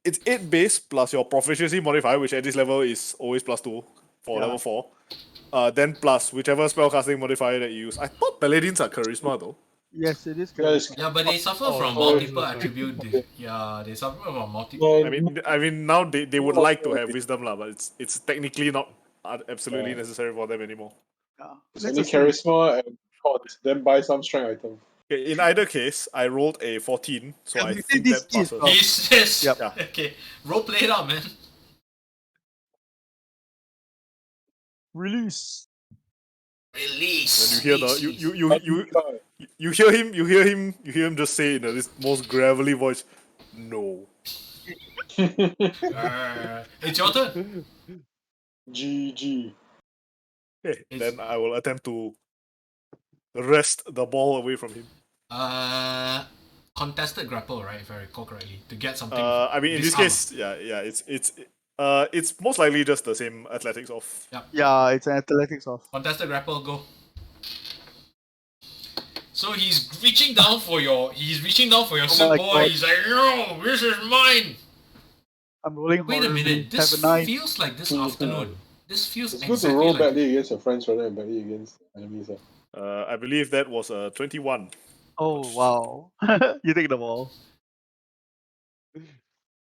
It's 8 base plus your proficiency modifier, which at this level is always +2 for Yeah. level 4. Then plus whichever spellcasting modifier that you use. I thought paladins are charisma though. Yes, it is Yeah, charisma. Yeah, but they suffer from Oh, multiple okay. attribute. Yeah, they suffer from multiple. I mean now they would like to have wisdom lah, but it's technically not absolutely Yeah. necessary for them anymore. Yeah. It's Let's only assume it's- charisma and thought, then buy some strength item. Okay, in either case, I rolled a 14, so Yeah, I we think think this that is, passes. He says, Yep. Yeah. okay, role play it out, man. release. Release. When you hear you hear him just say in this most gravelly voice, no. It's your turn. GG. Okay, It's- then I will attempt to wrest the ball away from him. Contested grapple, right? If I recall correctly, to get something. I mean, in this armor. case, it's most likely just the same athletics of. Yeah, it's an athletics of. Contested grapple, go. So he's reaching down for your. my silk boy. God. He's like, no, this is mine. I'm rolling Wait a horribly. minute. This Have a 9. feels like this afternoon. This feels It's good to exactly roll like. badly against your friends rather than badly against enemies. I believe that was a 21. Oh wow! You take the ball.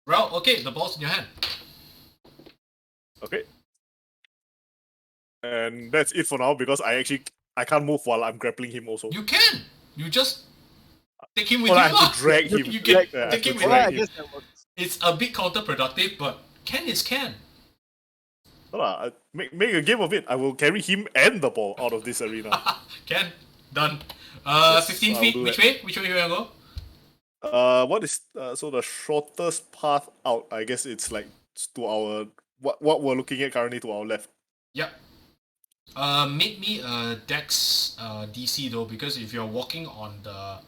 Well, okay, the ball's in your hand. Okay. And that's it for now because I can't move while I'm grappling him also. You can. You just take him with Well, I you. have lah. to drag him. You can Yeah, I have take to him with drag you. him. I guess that works. It's a bit counterproductive, but can is can. Make a game of it. I will carry him and the ball out of this arena. Can. Done. Yes, 15 I'll feet. do Which that. way? Which way you wanna go? What is so the shortest path out? I guess it's like to our what we're looking at currently to our left. Yep. Make me a Dex DC though, because if you're walking on the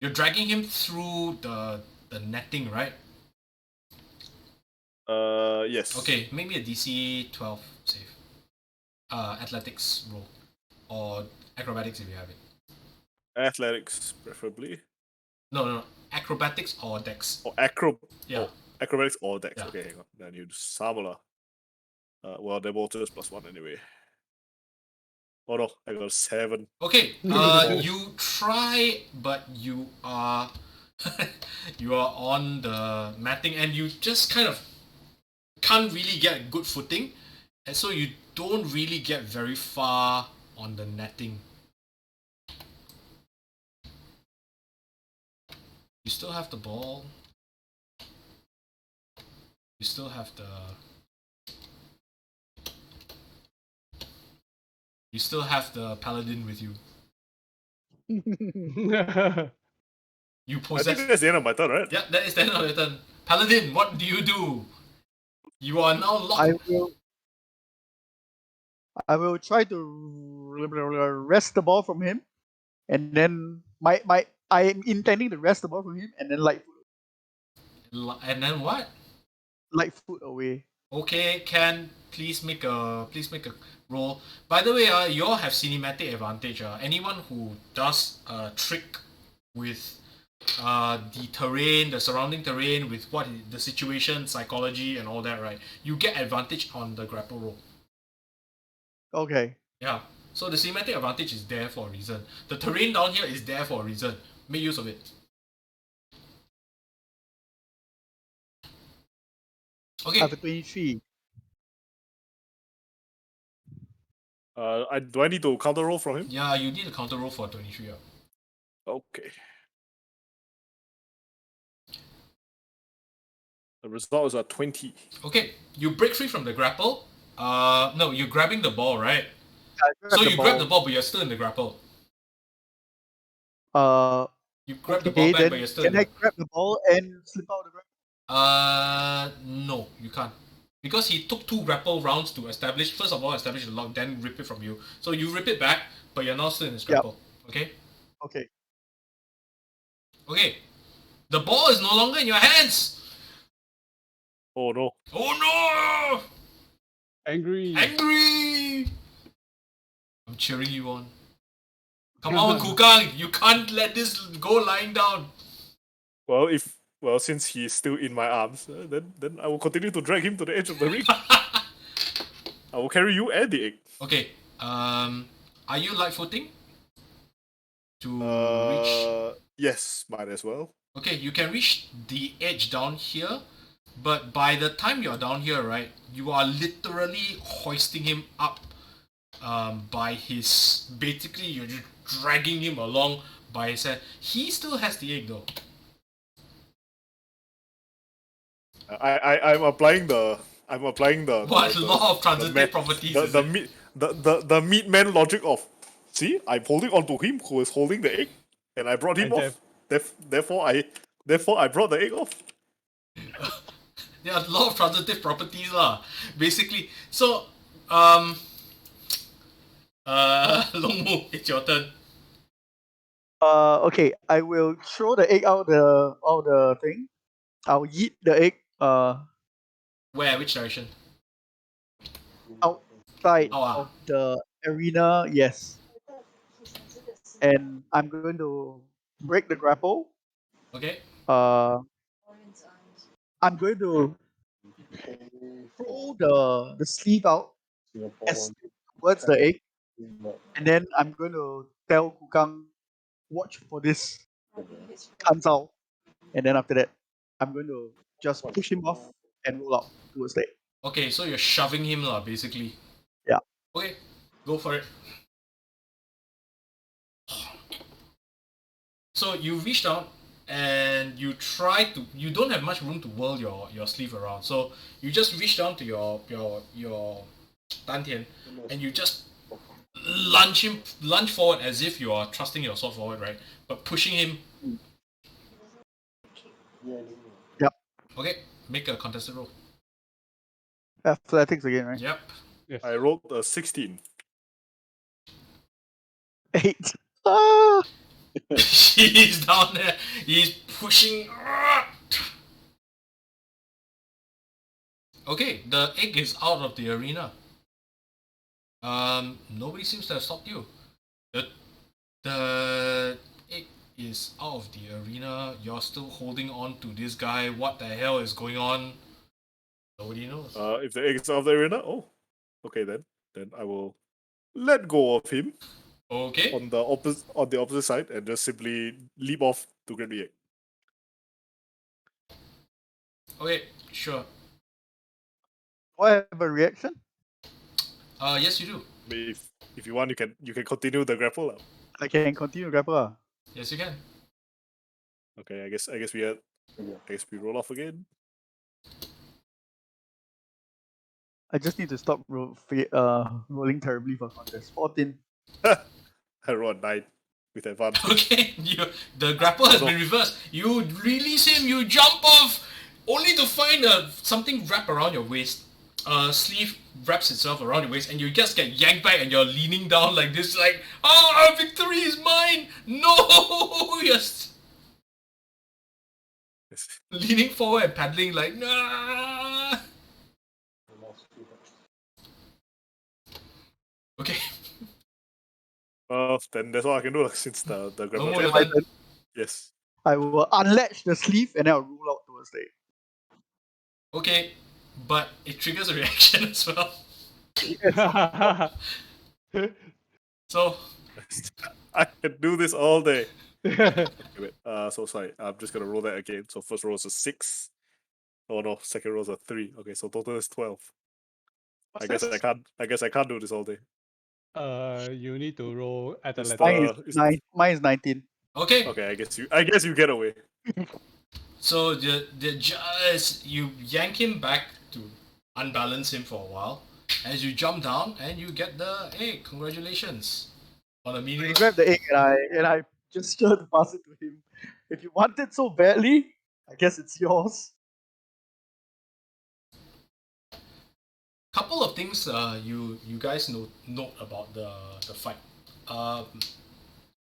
you're dragging him through the netting, right? Yes. Okay, make me a DC 12 save. athletics roll or acrobatics if you have it. Athletics, preferably. No. Acrobatics or dex. Or Yeah. acrobatics or dex. Yeah. Okay, hang on. Then you Samala. Well, they're both just +1 anyway. Oh no, I got 7. Okay. You try, but you are you are on the matting, and you just kind of can't really get good footing, and so you don't really get very far on the netting. You still have the ball. You still have the... You still have the Paladin with you. You I possess... think that's the end of my turn, right? Yeah, that is the end of your turn. Paladin, what do you do? You are now locked. I will try to wrest the ball from him, and then I'm intending to wrest the ball from him, and then And then what? light foot away. Okay, Ken, please make a roll. By the way, you all have cinematic advantage. Anyone who does a trick with the terrain, the surrounding terrain, with the situation, psychology, and all that, right? You get advantage on the grapple roll. Okay. Yeah. So the cinematic advantage is there for a reason. The terrain down here is there for a reason. Make use of it. Okay. I have a 23. Do I need to counter roll from him? Yeah, you need a counter roll for 23. Okay. The result is a 20. Okay, you break free from the grapple. No, you're grabbing the ball, right? So you grab the ball, but you're still in the grapple. You grab the ball okay, back, then but you're still can in I grab the ball and slip out of the grapple? No, you can't. Because he took 2 grapple rounds to establish the lock, then rip it from you. So you rip it back, but you're now still in his grapple. Okay? Okay. Okay. The ball is no longer in your hands! Oh no. Oh no! Angry. Angry! I'm cheering you on. Come on, Kukang! You can't let this go lying down! Well, since he's still in my arms, then I will continue to drag him to the edge of the ring. I will carry you and the egg. Okay, are you light footing? To reach... Yes, might as well. Okay, you can reach the edge down here, but by the time you're down here, right, you are literally hoisting him up by his... Basically, you're just dragging him along by his head. He still has the egg though. I'm applying the What law of transitive properties is it? the meat man logic of, see, I'm holding on to him who is holding the egg, and I brought him off. Therefore I brought the egg off. There are law of transitive properties lah. Basically, so Longmu, it's your turn. Okay, I will throw the egg out the thing. I'll yeet the egg Where? Which direction? outside Oh, of the arena, yes. And I'm going to break the grapple. Okay. I'm going to throw the sleeve out as towards the egg, and then I'm going to tell Kukang, watch for this comes out, and then after that, I'm going to just push him off and roll out towards the egg. Okay, so you're shoving him lah, basically. Yeah. Okay, go for it. So you reach down and you try to... You don't have much room to whirl your sleeve around, so you just reach down to your Tan Tian and you just lunge forward as if you are thrusting your sword forward, right? But pushing him. Yep. Okay, make a contested roll. Athletics again, right? Yep. Yes. I rolled a 16. 8. Ah! He's down there. He's pushing. Okay, the egg is out of the arena. Nobody seems to have stopped you. The egg is out of the arena. You're still holding on to this guy. What the hell is going on? Nobody knows. If the egg is out of the arena, oh, okay then. Then I will let go of him Okay. on the opposite side and just simply leap off to grab the egg. Okay, sure. Do I have a reaction? Yes, you do. I mean, if you want, you can continue the grapple. Lah. I can continue grapple. Ah. Yes, you can. Okay, I guess we roll off again. I just need to stop rolling terribly for contest. 14. I rolled a 9 with advantage. Okay, the grapple has been reversed. You release him, you jump off, only to find something wrap around your waist. Sleeve wraps itself around your waist, and you just get yanked back, and you're leaning down like this, like, oh, our victory is mine! No! Yes. Leaning forward and paddling like, nah! Okay. Then that's all I can do since the grapple. No more My turn. turn. Yes. I will unlatch the sleeve and then I'll roll out towards the egg. Okay, but it triggers a reaction as well. So, I can do this all day. Okay, wait. So sorry. I'm just gonna roll that again. So first roll is a 6. Oh no, second roll is a 3. Okay, so total is 12. I guess I can't do this all day. You need to roll at the It's letter. Mine is 19. okay. Okay, I guess you get away. So you yank him back to unbalance him for a while. As you jump down and you get the egg. Congratulations on a I meaningless. grab the egg and I gesture to pass it to him. If you want it so badly, I guess it's yours. Couple of things you guys note about the fight.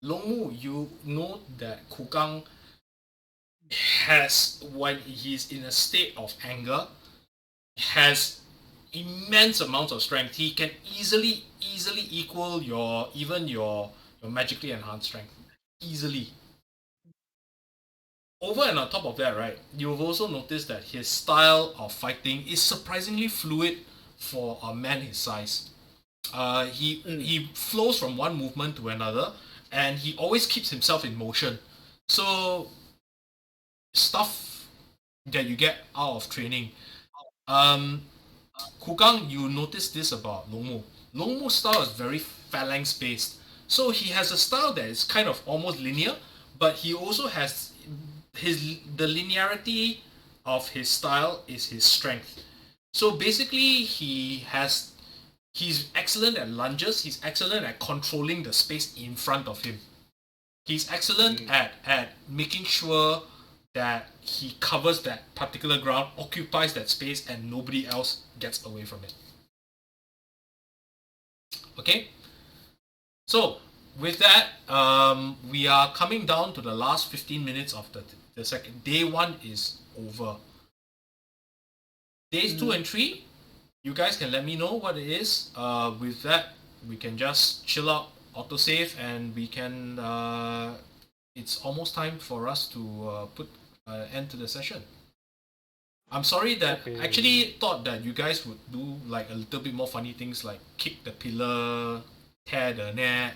Longmu, you know that Kukang has, when he's in a state of anger, has immense amounts of strength. He can easily equal your magically enhanced strength. Easily. Over and on top of that, right, you've also noticed that his style of fighting is surprisingly fluid for a man his size. He flows from one movement to another, and he always keeps himself in motion. So stuff that you get out of training. Kukang, you notice this about Longmu. Longmu's style is very phalanx based. So he has a style that is kind of almost linear, but he also has the linearity of his style is his strength. So basically he's excellent at lunges, he's excellent at controlling the space in front of him. He's excellent at making sure that he covers that particular ground, occupies that space, and nobody else gets away from it. Okay? So, with that, we are coming down to the last 15 minutes of the second. Day 1 is over. Days 2 and 3, you guys can let me know what it is. With that, we can just chill out, autosave, and we can... it's almost time for us to put end to the session. I'm sorry that I actually thought that you guys would do like a little bit more funny things like kick the pillar, tear the net,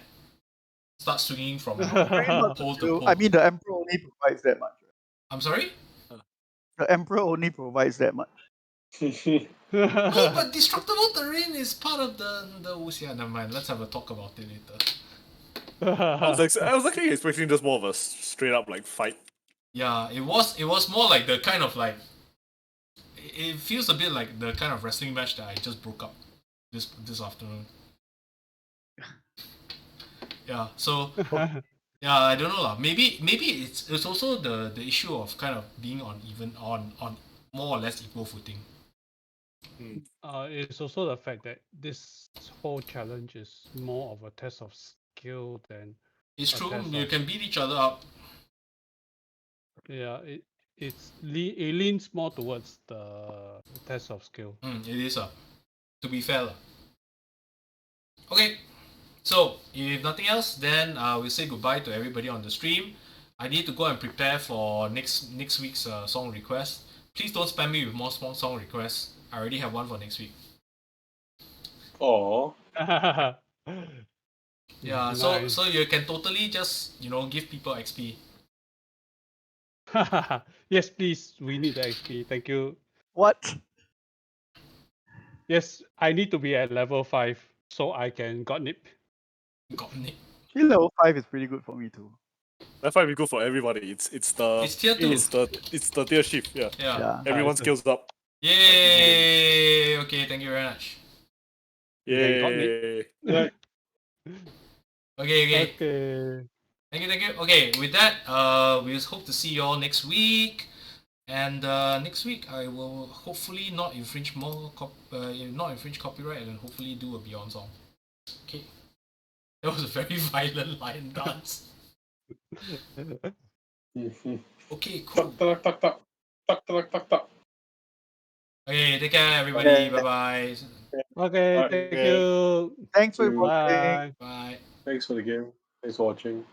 start swinging from pole to pole. I mean, the Emperor only provides that much. I'm sorry? The Emperor only provides that much. No, but destructible terrain is part of the Wuxia. Never mind, let's have a talk about it later. I was actually expecting just more of a straight up like fight. Yeah, it was more like the kind of like, it feels a bit like the kind of wrestling match that I just broke up this afternoon. Yeah, so yeah, I don't know lah. Maybe it's also the issue of kind of being on more or less equal footing. It's also the fact that this whole challenge is more of a test of skill than. It's true. You can beat each other up. Yeah, it leans more towards the test of skill. It is to be fair lah. Okay, so if nothing else, then we'll say goodbye to everybody on the stream. I need to go and prepare for next week's song request. Please don't spam me with more song requests. I already have one for next week. Oh, Yeah, Nice. so you can totally just give people XP. Yes, please. We need the XP. Thank you. What? Yes, I need to be at level 5 so I can got nip. Got it. Actually, level 5 is pretty good for me too. That's why we go for everybody. It's the It's tier 2. it's the tier shift. Yeah. Yeah. Everyone it's a- skills up. Yay! Okay, thank you very much. Then got nip. Yay. yeah. Okay. Okay. Thank you. Okay, with that, we just hope to see you all next week. And next week I will hopefully not infringe copyright and hopefully do a Beyond song. Okay. That was a very violent lion dance. Okay, cool. Tuck, tuck, tuck, tuck, tuck, tuck, tuck. Okay, take care everybody. Okay. Bye bye. Okay, Alright, thank okay. you. Thanks for Mm. watching. Bye. Bye. Thanks for the game. Thanks for watching.